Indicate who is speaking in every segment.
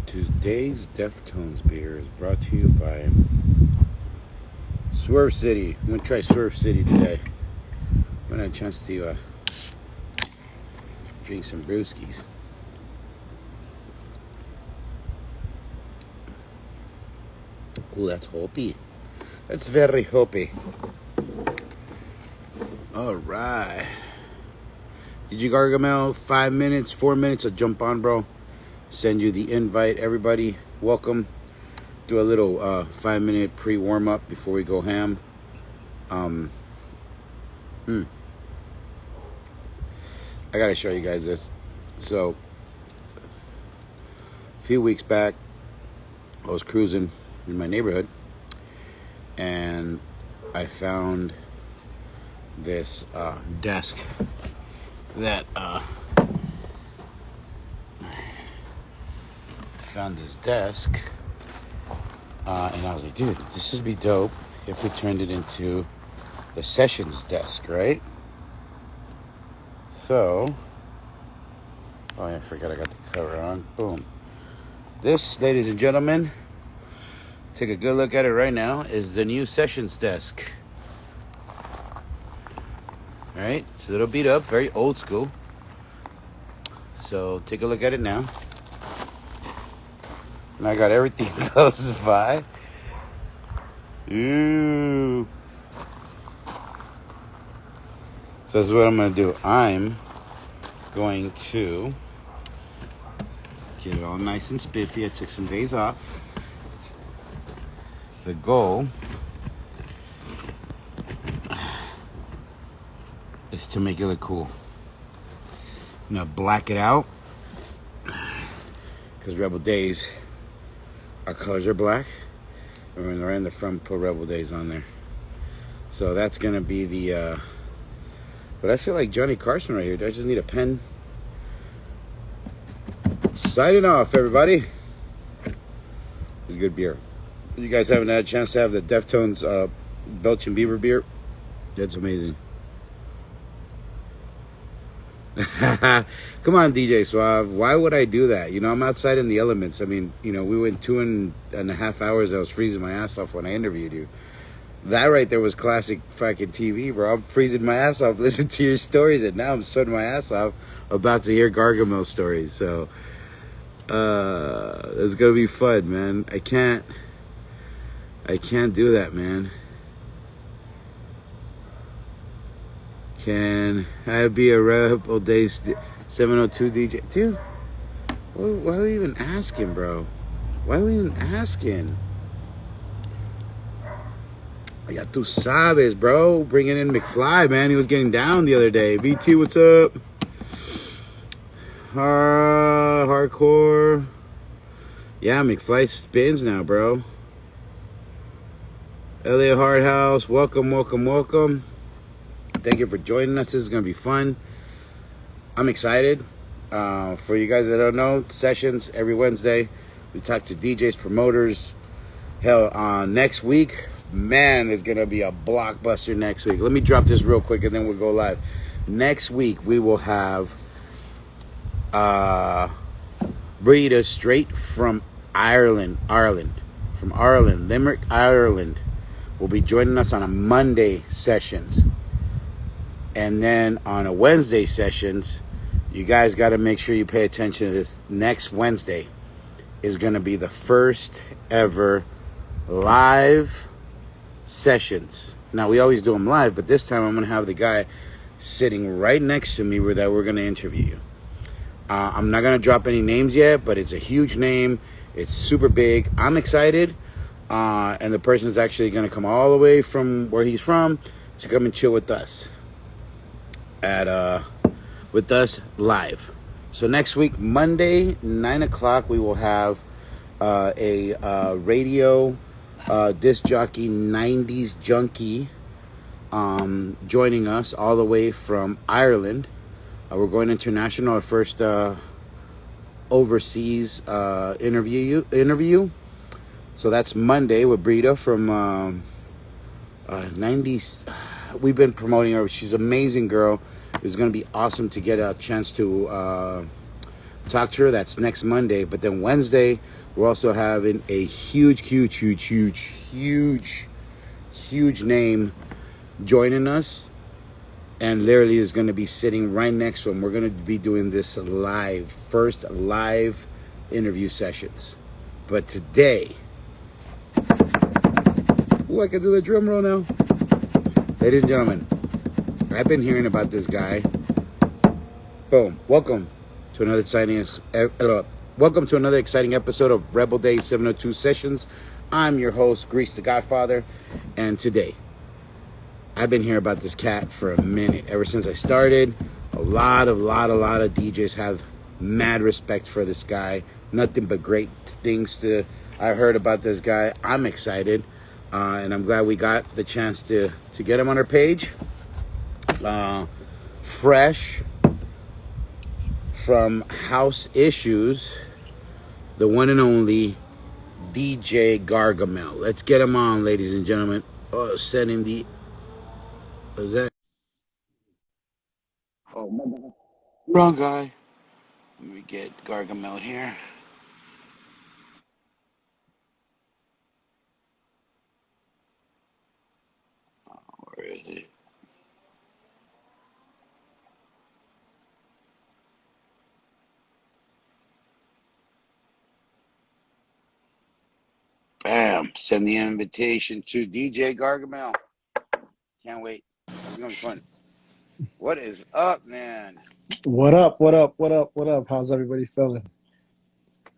Speaker 1: Today's Deftones beer is brought to you by Swerve City. I'm going to try Swerve City today. I'm going to have a chance to drink some brewskis. Oh, that's hoppy. That's very hoppy. All right. Did you Gargamel? 5 minutes, 4 minutes? I'll jump on, bro. Send you the invite. Everybody, welcome. Do a little 5-minute pre-warm-up before we go ham. I gotta show you guys this. So, a few weeks back, I was cruising in my neighborhood, and I found this desk that and I was like, dude, this would be dope if we turned it into the sessions desk, right? So, oh yeah, I forgot I got the cover on. Boom. This, ladies and gentlemen, take a good look at it right now, is the new sessions desk. All right, it's a little beat up, very old school. So take a look at it now. And I got everything close by. Ooh. So this is what I'm going to do. I'm going to get it all nice and spiffy. I took some days off. The goal is to make it look cool. I'm going to black it out. Because Rebel Daze, our colors are black. And when they're in the front, put Rebel Daze on there. So that's going to be the... but I feel like Johnny Carson right here. Do I just need a pen? Signing off, everybody. It's a good beer. You guys haven't had a chance to have the Deftones Belgian Beaver beer? That's amazing. Come on, DJ Suave. Why would I do that? You know, I'm outside in the elements. I mean, you know, we went 2.5 hours. I was freezing my ass off when I interviewed you. That right there was classic fucking TV, bro. I'm freezing my ass off listening to your stories, and now I'm sweating my ass off about to hear Gargamel stories. So, it's gonna be fun, man. I can't do that, man. Can I be a RebelDaze702 DJ? Dude, why are we even asking, bro? Why are we even asking? Ya tu sabes, bro. Bringing in McFly, man. He was getting down the other day. BT, what's up? Hardcore. Yeah, McFly spins now, bro. Elliot Hardhouse, welcome, welcome, welcome. Thank you for joining us. This is going to be fun. I'm excited. For you guys that don't know, sessions every Wednesday. We talk to DJs, promoters. Hell, next week, man, is going to be a blockbuster next week. Let me drop this real quick and then we'll go live. Next week, we will have Brita straight from Ireland. From Ireland, Limerick, Ireland. Will be joining us on a Monday sessions. And then on a Wednesday sessions, you guys got to make sure you pay attention to this. Next Wednesday is going to be the first ever live sessions. Now, we always do them live, but this time I'm going to have the guy sitting right next to me that we're going to interview you. I'm not going to drop any names yet, but it's a huge name. It's super big. I'm excited. And the person's actually going to come all the way from where he's from to come and chill with us. With us live. So next week, Monday, 9 o'clock, we will have a radio disc jockey, 90s junkie, joining us all the way from Ireland. We're going international. Our first overseas interview. So that's Monday with Brita from 90s. We've been promoting her. She's an amazing girl. It's going to be awesome to get a chance to talk to her. That's next Monday. But then Wednesday, we're also having a huge name joining us, and literally is going to be sitting right next to him. We're going to be doing this first live interview sessions. But today, I can do the drum roll now. Ladies and gentlemen, I've been hearing about this guy. Boom. Welcome to another exciting episode of RebelDaze702 Sessions. I'm your host, Grease the Godfather, and today I've been hearing about this cat for a minute. Ever since I started, a lot of DJs have mad respect for this guy. Nothing but great things I heard about this guy. I'm excited, and I'm glad we got the chance to get him on our page. Fresh from House Issues, the one and only DJ Gargamel. Let's get him on, ladies and gentlemen. Sending the... Is that... Oh, my God. Wrong guy. Let me get Gargamel here. Where is it? Bam. Send the invitation to DJ Gargamel. Can't wait. It's going to be fun. What is up, man?
Speaker 2: What up? How's everybody feeling?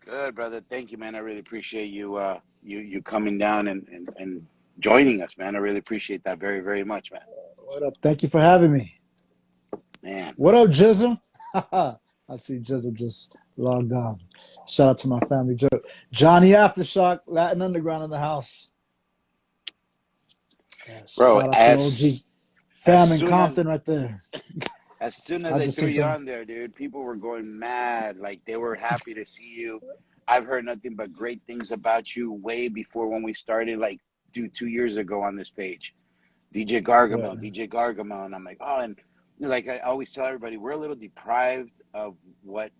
Speaker 1: Good, brother. Thank you, man. I really appreciate you you coming down and joining us, man. I really appreciate that very, very much, man.
Speaker 2: What up? Thank you for having me.
Speaker 1: Man.
Speaker 2: What up, Jizzle? I see Jizzle just logged on. Shout out to my family. Johnny Aftershock, Latin Underground in the house.
Speaker 1: Bro,
Speaker 2: shout out to OG. Fam in Compton right there.
Speaker 1: As soon as I threw you on there, dude, people were going mad. Like, they were happy to see you. I've heard nothing but great things about you way before when we started, like, 2 years ago on this page. DJ Gargamel. And I'm like, oh, and like I always tell everybody, we're a little deprived of what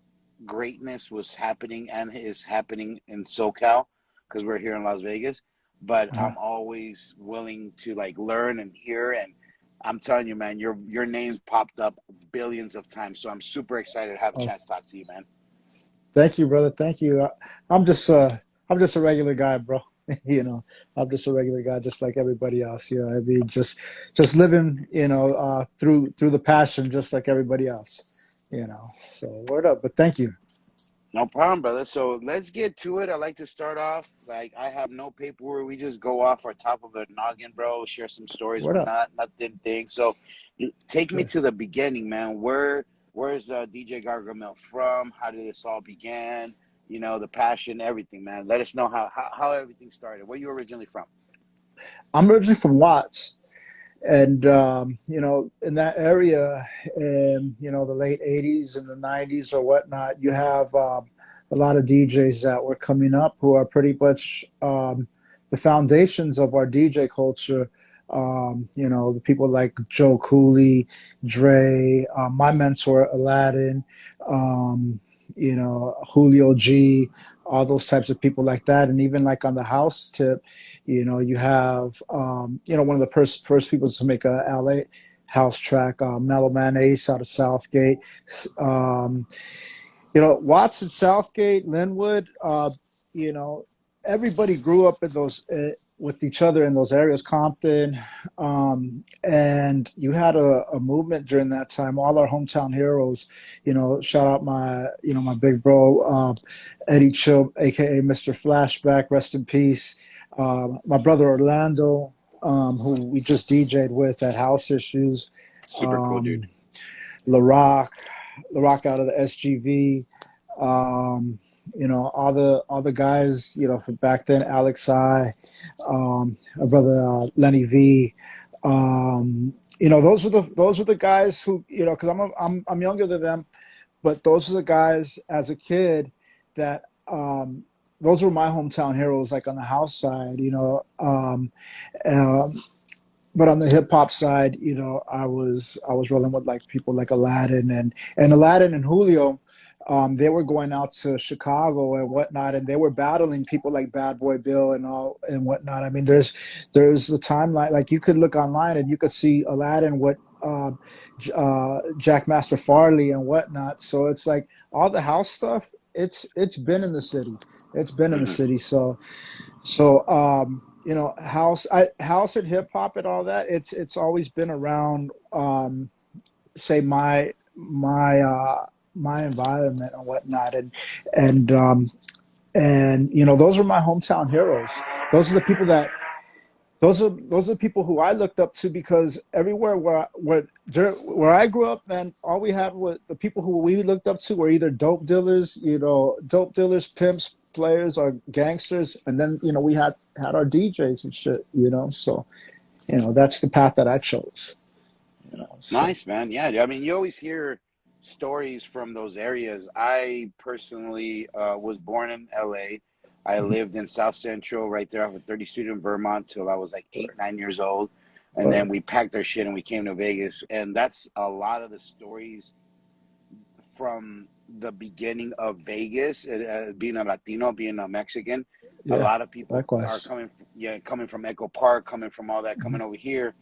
Speaker 1: greatness was happening and is happening in SoCal because we're here in Las Vegas. But I'm always willing to, like, learn and hear, and I'm telling you, man, your name's popped up billions of times, so I'm super excited to have a chance to talk to you, man.
Speaker 2: Thank you, brother. Thank you. I'm just a regular guy, bro. I'm just a regular guy, just like everybody else. I mean, just living, through the passion, just like everybody else. So word up. But thank you.
Speaker 1: No problem, brother. So let's get to it. I like to start off like I have no paperwork. We just go off our top of the noggin, bro. Share some stories.
Speaker 2: Word
Speaker 1: We're
Speaker 2: up.
Speaker 1: nothing thing. So take me to the beginning, man. Where's DJ Gargamel from? How did this all begin? The passion, everything, man. Let us know how everything started. Where you originally from?
Speaker 2: I'm originally from Watts. And, in that area, in, the late 80s and the 90s or whatnot, you have a lot of DJs that were coming up who are pretty much the foundations of our DJ culture. The people like Joe Cooley, Dre, my mentor, Aladdin, Julio G, all those types of people like that. And even like on the house tip, you have, one of the first people to make a LA house track, Mellow Man Ace out of Southgate. Watts and Southgate, Linwood, everybody grew up in those, with each other in those areas, Compton. And you had a movement during that time, all our hometown heroes, shout out my big bro, Eddie Chill, AKA Mr. Flashback, rest in peace. My brother Orlando, who we just DJ'd with at House Issues.
Speaker 1: Super cool, dude.
Speaker 2: LaRock out of the SGV. All the guys, from back then, Alex I, our brother Lenny V. Those are the guys who, because I'm younger than them, but those are the guys as a kid that those were my hometown heroes, like on the house side, you know. Um, but on the hip hop side, you know, I was rolling with like people like Aladdin and Aladdin and Julio. They were going out to Chicago and whatnot, and they were battling people like Bad Boy Bill and all and whatnot. I mean, there's a timeline, like you could look online and you could see Aladdin with Jack Master Farley and whatnot. So it's like all the house stuff. It's been in the city. It's been in the
Speaker 1: Hmm.
Speaker 2: city. So you know, house and hip hop and all that. It's always been around. Say my environment and whatnot, and you know, those are my hometown heroes. Those are the people that those are the people who I looked up to, because everywhere where I grew up, man, all we had was the people who we looked up to were either dope dealers, you know, dope dealers, pimps, players, or gangsters, and then you know we had our DJs and shit, you know. So you know that's the path that I chose, you know. So
Speaker 1: Nice, man. Yeah, I mean, you always hear stories from those areas. I personally was born in LA. I
Speaker 2: mhm.
Speaker 1: lived in South Central, right there off of 30th Street in Vermont, till I was like 8, 9 years old. And then
Speaker 2: Or
Speaker 1: we packed our shit and we came to Vegas. And that's a lot of the stories from the beginning of Vegas, being a Latino, being a Mexican. A
Speaker 2: yeah,
Speaker 1: lot of people are
Speaker 2: likewise.
Speaker 1: coming, yeah, coming from Echo Park, coming from all that,
Speaker 2: Mhm.
Speaker 1: coming over here,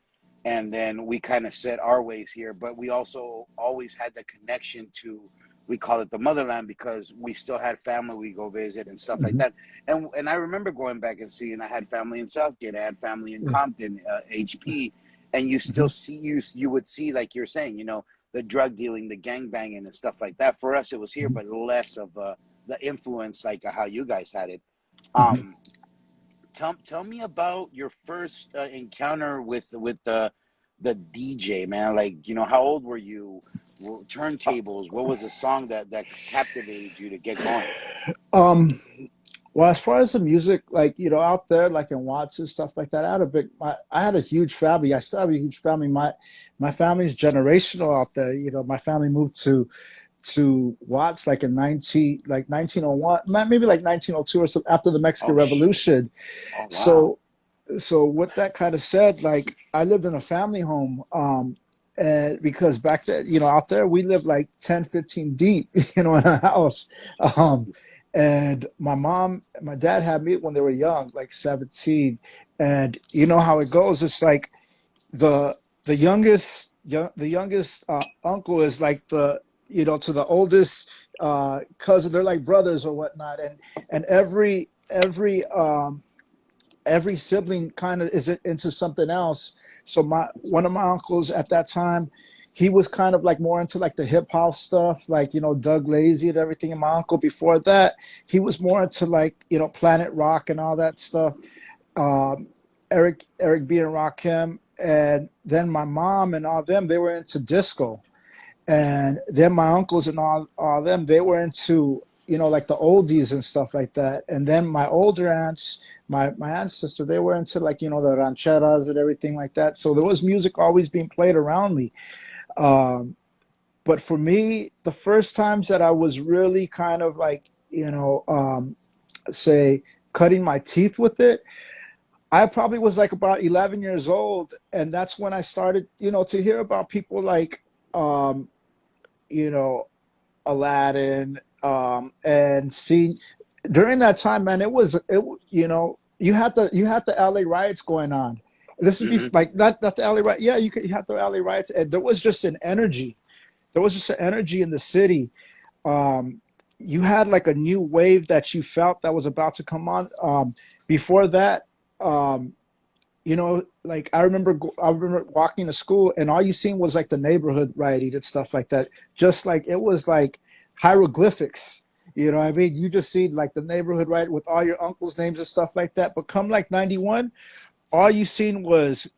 Speaker 1: and then we kind of set our ways here. But we also always had the connection to, we call it the motherland, because we still had family we go visit and stuff like
Speaker 2: Mhm.
Speaker 1: that. And I remember going back and seeing, I had family in Southgate, I had family in
Speaker 2: Yeah.
Speaker 1: Compton, HP, and you still
Speaker 2: Mhm.
Speaker 1: see, you would see, like you're saying, you know, the drug dealing, the gang banging, and stuff like that. For us, it was here,
Speaker 2: Mhm.
Speaker 1: but less of the influence like how you guys had it.
Speaker 2: Mhm.
Speaker 1: Um, tell me about your first encounter with the DJ, man. Like, you know, how old were you? Turntables. What was the song that captivated you to get going?
Speaker 2: Um, well, as far as the music, like you know, out there, like in Watts and stuff like that, I had a huge family. I still have a huge family. My family's generational out there. You know, my family moved to Watts like in 1901, maybe like 1902 or so, after the Mexican
Speaker 1: Oh shit!
Speaker 2: Revolution.
Speaker 1: Oh wow!
Speaker 2: So so with that kind of said, like I lived in a family home. And because back then, you know, out there we lived like 10, 15 deep, you know, in a house. Um, and my dad had me when they were young, like 17. And you know how it goes. It's like the the youngest uncle is like the, you know, to the oldest cousin. They're like brothers or whatnot. And every sibling kind of is into something else. So my one of my uncles at that time, he was kind of like more into like the hip hop stuff, like you know Doug Lazy and everything. And my uncle before that, he was more into like you know Planet Rock and all that stuff. Um, Eric B and Rakim, and then my mom and all them, they were into disco. And then my uncles and all them, they were into you know like the oldies and stuff like that. And then my older aunts, my ancestor, they were into like you know the rancheras and everything like that. So there was music always being played around me. um, but for me, the first times that I was really kind of like you know say cutting my teeth with it, I probably was like about 11 years old, and that's when I started you know to hear about people like um, you know Aladdin, and see during that time, man, it you know you had the LA riots going on. This is
Speaker 1: Hmm.
Speaker 2: like not the LA riot. Yeah, you had the LA riots, and there was just an energy. There was just an energy in the city. You had like a new wave that you felt that was about to come on. Before that, um, you know, like I remember walking to school, and all you seen was like the neighborhood writing and stuff like that. Just like it was like hieroglyphics. You know what I mean? You just see like the neighborhood writing with all your uncles' names and stuff like that. But come like 91, all you seen was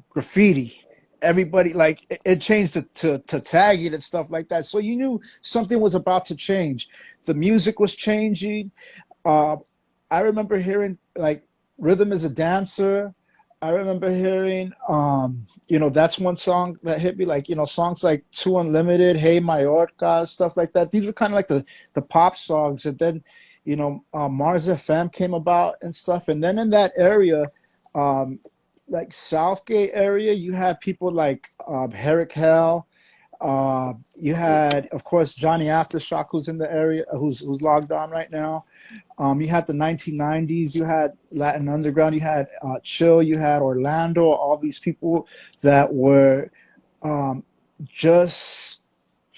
Speaker 2: graffiti. Everybody like it changed to tagging and stuff like that. So you knew something was about to change. The music was changing. uh, I remember hearing like Rhythm is a Dancer. I remember hearing, you know, that's one song that hit me. Like, you know, songs like "Too Unlimited," "Hey Mallorca," stuff like that. These were kind of like the pop songs. And then, you know, Mars FM came about and stuff. And then in that area, um, like Southgate area, you had people like Herrick Hell. You had, of course, Johnny Aftershock, who's in the area, who's logged on right now. You had the 1990s, you had Latin Underground, you had Chill, you had Orlando, all these people that were um, just,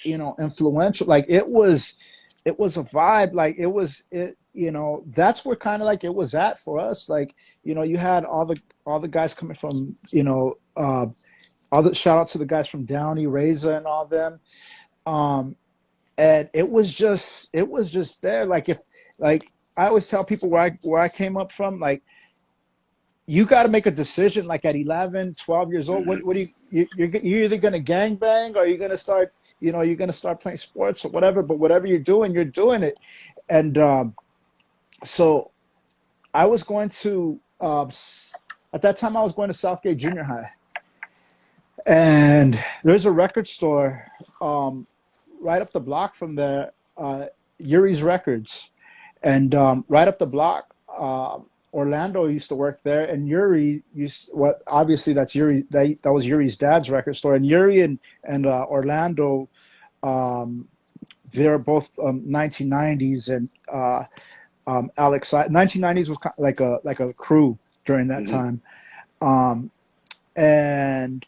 Speaker 2: you know, influential. Like it was a vibe. Like you know, that's where kind of like it was at for us. Like, you know, you had all the guys coming from, you know, all the shout out to the guys from Downey, Reza, and all them. Um, and it was just there. Like if like I always tell people where I came up from, like you got to make a decision like at 11, 12 years old.
Speaker 1: Mm-hmm.
Speaker 2: What do you're either going to gang bang or you're going to start, you know, you're going to start playing sports or whatever, but whatever you're doing it. And so I was going to at that time I was going to Southgate Junior High. And there's a record store right up the block from there, Yuri's Records. And right up the block, Orlando used to work there, and Yuri used what obviously that's Yuri. That was Yuri's dad's record store, and Yuri and Orlando, they're both 1990s, and Alex. 1990s was kind of like a crew during that
Speaker 1: Mm-hmm.
Speaker 2: time, and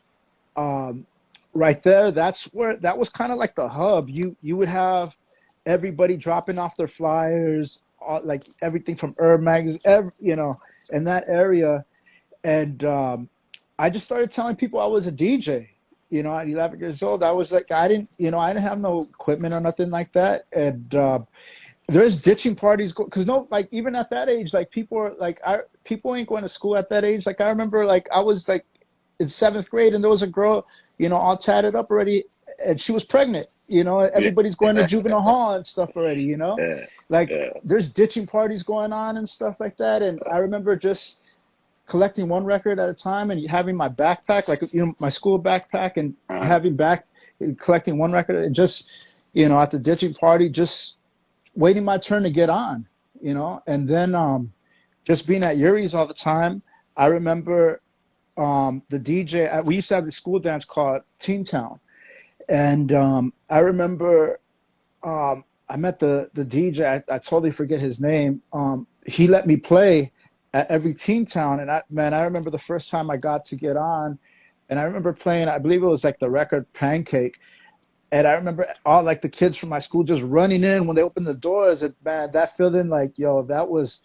Speaker 2: right there, that's where that was kind of like the hub. You would have everybody dropping off their flyers, like everything from Herb magazine, you know, in that area. And I just started telling people I was a DJ. You know, at 11 years old, I was like, I didn't have no equipment or nothing like that. And there's ditching parties because no, like even at that age, like people ain't going to school at that age. Like I remember, like I was like in seventh grade, and there was a girl, you know, all tatted up already, and she was pregnant. You know, everybody's going to juvenile hall and stuff already. You know,
Speaker 1: Yeah.
Speaker 2: like
Speaker 1: Yeah.
Speaker 2: there's ditching parties going on and stuff like that. And I remember just collecting one record at a time and having my backpack, like, you know, my school backpack, and collecting one record and just, you know, at the ditching party, just waiting my turn to get on, you know. And then just being at Yuri's all the time. I remember the DJ, we used to have the school dance called Teen Town. And I remember I met the DJ. I totally forget his name. He let me play at every Teen Town, and I remember the first time I got to get on, and I remember playing. I believe it was like the record Pancake, and I remember all like the kids from my school just running in when they opened the doors. And man, that feeling, like, yo, that was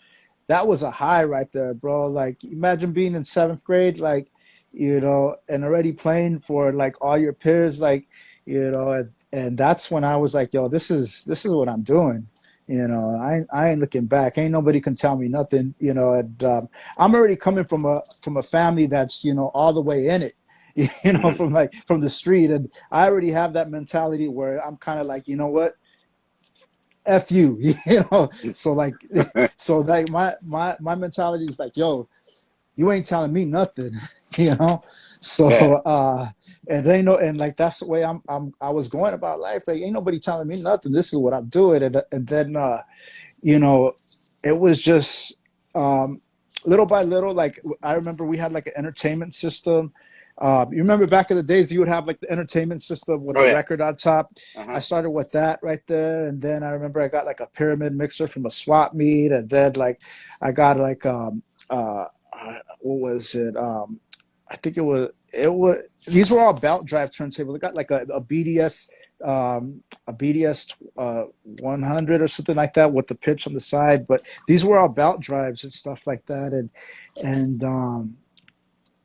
Speaker 2: a high right there, bro. Like imagine being in seventh grade, like, you know, and already playing for like all your peers, like, you know, and that's when I was like, yo, this is what I'm doing. You know, I ain't looking back. Ain't nobody can tell me nothing. You know, and I'm already coming from a family that's, you know, all the way in it. You know, from the street, and I already have that mentality where I'm kind of like, you know what, F you, you know. So like, my mentality is like, yo, you ain't telling me nothing, you know. So and they know, and like that's the way I was going about life. Like ain't nobody telling me nothing. This is what I'm doing. And then you know, it was just little by little. Like I remember we had like an entertainment system. You remember back in the days, you would have like the entertainment system with the record on top. I started with that right there, and then I remember I got like a pyramid mixer from a swap meet, and then like I got like what was it? I think it was these were all belt drive turntables. I got like a BDS 100 or something like that with the pitch on the side, but these were all belt drives and stuff like that. And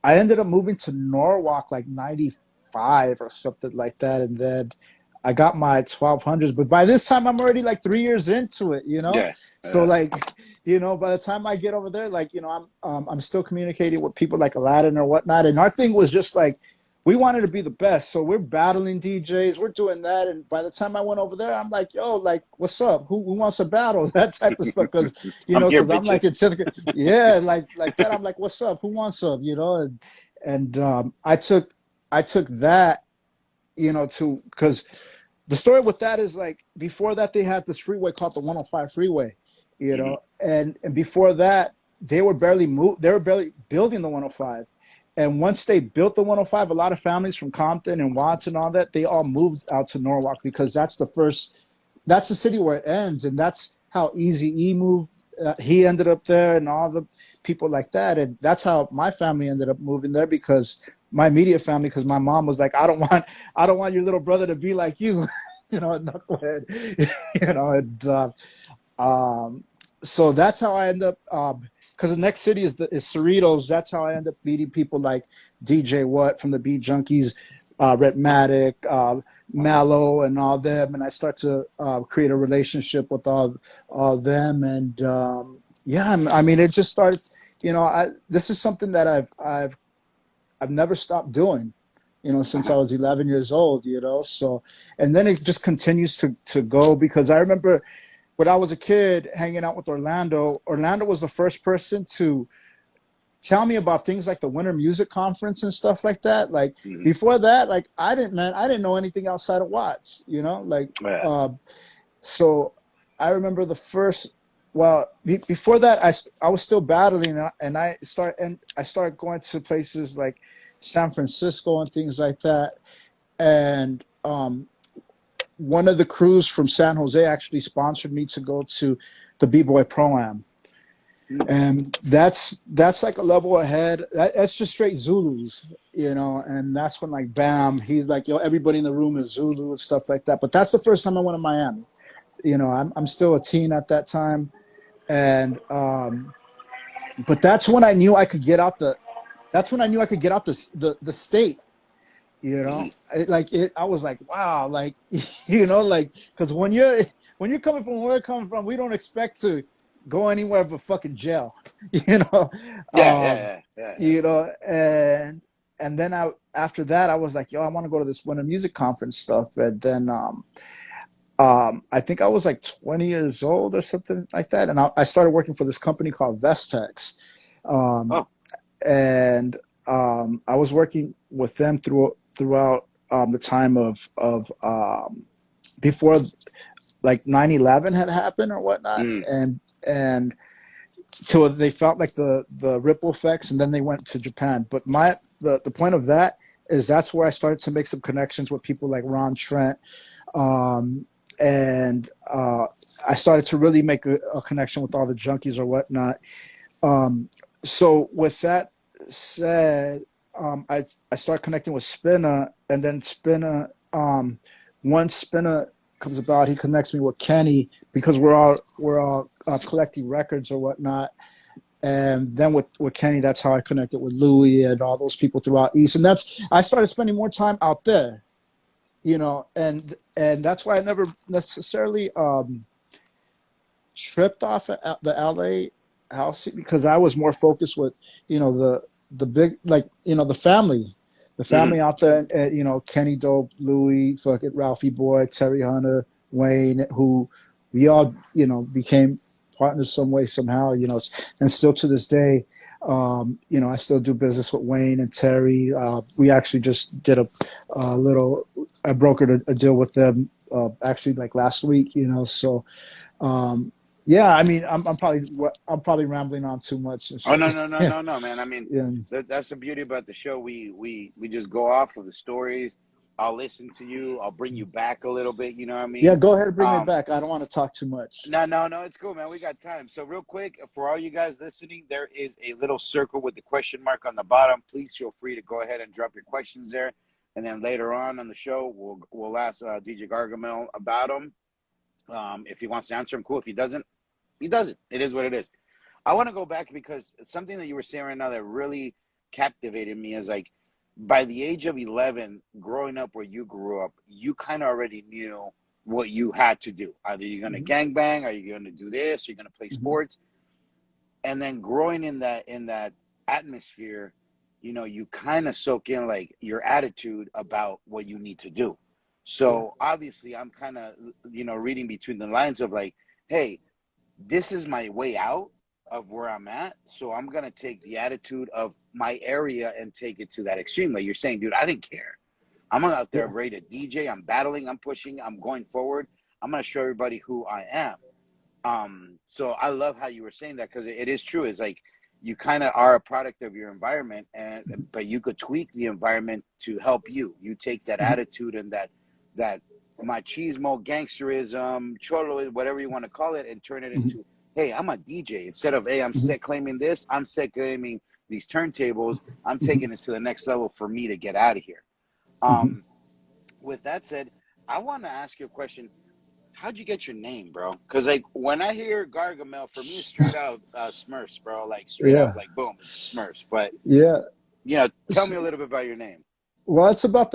Speaker 2: I ended up moving to Norwalk like 95 or something like that, and then I got my 1200s. But by this time, I'm already like 3 years into it, you know.
Speaker 1: Yeah.
Speaker 2: So like, you know, by the time I get over there, like, you know, I'm still communicating with people like Aladdin or whatnot. And our thing was just like, we wanted to be the best. So we're battling DJs, we're doing that. And by the time I went over there, I'm like, yo, like, what's up? Who wants a battle? That type of stuff. Cause,
Speaker 1: I'm here,
Speaker 2: cause I'm like,
Speaker 1: bitches.
Speaker 2: yeah, like that. I'm like, what's up? Who wants some? And I took that, because the story with that is like before that they had this freeway called the 105 freeway,
Speaker 1: Hmm.
Speaker 2: and before that they were barely building the 105. And once they built the 105, a lot of families from Compton and Watts and all that, they all moved out to Norwalk because that's the city where it ends, and that's how Easy E moved. He ended up there, and all the people like that, and that's how my family ended up moving there because my immediate family, because my mom was like, I don't want your little brother to be like you, knucklehead, and so that's how I end up. Because the next city is Cerritos. That's how I end up meeting people like DJ What from the Beat Junkies, Redmatic, Mallow, and all them. And I start to create a relationship with all them. And yeah, I mean, it just started. This is something that I've never stopped doing. Since I was 11 years old. So, and then it just continues to go because I remember when I was a kid hanging out with Orlando. Orlando was the first person to tell me about things like the Winter Music Conference and stuff like that. Like
Speaker 1: Hmm.
Speaker 2: before that, like I didn't know anything outside of Watts.
Speaker 1: Yeah.
Speaker 2: So I remember the first. Well, before that, I was still battling, and I started going to places like San Francisco and things like that. And one of the crews from San Jose actually sponsored me to go to the B-Boy Pro-Am.
Speaker 1: Mm.
Speaker 2: And that's like a level ahead. That's just straight Zulus, and that's when like bam, he's like, yo, everybody in the room is Zulu and stuff like that. But that's the first time I went to Miami. I'm still a teen at that time. And but that's when I knew I could get out the state. I was like, wow, like, like, because when you're coming from where we're coming from, we don't expect to go anywhere but fucking jail, you know,
Speaker 1: Yeah,
Speaker 2: um,
Speaker 1: yeah, yeah, yeah,
Speaker 2: you know, and then after that, I was like, yo, I want to go to this Winter Music Conference stuff, and then I think I was like 20 years old or something like that, and I started working for this company called Vestex. Um,
Speaker 1: Oh,
Speaker 2: and I was working with them throughout the time of before like 9/11 had happened or whatnot,
Speaker 1: mm.
Speaker 2: and so they felt like the ripple effects, and then they went to Japan. But the point of that is that's where I started to make some connections with people like Ron Trent, um, and I started to really make a connection with all the junkies or whatnot. Um, so with that said, I start connecting with Spinna, and then once Spinna comes about, he connects me with Kenny because we're all collecting records or whatnot. And then with Kenny, that's how I connected with Louis and all those people throughout East. And I started spending more time out there, and that's why I never necessarily tripped off at the LA house because I was more focused with the big, like, the
Speaker 1: Hmm.
Speaker 2: family out there, and, Kenny Dope, Louis, fucking Ralphie Boy, Terry Hunter, Wayne, who we all became partners some way somehow, and still to this day. I still do business with Wayne and Terry. We actually just did a little. I brokered a deal with them actually like last week. So um, yeah, I mean, I'm probably rambling on too much and
Speaker 1: Oh,
Speaker 2: shit.
Speaker 1: no, no, no,
Speaker 2: Yeah,
Speaker 1: no, no, man. I mean,
Speaker 2: yeah,
Speaker 1: that's the beauty about the show. We just go off of the stories. I'll listen to you. I'll bring you back a little bit. You know what I
Speaker 2: yeah.
Speaker 1: mean?
Speaker 2: Go ahead and bring me
Speaker 1: Um,
Speaker 2: back. I don't want to talk too much.
Speaker 1: no, no, no. It's cool, man. We got time. So real quick, for all you guys listening, there is a little circle with the question mark on the bottom. Please feel free to go ahead and drop your questions there, and then later on the show, we'll ask DJ Gargamel about them. If he wants to answer them, cool. If he doesn't, he doesn't. It is what it is. I want to go back because something that you were saying right now that really captivated me is like by the age of 11, growing up where you grew up, you kind of already knew what you had to do. Either you're going to
Speaker 2: Hmm.
Speaker 1: gangbang, or you're going to do this, you're going to play
Speaker 2: Hmm.
Speaker 1: sports. And then growing in that atmosphere, you kind of soak in like your attitude about what you need to do.
Speaker 2: Yeah.
Speaker 1: So obviously I'm kind of, reading between the lines of like, hey, this is my way out of where I'm at. So I'm going to take the attitude of my area and take it to that extreme. Like you're saying, dude, I didn't care. I'm out there
Speaker 2: Yeah.
Speaker 1: ready to DJ. I'm battling. I'm pushing. I'm going forward. I'm going to show everybody who I am. So I love how you were saying that, because it is true. It's like you kind of are a product of your environment, but you could tweak the environment to help you. You take that
Speaker 2: Mhm.
Speaker 1: attitude and that machismo, gangsterism, cholo, whatever you want to call it, and turn it
Speaker 2: Mhm.
Speaker 1: into, hey, I'm a DJ. Instead of, hey, I'm
Speaker 2: Mhm.
Speaker 1: set claiming this, I'm set claiming these turntables. I'm
Speaker 2: Mhm.
Speaker 1: taking it to the next level for me to get out of here.
Speaker 2: Mhm.
Speaker 1: Um, with that said, I want to ask you a question. How'd you get your name, bro? Because like when I hear Gargamel, for me it's straight out Smurfs, bro. Like straight up,
Speaker 2: Yeah.
Speaker 1: like boom, it's Smurfs. But
Speaker 2: Yeah.
Speaker 1: tell me a little bit about your name.
Speaker 2: Well, it's about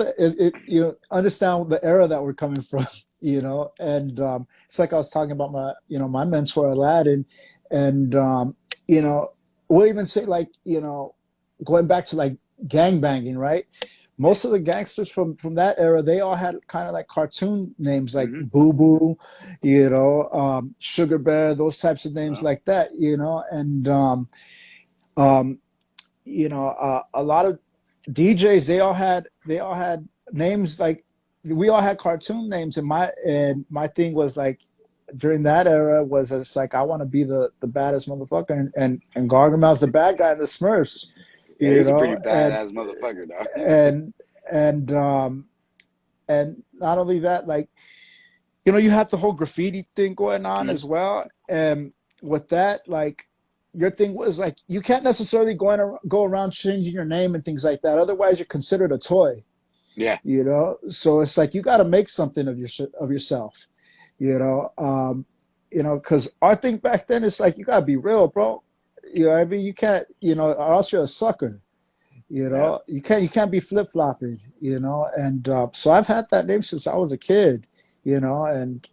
Speaker 2: you understand the era that we're coming from, and it's like I was talking about my mentor Aladdin, and we'll even say like, going back to like gang banging, right? Most of the gangsters from that era, they all had kind of like cartoon names like
Speaker 1: Mm-hmm.
Speaker 2: Boo Boo, Sugar Bear, those types of names
Speaker 1: Well,
Speaker 2: like that, and um, a lot of DJs, they all had names like, we all had cartoon names, and my thing was like, during that era was, it's like I want to be the baddest motherfucker, and Gargamel's the bad guy in the Smurfs,
Speaker 1: yeah, he's a pretty
Speaker 2: and
Speaker 1: badass motherfucker, though.
Speaker 2: and and and not only that, like, you had the whole graffiti thing going on
Speaker 1: Mm.
Speaker 2: as well, and with that, like, your thing was like, you can't necessarily go around changing your name and things like that. Otherwise, you're considered a toy.
Speaker 1: Yeah,
Speaker 2: So it's like you got to make something of yourself. Because our thing back then is like, you got to be real, bro. I mean, you can't, or else you're a sucker.
Speaker 1: yeah.
Speaker 2: You can't be flip flopping. And so I've had that name since I was a kid. And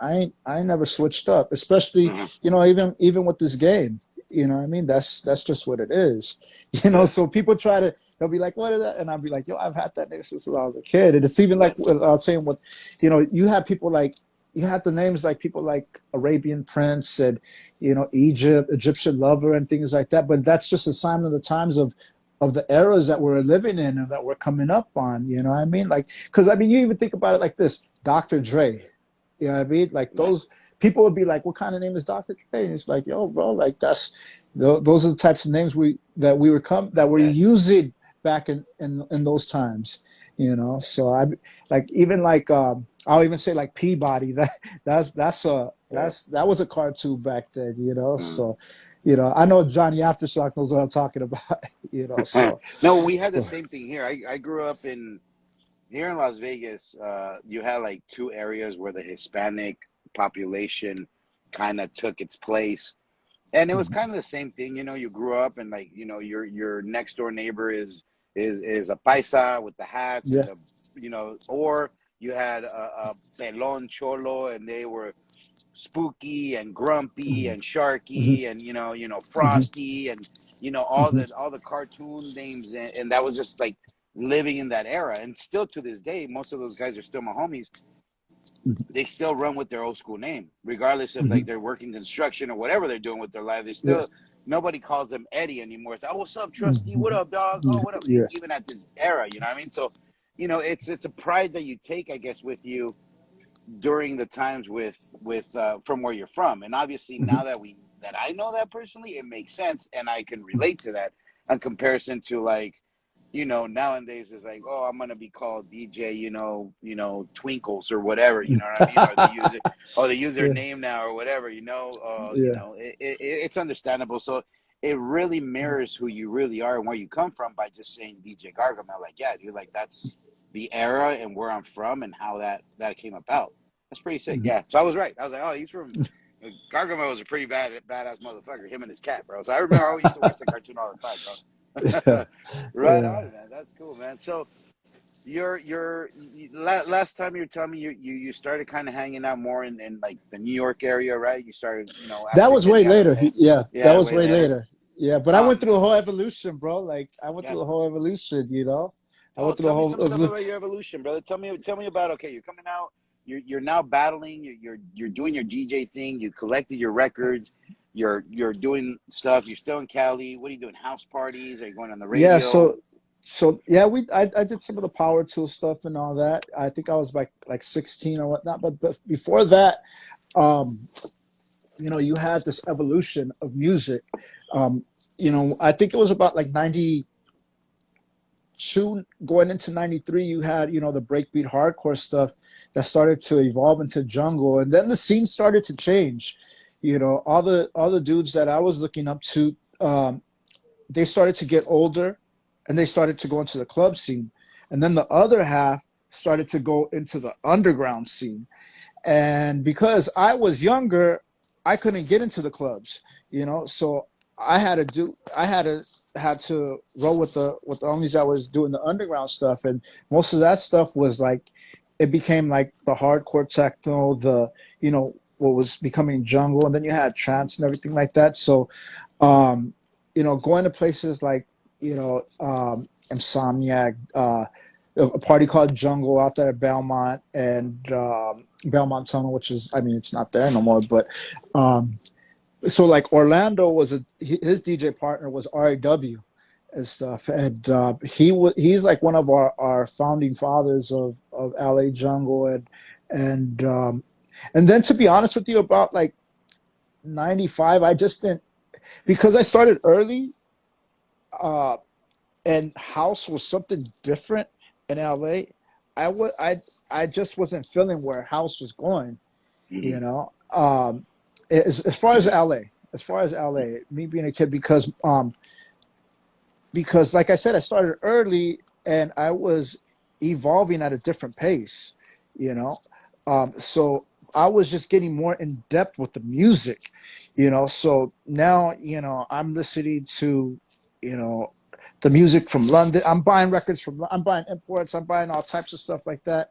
Speaker 2: I ain't never switched up, especially,
Speaker 1: Uh-huh.
Speaker 2: even with this game. What I mean, that's just what it is.
Speaker 1: Yeah,
Speaker 2: So people they'll be like, what is that? And I'll be like, yo, I've had that name since I was a kid. And it's even
Speaker 1: yeah.
Speaker 2: like what I was saying with, you have people like, you had the names like people like Arabian Prince and, Egyptian Lover and things like that. But that's just a sign of the times of the eras that we're living in and that we're coming up on. You know what I mean? Like, because I mean, you even think about it like this: Dr. Dre. You know what I mean? Like,
Speaker 1: Yeah.
Speaker 2: those people would be like, "What kind of name is Dr. Dre?" And it's like, "Yo, bro, like, those are the types of names that we're
Speaker 1: Yeah.
Speaker 2: using back in those times." So I like, even like, I'll even say like Peabody.
Speaker 1: Yeah.
Speaker 2: That was a cartoon back then.
Speaker 1: Uh.
Speaker 2: So, I know Johnny Aftershock knows what I'm talking about. So,
Speaker 1: No, we had the
Speaker 2: so
Speaker 1: same thing here. I grew up here in Las Vegas. You had like two areas where the Hispanic population kind of took its place. And it was
Speaker 2: mhm,
Speaker 1: kind of the same thing. You grew up and like, your next door neighbor is a paisa with the hats
Speaker 2: yeah,
Speaker 1: and or you had a pelon cholo and they were spooky and grumpy
Speaker 2: mhm,
Speaker 1: and
Speaker 2: mhm,
Speaker 1: sharky and
Speaker 2: mhm,
Speaker 1: frosty and all
Speaker 2: mhm,
Speaker 1: the cartoon names, and that was just like living in that era. And still to this day, most of those guys are still my homies. They still run with their old school name, regardless if like
Speaker 2: mhm,
Speaker 1: they're working construction or whatever they're doing with their life. They
Speaker 2: yeah,
Speaker 1: still, nobody calls them Eddie anymore. It's like, oh, what's up, Trusty? What
Speaker 2: mhm,
Speaker 1: up, dog? Oh, what up?
Speaker 2: yeah,
Speaker 1: Even at this era, you know what I mean? So, it's a pride that you take, I guess, with you during the times with from where you're from. And obviously now
Speaker 2: mhm,
Speaker 1: that I know that personally, it makes sense and I can relate to that in comparison to like, nowadays it's like, oh, I'm gonna be called DJ, Twinkles or whatever, you know what I mean? Or they use their
Speaker 2: yeah,
Speaker 1: name now or whatever,
Speaker 2: yeah,
Speaker 1: it's understandable. So it really mirrors who you really are and where you come from by just saying DJ Gargamel. Like, yeah, dude, like that's the era and where I'm from and how that came about. That's pretty sick.
Speaker 2: mhm,
Speaker 1: Yeah. So I was right. I was like, oh, he's from Gargamel was a pretty badass motherfucker. Him and his cat, bro. So I remember I used to watch the cartoon all the time, bro.
Speaker 2: yeah,
Speaker 1: Right
Speaker 2: yeah.
Speaker 1: on, man. That's cool, man. So last time you were telling me you started kind of hanging out more in like the New York area, right? You started,
Speaker 2: That
Speaker 1: after
Speaker 2: was way
Speaker 1: getting out of
Speaker 2: later.
Speaker 1: LA.
Speaker 2: Yeah, that
Speaker 1: Yeah,
Speaker 2: was
Speaker 1: way
Speaker 2: way
Speaker 1: later.
Speaker 2: later. Yeah, but I went
Speaker 1: Um,
Speaker 2: through a whole evolution, bro. Like I went through
Speaker 1: yes,
Speaker 2: a whole evolution, you know. I
Speaker 1: oh,
Speaker 2: went through a
Speaker 1: tell me
Speaker 2: whole
Speaker 1: some stuff about your evolution, brother. Tell me about. Okay, you're coming out. You're now battling. You're doing your DJ thing. You collected your records. You're doing stuff. You're still in Cali. What are you doing? House parties? Are you going on the
Speaker 2: yeah,
Speaker 1: radio?
Speaker 2: so yeah, I did some of the power tool stuff and all that. I think I was like 16 or whatnot, but before that, um, you know, you had this evolution of music. Um, you know, I think it was about like 92 going into 93, you had, you know, the breakbeat hardcore stuff that started to evolve into jungle, and then the scene started to change. You know, all the dudes that I was looking up to, they started to get older and they started to go into the club scene. And then the other half started to go into the underground scene. And because I was younger, I couldn't get into the clubs, you know. So I had to roll with the homies that was doing the underground stuff, and most of that stuff was like it became like the hardcore techno, the you know what was becoming jungle, and then you had trance and everything like that. So, um, you know, going to places like you know Insomniac, a party called Jungle out there at Belmont and Belmont Tunnel, which is, I mean, it's not there no more, but um, so like Orlando was his DJ partner was RAW and stuff, and he's like one of our founding fathers of LA Jungle, and and then to be honest with you, about like 95, I just didn't because I started early. Uh, and house was something different in LA. I would I just wasn't feeling where house was going, you
Speaker 1: Mm-hmm.
Speaker 2: know. As far as LA, me being a kid because like I said, I started early and I was evolving at a different pace, you know. So I was just getting more in depth with the music, you know. So now, you know, I'm listening to, you know, the music from London. I'm buying records from, I'm buying imports, I'm buying all types of stuff like that.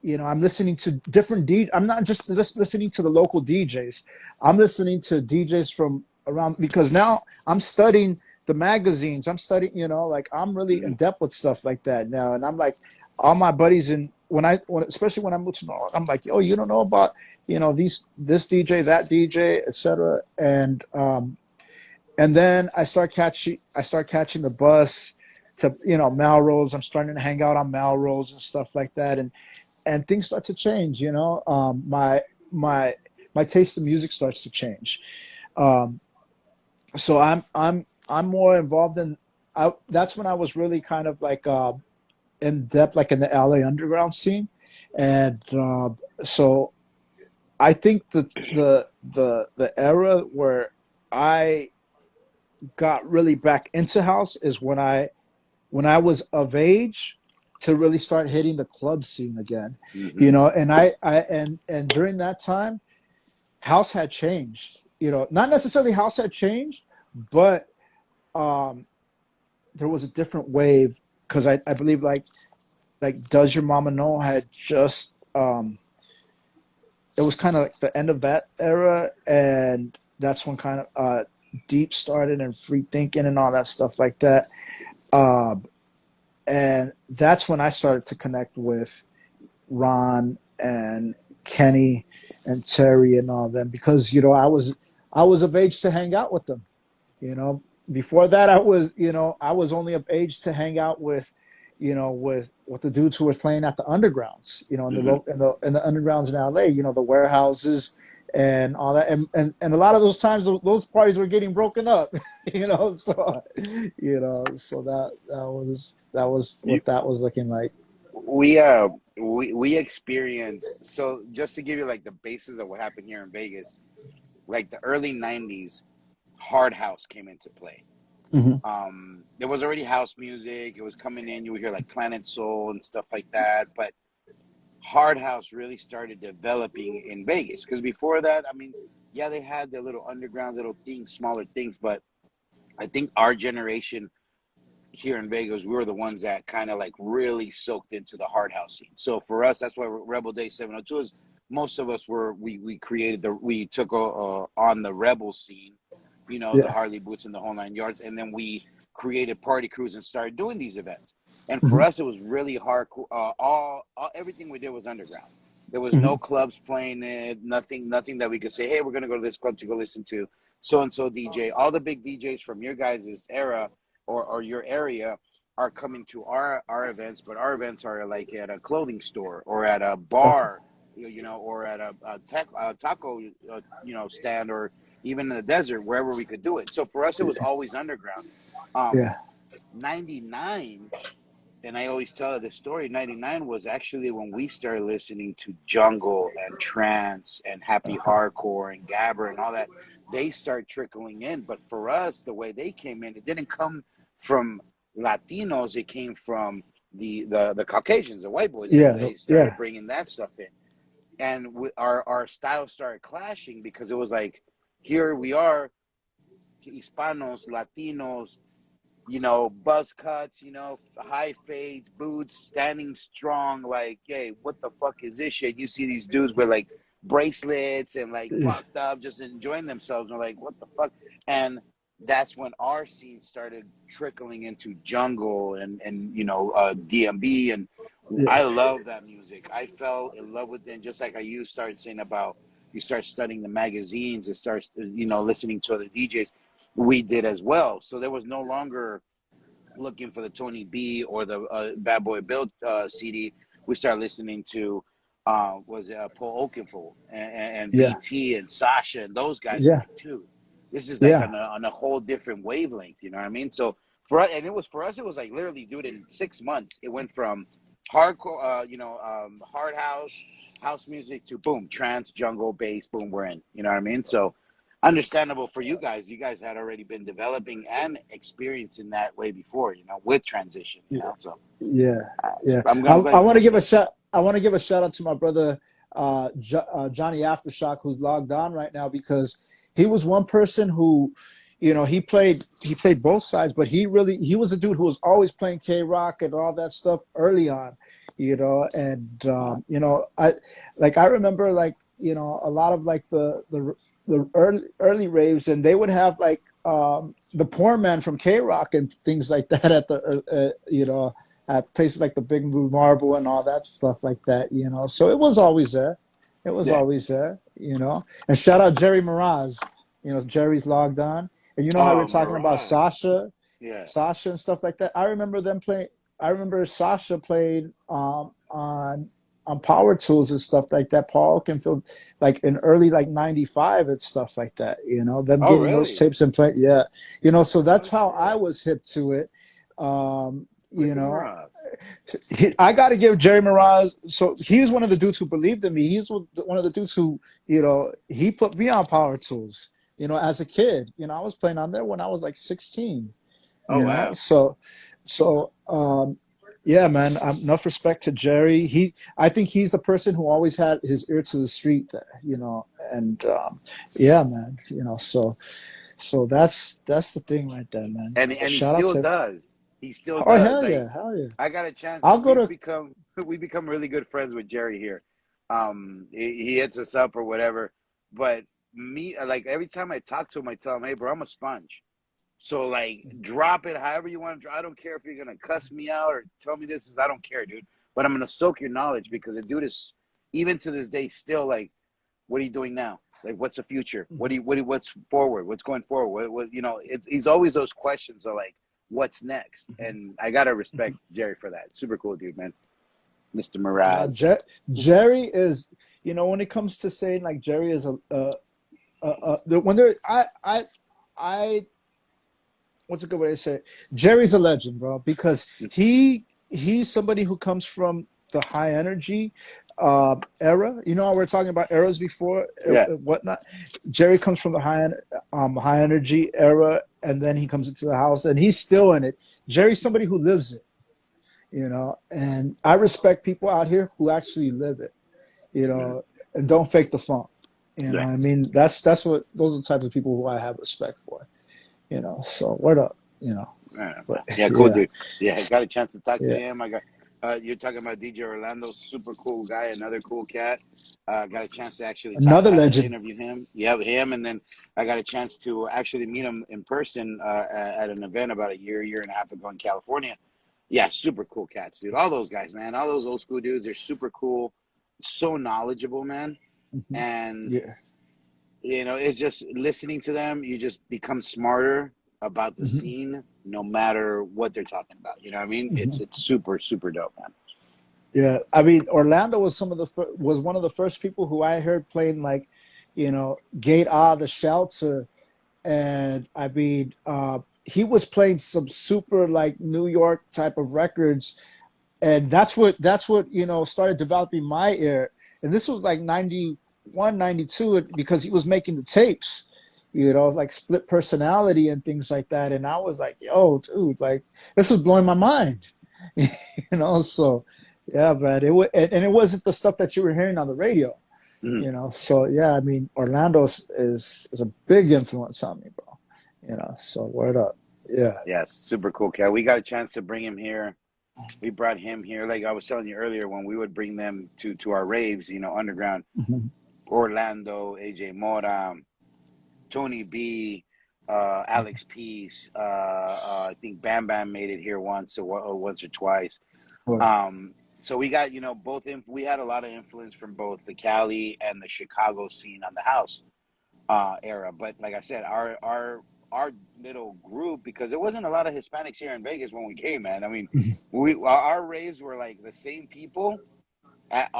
Speaker 2: You know, I'm listening to different I'm not just listening to the local DJs. I'm listening to DJs from around because now I'm studying the magazines. I'm studying, you know, like I'm really
Speaker 1: Mm-hmm.
Speaker 2: in depth with stuff like that now. And I'm like, all my buddies, and especially when I'm listening, I'm like, oh, you don't know about, you know, this DJ, that DJ, etc. And then I start catching the bus to, you know, Melrose. I'm starting to hang out on Melrose and stuff like that. And things start to change. You know, my my taste in music starts to change. Um, so I'm more involved in. That's when I was really kind of like in depth, like in the LA underground scene, and so I think the era where I got really back into house is when I was of age to really start hitting the club scene again,
Speaker 1: Mm-hmm.
Speaker 2: you know. And and during that time, house had changed. You know, not necessarily house had changed, but um, there was a different wave because I believe like Does Your Mama Know had just it was kind of like the end of that era, and that's when kind of deep started and free thinking and all that stuff like that. Um, and that's when I started to connect with Ron and Kenny and Terry and all them because you know I was of age to hang out with them. You know, before that I was you know I was only of age to hang out with you know with the dudes who were playing at the undergrounds. You know,
Speaker 1: Mm-hmm.
Speaker 2: in the undergrounds in LA. You know, the warehouses and all that, and a lot of those times those parties were getting broken up. You know, so you know, so that was
Speaker 1: You,
Speaker 2: what that was looking like.
Speaker 1: we experienced. So just to give you like the basis of what happened here in Vegas, like the early '90s, hard house came into play.
Speaker 2: Hmm.
Speaker 1: There was already house music. It was coming in. You would hear like Planet Soul and stuff like that. But hard house really started developing in Vegas because before that, I mean, yeah, they had their little underground little things, smaller things. But I think our generation here in Vegas, we were the ones that kind of like really soaked into the hard house scene. So for us, that's why Rebel Day 702 is. Most of us we created we took on the rebel scene, you know, the
Speaker 2: Yeah.
Speaker 1: Harley boots and the whole 9 yards. And then we created party crews and started doing these events. And for
Speaker 2: Hmm.
Speaker 1: us, it was really hard. Everything we did was underground. There was
Speaker 2: Hmm.
Speaker 1: no clubs playing it, nothing that we could say, hey, we're going to go to this club to go listen to so and so DJ. All the big DJs from your guys' era or your area are coming to our events, but our events are like at a clothing store or at a
Speaker 2: Okay.
Speaker 1: bar, you know, or at a taco, you know, stand, or even in the desert, wherever we could do it. So for us, it was always underground. Um,
Speaker 2: Yeah.
Speaker 1: 99, and I always tell this story, 99 was actually when we started listening to jungle and trance and happy
Speaker 2: Okay.
Speaker 1: hardcore and gabber and all that. They start trickling in. But for us, the way they came in, it didn't come from Latinos. It came from the Caucasians, the white boys.
Speaker 2: Yeah.
Speaker 1: They started
Speaker 2: Yeah.
Speaker 1: bringing that stuff in. And our styles started clashing because it was like, here we are, Hispanos, Latinos, you know, buzz cuts, you know, high fades, boots, standing strong. Like, hey, what the fuck is this shit? You see these dudes with like bracelets and like
Speaker 2: Yeah.
Speaker 1: fucked up, just enjoying themselves. And we're like, what the fuck? And that's when our scene started trickling into jungle and you know, DMB. And I
Speaker 2: Yeah.
Speaker 1: love that music. I fell in love with it. And just like you started saying about, you start studying the magazines and start, you know, listening to other DJs. We did as well. So there was no longer looking for the Tony B or the Bad Boy Bill CD. We started listening to was it Paul Oakenfold and
Speaker 2: Yeah.
Speaker 1: BT and Sasha and those guys.
Speaker 2: Yeah.
Speaker 1: Like, dude, this is like
Speaker 2: Yeah.
Speaker 1: on a whole different wavelength. You know what I mean? So for us, and it was for us, it was like literally, dude, in 6 months, it went from hardcore, you know, hard house music to boom, trance, jungle, bass, boom, we're in. You know what I mean? So understandable for you guys. You guys had already been developing and experiencing that way before, you know, with transition, you know. So
Speaker 2: Yeah. Yeah.
Speaker 1: I'm
Speaker 2: I
Speaker 1: glad you
Speaker 2: want to
Speaker 1: touched
Speaker 2: give a
Speaker 1: that.
Speaker 2: shout. I want to give a shout out to my brother Johnny Aftershock, who's logged on right now, because he was one person who, you know, he played both sides, but he was a dude who was always playing K Rock and all that stuff early on, you know. And you know, I remember, like, you know, a lot of like the early raves, and they would have like the Poor Man from K Rock and things like that at the you know, at places like the Big Blue Marble and all that stuff like that, you know. So it was always there. It was
Speaker 1: Yeah.
Speaker 2: always there, you know. And shout out Jerry Mraz. You know, Jerry's logged on. And you know how we're
Speaker 1: Oh,
Speaker 2: talking about
Speaker 1: Mirage.
Speaker 2: Sasha,
Speaker 1: Yeah.
Speaker 2: Sasha and stuff like that. I remember them playing. I remember Sasha played on Power Tools and stuff like that. Paul can feel like in early like '95 and stuff like that. You know, them
Speaker 1: Oh,
Speaker 2: getting those
Speaker 1: really?
Speaker 2: tapes and play. Yeah, you know. So
Speaker 1: Oh,
Speaker 2: that's how I
Speaker 1: shit.
Speaker 2: was hip to it. You
Speaker 1: Look at
Speaker 2: know,
Speaker 1: Mirage.
Speaker 2: I got to give Jerry Mraz. So he's one of the dudes who believed in me. He's one of the dudes who, you know, he put me on Power Tools. You know, as a kid, you know, I was playing on there when I was like 16.
Speaker 1: Oh,
Speaker 2: You know,
Speaker 1: wow.
Speaker 2: so yeah, man. Enough respect to Jerry. I think he's the person who always had his ear to the street. You know, and yeah, man. You know, so that's the thing right there, man.
Speaker 1: And he
Speaker 2: Shout out
Speaker 1: still
Speaker 2: to.
Speaker 1: does. He still
Speaker 2: Oh
Speaker 1: does.
Speaker 2: hell
Speaker 1: Like,
Speaker 2: yeah, hell yeah.
Speaker 1: I got a chance.
Speaker 2: I'll go
Speaker 1: We've
Speaker 2: to.
Speaker 1: become we become really good friends with Jerry here. He hits us up or whatever. But me, like every time I talk to him, I tell him, "Hey, bro, I'm a sponge. So like, drop it however you want to. I don't care if you're gonna cuss me out or tell me this is. I don't care, dude. But I'm gonna soak your knowledge because the dude is even to this day still like, what are you doing now? Like, what's the future? What's forward? What's going forward? You know, he's always those questions of like, what's next? And I gotta respect Jerry for that. Super cool dude, man. Mr.
Speaker 2: Now,
Speaker 1: Mraz.
Speaker 2: Jerry is, you know, when it comes to saying like Jerry is when there, I, what's a good way to say it? Jerry's a legend, bro, because he's somebody who comes from the high energy era. You know, we're talking about eras before
Speaker 1: Yeah.
Speaker 2: whatnot. Jerry comes from the high energy era, and then he comes into the house, and he's still in it. Jerry's somebody who lives it, you know, and I respect people out here who actually live it, you
Speaker 1: Mm.
Speaker 2: know, and don't fake the funk. You know,
Speaker 1: Yeah.
Speaker 2: I mean, that's what those are the types of people who I have respect for. You know, so word up, you know.
Speaker 1: Yeah,
Speaker 2: But
Speaker 1: yeah, cool
Speaker 2: yeah,
Speaker 1: dude. Yeah, I got a chance to talk to
Speaker 2: yeah,
Speaker 1: him. You're talking about DJ Orlando, super cool guy, another cool cat. Got a chance to actually
Speaker 2: Another legend.
Speaker 1: interview him. Yeah, him, and then I got a chance to actually meet him in person at an event about a year and a half ago in California. Yeah, super cool cats, dude. All those guys, man. All those old school dudes are super cool, so knowledgeable, man.
Speaker 2: Hmm.
Speaker 1: And
Speaker 2: Yeah.
Speaker 1: it's just listening to them, you just become smarter about the
Speaker 2: Hmm.
Speaker 1: scene, no matter what they're talking about. You know what I mean?
Speaker 2: Hmm.
Speaker 1: It's super super dope, man.
Speaker 2: Yeah, I mean, Orlando was was one of the first people who I heard playing like, Gate Ah the Shelter, and I mean, he was playing some super like New York type of records, and that's what started developing my ear. And this was like 91, 92, because he was making the tapes, like Split Personality and things like that. And I was like, yo, dude, like this is blowing my mind. So yeah, man, and it wasn't the stuff that you were hearing on the radio.
Speaker 1: Mhm.
Speaker 2: So yeah, I mean, Orlando is a big influence on me, bro. So word up. Yeah.
Speaker 1: Yes, super cool cat. We got a chance to bring him here. We brought him here, like I was telling you earlier, when we would bring them to our raves, underground.
Speaker 2: Hmm.
Speaker 1: Orlando, AJ Mora, Tony B, Alex Peace. I think Bam Bam made it here once or twice. So we got, both. We had a lot of influence from both the Cali and the Chicago scene on the house era. But like I said, our little group, because there wasn't a lot of Hispanics here in Vegas when we came, man. I mean, our raves were like the same people at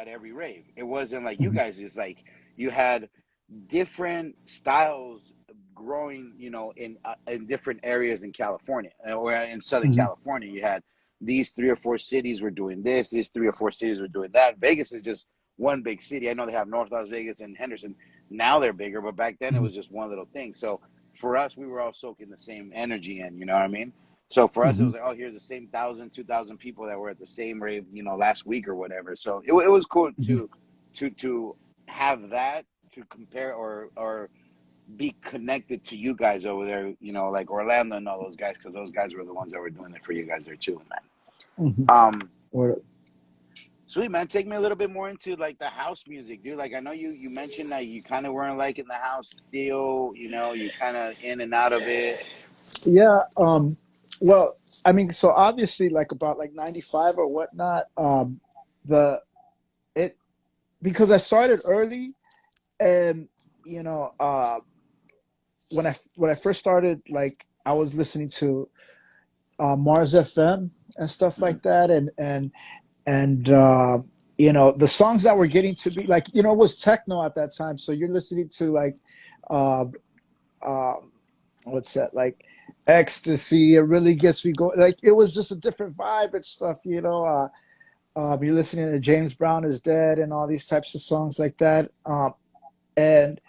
Speaker 1: every rave. It wasn't like you
Speaker 2: Hmm.
Speaker 1: guys. It's like you had different styles growing, in different areas in California or in Southern
Speaker 2: Hmm.
Speaker 1: California. You had these 3 or 4 cities were doing this. These 3 or 4 cities were doing that. Vegas is just one big city. I know they have North Las Vegas and Henderson. Now they're bigger, but back then it was just one little thing. So for us, we were all soaking the same energy in. You know what I mean? So for us, it
Speaker 2: Hmm.
Speaker 1: was like, oh, here's the same 1,000, 2,000 people that were at the same rave, last week or whatever. So it was cool to have that to compare or be connected to you guys over there, like Orlando and all those guys, because those guys were the ones that were doing it for you guys there too, man.
Speaker 2: Hmm. Word up.
Speaker 1: Sweet, man. Take me a little bit more into like the house music, dude. Like I know you mentioned that you kind of weren't liking the house deal, you kind of in and out of it.
Speaker 2: Yeah. Well, I mean, so obviously, like about like 95 or whatnot, the it because I started early, and you know, when I first started, like I was listening to Mars FM and stuff
Speaker 1: Mhm.
Speaker 2: like that, and the songs that were getting to be like, it was techno at that time, so you're listening to like, uh, um, what's that, like ecstasy. It really gets me going. Like it was just a different vibe and stuff. You're listening to James Brown is Dead and all these types of songs like that. And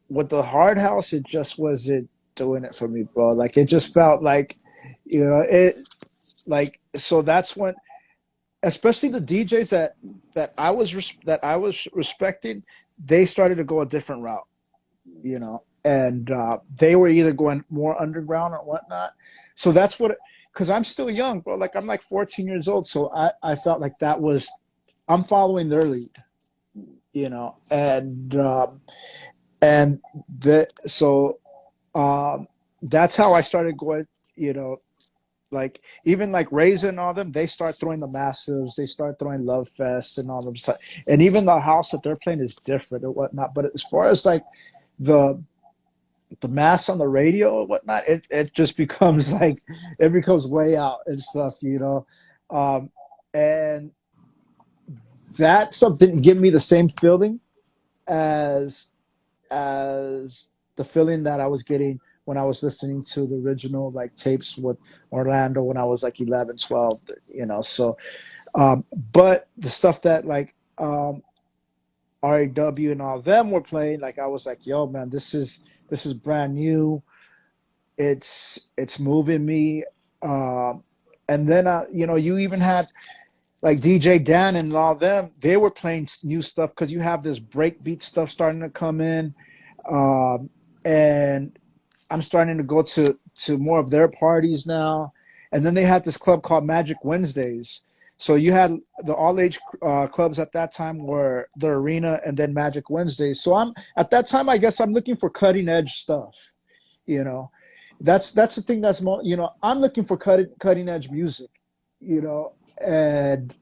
Speaker 2: with the hard house, it just wasn't doing it for me, bro. Like it just felt like, it like so that's when, especially the DJs that I was respecting, they started to go a different route, and they were either going more underground or whatnot. So that's what, because I'm still young, bro. Like I'm like 14 years old, so I felt like I'm following their lead, and so that's how I started going, like even like Raisin and all them, they start throwing the Massives, they start throwing Love Fest and all them stuff. And even the house that they're playing is different or whatnot. But as far as like the mass on the radio or whatnot, it just becomes like it becomes way out and stuff. And that stuff didn't give me the same feeling as the feeling that I was getting when I was listening to the original like tapes with Orlando when I was like 11, 12. So but the stuff that like RAW and all of them were playing, like I was like, yo man, this is brand new. It's moving me. um and then you even had like DJ Dan and all of them, they were playing new stuff because you have this breakbeat stuff starting to come in. um, and I'm starting to go to more of their parties now, And then they had this club called Magic Wednesdays. So you had the all age clubs at that time were the Arena and then Magic Wednesdays. So I'm at that time, I guess I'm looking for cutting edge stuff. You know, that's the thing that's more. You know, I'm looking for cutting edge music. You know, and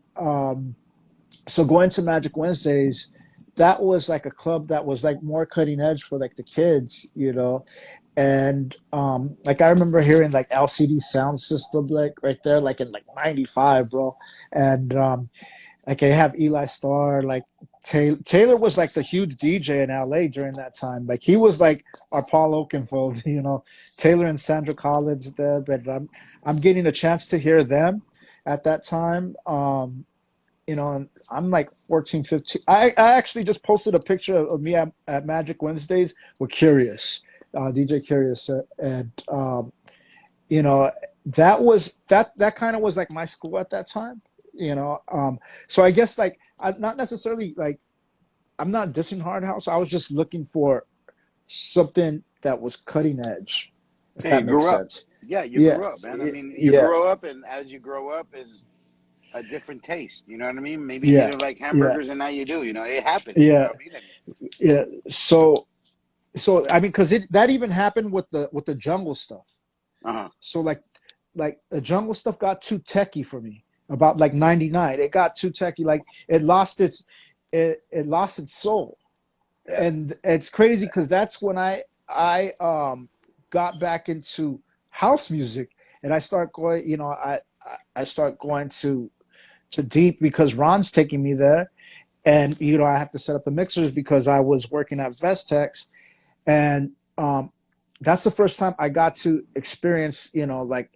Speaker 2: so going to Magic Wednesdays, that was like a club that was like more cutting edge for like the kids. You know, and like I remember hearing like LCD sound system like right there, like in like '95, bro. And like I have Eli Starr, like Taylor was like the huge DJ in LA during that time. Like he was like our Paul Oakenfold, you know, Taylor and Sandra Collins there. But I'm getting a chance to hear them at that time. You know, and I'm like 14, 15. I actually just posted a picture of me at Magic Wednesdays with Curious, DJ Curious, and you know, that kind of was like my school at that time. You know, so I guess like I'm not necessarily like I'm not dissing Hard House. I was just looking for something that was cutting edge, if
Speaker 1: Yeah, you
Speaker 2: that makes
Speaker 1: grew up.
Speaker 2: sense.
Speaker 1: Yeah, you
Speaker 2: Yeah,
Speaker 1: grew up, man. I mean, you
Speaker 2: yeah,
Speaker 1: grow up, and as you grow up, is a different taste. You know what I mean? Maybe you
Speaker 2: yeah,
Speaker 1: didn't like
Speaker 2: yeah,
Speaker 1: hamburgers, and now you do. You know, it happens. You know
Speaker 2: yeah,
Speaker 1: what I mean? And,
Speaker 2: yeah. So I mean, because that even happened with the jungle stuff.
Speaker 1: uh-huh.
Speaker 2: So like the jungle stuff got too techie for me. About like '99, it got too techie. Like it lost its soul.
Speaker 1: Yeah.
Speaker 2: And it's crazy because that's when I got back into house music, and I start going, you know, I start going to deep because Ron's taking me there, and you know I have to set up the mixers because I was working at Vestex, and that's the first time I got to experience, you know, like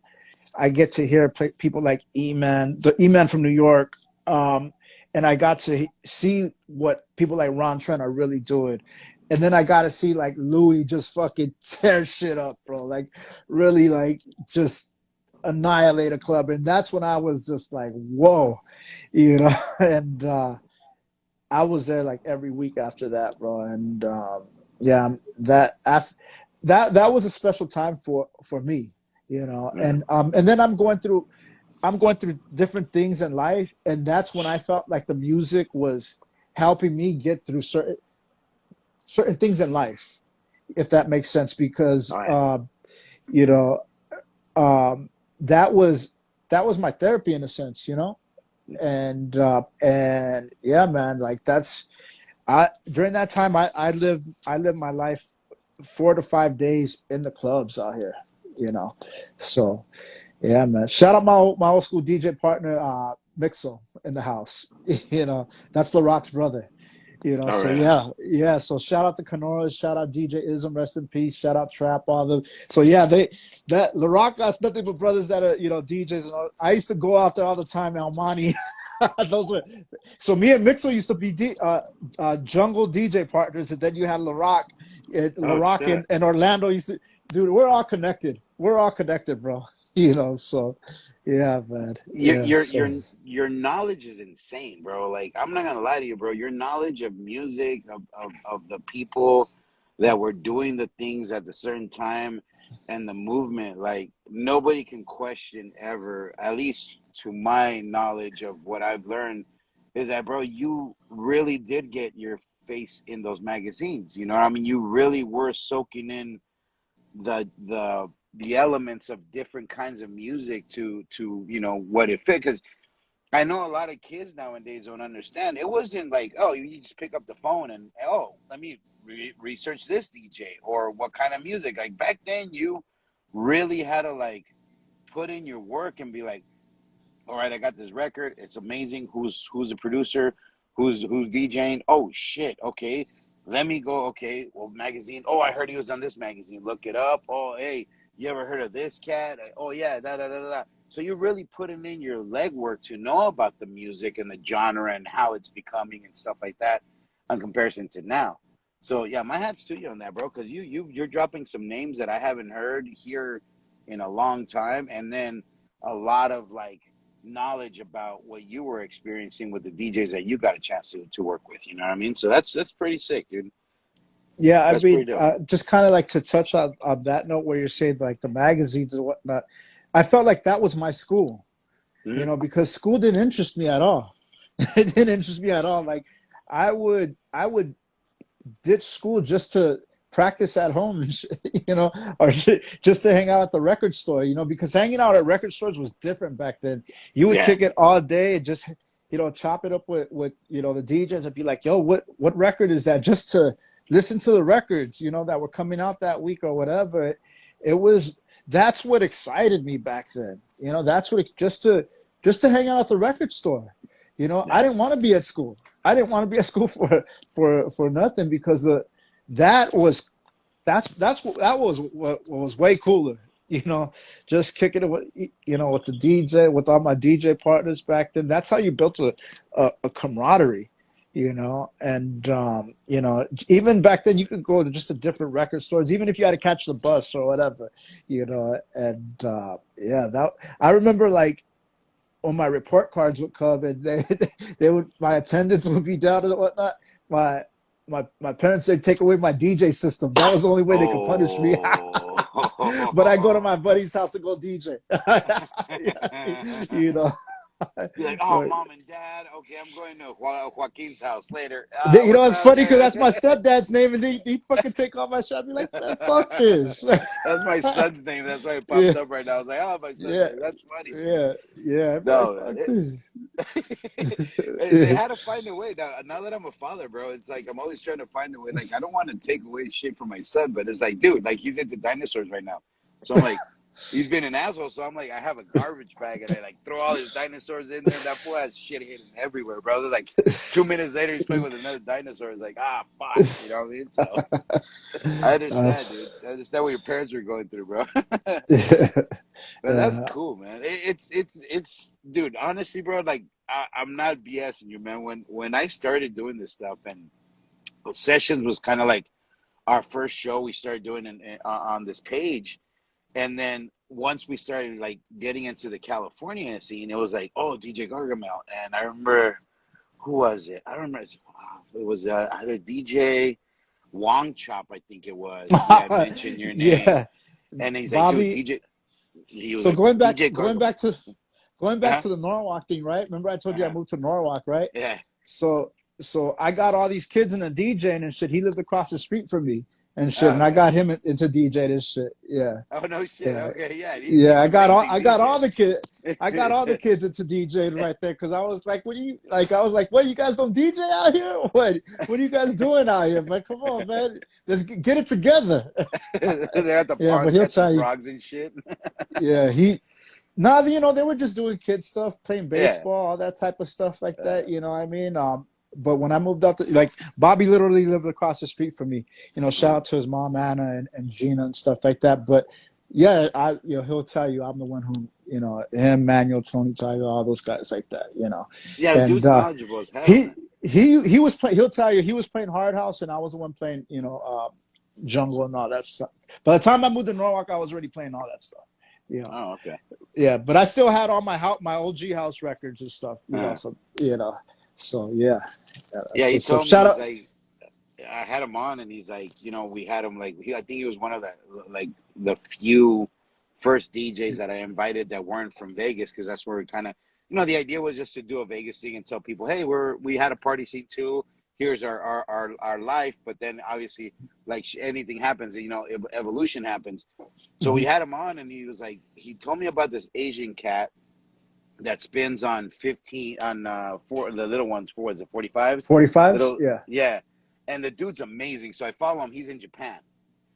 Speaker 2: I get to hear people like E-Man, the E-Man from New York, and I got to see what people like Ron Trent are really doing. And then I got to see like Louis just fucking tear shit up, bro. Like really like just annihilate a club. And that's when I was just like, whoa, you know, and I was there like every week after that, bro. And yeah, that was a special time for me, you know.
Speaker 1: Yeah.
Speaker 2: And then I'm going through different things in life, and that's when I felt like the music was helping me get through certain things in life, if that makes sense. Because
Speaker 1: Oh yeah.
Speaker 2: you know, um, that was that was my therapy in a sense, you know. And yeah, man, like that's I during that time I lived my life 4 to 5 days in the clubs out here, you know. So yeah, man. Shout out my old school DJ partner, Mixel in the house. You know, that's LaRock's brother. You know,
Speaker 1: All
Speaker 2: so
Speaker 1: right.
Speaker 2: yeah, yeah. So shout out to Canoras, shout out DJ Ism, rest in peace. Shout out Trap, all the. So yeah, that LaRock got nothing but brothers that are DJs. And all. I used to go out there all the time, Almani. Those were so me and Mixel used to be jungle DJ partners, and then you had LaRock,
Speaker 1: Oh
Speaker 2: LaRock
Speaker 1: shit.
Speaker 2: and Orlando used to. Dude, we're all connected. We're all connected, bro. You know, so yeah, man.
Speaker 1: Your
Speaker 2: Yeah,
Speaker 1: your
Speaker 2: so
Speaker 1: your your knowledge is insane, bro. Like I'm not gonna lie to you, bro. Your knowledge of music, of the people that were doing the things at the certain time and the movement, like nobody can question ever, at least to my knowledge of what I've learned, is that bro, you really did get your face in those magazines. You know what I mean? You really were soaking in the elements of different kinds of music to what it fit. Because I know a lot of kids nowadays don't understand. It wasn't like, oh, you just pick up the phone and, oh, let me research this DJ or what kind of music. Like back then, you really had to like put in your work and be like, all right, I got this record. It's amazing. Who's the producer? Who's DJing? Oh shit. Okay. Let me go. Okay. Well, magazine. Oh, I heard he was on this magazine. Look it up. Oh, hey, you ever heard of this cat? Oh yeah, da da da da. Da. So you're really putting in your legwork to know about the music and the genre and how it's becoming and stuff like that, in comparison to now. So yeah, my hat's to you on that, bro, because you're dropping some names that I haven't heard here in a long time, and then a lot of like knowledge about what you were experiencing with the DJs that you got a chance to work with. You know what I mean? So that's pretty sick, dude.
Speaker 2: yeah, I
Speaker 1: That's pretty
Speaker 2: mean,
Speaker 1: dope.
Speaker 2: just kind of like to touch on that note where you're saying like the magazines and whatnot. I felt like that was my school,
Speaker 1: Mhm.
Speaker 2: because school didn't interest me at all. It didn't interest me at all. Like I would ditch school just to practice at home, or just to hang out at the record store, because hanging out at record stores was different back then. You would
Speaker 1: Yeah.
Speaker 2: kick it all day and just, chop it up with the DJs and be like, yo, what record is that? Just to listen to the records, that were coming out that week or whatever. It was That's what excited me back then. That's what just to hang out at the record store. I
Speaker 1: Yeah.
Speaker 2: didn't want to be at school. I didn't want to be at school for nothing because that was that was what was way cooler. Just kicking it with the DJ, with all my DJ partners back then. That's how you built a camaraderie. And even back then you could go to just a different record stores, even if you had to catch the bus or whatever. And yeah, that I remember, like, when my report cards would come and they would my attendance would be down and whatnot. My parents, they'd take away my DJ system. That was the only way they could punish me. But I go to my buddy's house to go DJ. you know.
Speaker 1: Be like, oh,
Speaker 2: But
Speaker 1: mom and dad. Okay, I'm going to Joaquin's house later. What's
Speaker 2: it's
Speaker 1: up,
Speaker 2: funny because
Speaker 1: man?
Speaker 2: that's my stepdad's name, and he fucking take off my shit. I'd be like, man, fuck this.
Speaker 1: That's my son's name. That's why it
Speaker 2: Yeah,
Speaker 1: popped up right now. I was like, oh, my son's
Speaker 2: yeah,
Speaker 1: name. That's funny.
Speaker 2: yeah. I'd be like,
Speaker 1: No,
Speaker 2: fuck
Speaker 1: it's
Speaker 2: this.
Speaker 1: they had to find a way. Now that I'm a father, bro, it's like I'm always trying to find a way. Like I don't want to take away shit from my son, but it's like, dude, like he's into dinosaurs right now. So I'm like, he's been an asshole. So I'm like, I have a garbage bag and I like throw all his dinosaurs in there. That fool has shit hidden everywhere, bro. It's like 2 minutes later, he's playing with another dinosaur. It's like, ah, fuck. You know what I mean? So I understand, dude. I understand what your parents were going through, bro. But that's
Speaker 2: yeah.
Speaker 1: cool, man. It's, dude. Honestly, bro, like I'm not BSing you, man. When I started doing this stuff, and sessions was kind of like our first show we started doing on this page, and then once we started like getting into the California scene, it was like, oh, DJ Gargamel, and I remember who was it? I remember it was either DJ Wong Chop, I think it was. He had mentioned your name,
Speaker 2: Yeah,
Speaker 1: and he's like, dude,
Speaker 2: Bobby.
Speaker 1: DJ. He was
Speaker 2: So
Speaker 1: like
Speaker 2: going back,
Speaker 1: DJ
Speaker 2: going
Speaker 1: Gargamel.
Speaker 2: back to, going back
Speaker 1: Uh-huh.
Speaker 2: to the Norwalk thing, right? Remember I told you I
Speaker 1: Uh-huh.
Speaker 2: moved to Norwalk, right?
Speaker 1: Yeah.
Speaker 2: So I got all these kids into DJing and shit. He lived across the street from me and shit,
Speaker 1: Oh,
Speaker 2: and I
Speaker 1: okay.
Speaker 2: got him into DJ this shit. Yeah,
Speaker 1: Oh, no shit.
Speaker 2: yeah,
Speaker 1: Okay. Yeah. He's
Speaker 2: yeah.
Speaker 1: an amazing
Speaker 2: I got all
Speaker 1: DJ.
Speaker 2: the kids. I got all the kids into DJing right there because I was like, "What do you like?" I was like, "What, you guys don't DJ out here? What are you guys doing out here, man? Come on, man, let's get it together."
Speaker 1: They're at the
Speaker 2: Yeah,
Speaker 1: park
Speaker 2: but he'll
Speaker 1: catching
Speaker 2: tell you.
Speaker 1: frogs and shit.
Speaker 2: Yeah, nah, they were just doing kid stuff, playing
Speaker 1: Yeah.
Speaker 2: baseball, all that type of stuff like that.
Speaker 1: Uh,
Speaker 2: You know what I mean? But when I moved out to, like, Bobby literally lived across the street from me. Shout
Speaker 1: uh,
Speaker 2: out to his mom Anna and Gina and stuff like that. But yeah, he'll tell you I'm the one who, him, Manuel, Tony Tiger, all those guys like that.
Speaker 1: yeah,
Speaker 2: And
Speaker 1: dude's knowledgeable as hell,
Speaker 2: he
Speaker 1: man.
Speaker 2: he was playing. He'll tell you he was playing Hard House, and I was the one playing, Jungle and all that stuff. By the time I moved to Norwalk, I was already playing all that stuff. You know.
Speaker 1: Oh, okay.
Speaker 2: Yeah, but I still had all my OG house records and stuff,
Speaker 1: Uh,
Speaker 2: so yeah,
Speaker 1: yeah, he
Speaker 2: so
Speaker 1: told me,
Speaker 2: shout
Speaker 1: he's
Speaker 2: out.
Speaker 1: like, I had him on, and he's like, we had him like, I think he was one of the like the few first DJs that I invited that weren't from Vegas, because that's where we kind of, the idea was just to do a Vegas thing and tell people, hey, we had a party scene too. Here's our life, but then obviously, like anything happens, evolution happens. So we
Speaker 2: Mhm.
Speaker 1: had him on, and he told me about this Asian cat that spins on 15 on four the little ones, for was it 45s,
Speaker 2: 45s,
Speaker 1: little,
Speaker 2: yeah.
Speaker 1: yeah, and the dude's amazing. So I follow him. He's in Japan,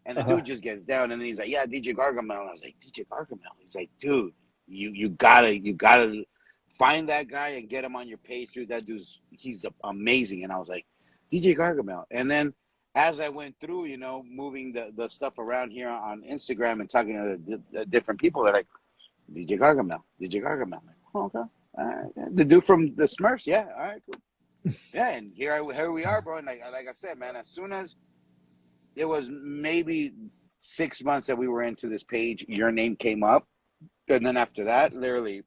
Speaker 1: and the
Speaker 2: Uh-huh.
Speaker 1: dude just gets down, and then he's like, yeah, DJ Gargamel. And I was like, DJ Gargamel? He's like, dude, you gotta find that guy and get him on your page, dude. That he's amazing. And I was like, DJ Gargamel. And then as I went through, moving the stuff around here on Instagram and talking to the different people, they're like, DJ Gargamel, DJ Gargamel. I'm like, oh, okay. All right. Yeah. The dude from the Smurfs, yeah. All right, cool. Yeah, and here we are, bro. And like I said, man, as soon as it was maybe 6 months that we were into this page, your name came up. And then after that, literally,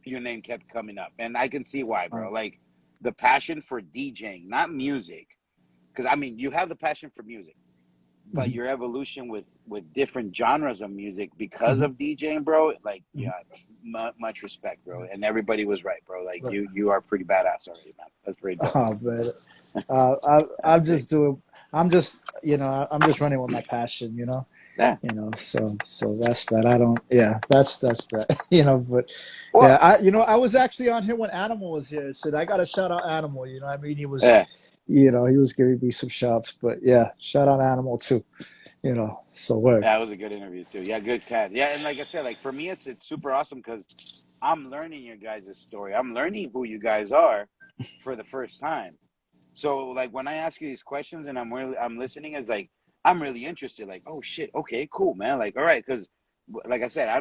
Speaker 1: your name kept coming up. And I can see why, bro.
Speaker 2: Uh,
Speaker 1: Like the passion for DJing, not music. Because, I mean, you have the passion for music. but your evolution with different genres of music because
Speaker 2: Mhm.
Speaker 1: of DJing, bro. Like,
Speaker 2: Mhm.
Speaker 1: yeah, much respect, bro. And everybody was right, bro. Like,
Speaker 2: Right.
Speaker 1: you are pretty badass already, man. That's pretty dope.
Speaker 2: Oh man, I'm
Speaker 1: That's sick.
Speaker 2: just doing. I'm just I'm just running with my passion.
Speaker 1: Yeah.
Speaker 2: So that's that. I don't. Yeah, that's that. But
Speaker 1: Well,
Speaker 2: yeah, I was actually on here when Animal was here. So I got to shout out Animal. I mean, he was,
Speaker 1: yeah.
Speaker 2: he was giving me some shouts. But yeah, shout out Animal too. So word.
Speaker 1: That was a good interview too. Yeah, good cat. Yeah, and like I said, like for me, it's super awesome because I'm learning your guys' story. I'm learning who you guys are for the first time. So like when I ask you these questions and I'm listening, is like I'm really interested. Like, oh shit, okay, cool, man. Like, all right, because like I said, I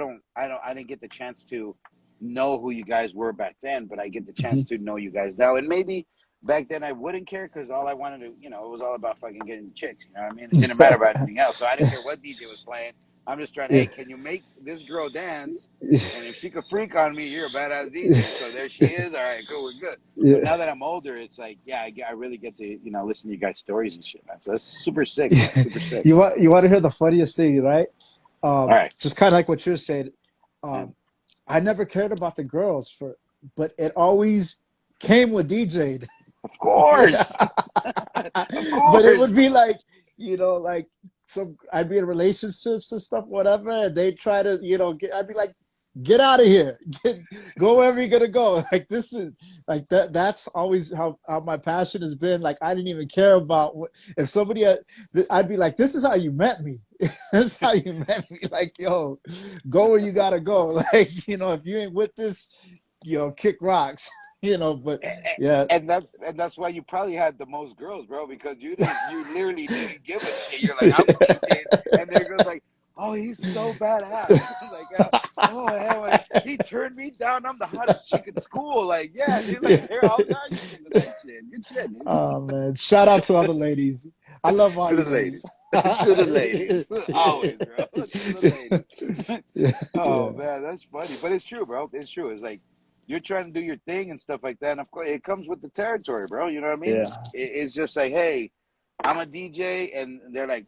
Speaker 1: didn't get the chance to know who you guys were back then, but I get the chance
Speaker 2: Mhm.
Speaker 1: to know you guys now. And maybe back then I wouldn't care because all I wanted to, it was all about fucking getting the chicks. You know what I mean? It didn't matter about anything else. So I didn't care what DJ was playing. I'm just trying.
Speaker 2: Yeah.
Speaker 1: Hey, can you make this girl dance? And if she could freak on me, you're a badass DJ. So there she is. All right, cool, we're good. But
Speaker 2: Yeah.
Speaker 1: now that I'm older, it's like, yeah, I really get to, listen to you guys' stories and shit, man. So that's super sick, man. Super sick.
Speaker 2: You want to hear the funniest thing, right?
Speaker 1: All right.
Speaker 2: Just kind of like what you're saying.
Speaker 1: Yeah.
Speaker 2: Um, I never cared about the girls but it always came with DJ.
Speaker 1: Of course. Of
Speaker 2: But it
Speaker 1: course,
Speaker 2: would be
Speaker 1: bro.
Speaker 2: like, like I'd be in relationships and stuff, whatever, and they'd try to, I'd be like, get out of here, go wherever you're gonna go. Like this is like that. That's always how my passion has been. Like I didn't even care about if somebody, I'd be like, this is how you met me. This is how you met me. Like, yo, go where you gotta go. Like, if you ain't with this, kick rocks. But yeah.
Speaker 1: And that's why you probably had the most girls, bro, because you literally didn't give a shit. You're like, I'm DJing, and there goes like, oh, he's so badass. Like, oh hell, like, he turned me down. I'm the hottest chick in school. Like, yeah, dude, like there are all kinds of that shit. Good shit, dude.
Speaker 2: Oh man! Shout out to all the ladies. I love all
Speaker 1: To
Speaker 2: you
Speaker 1: the
Speaker 2: ladies.
Speaker 1: ladies. To the ladies. Always, bro. To the ladies. Oh
Speaker 2: Yeah,
Speaker 1: man, that's funny. But it's true, bro. It's true. It's like you're trying to do your thing and stuff like that. And of course it comes with the territory, bro. You know what I mean?
Speaker 2: yeah,
Speaker 1: It's just like, hey, I'm a DJ, and they're like,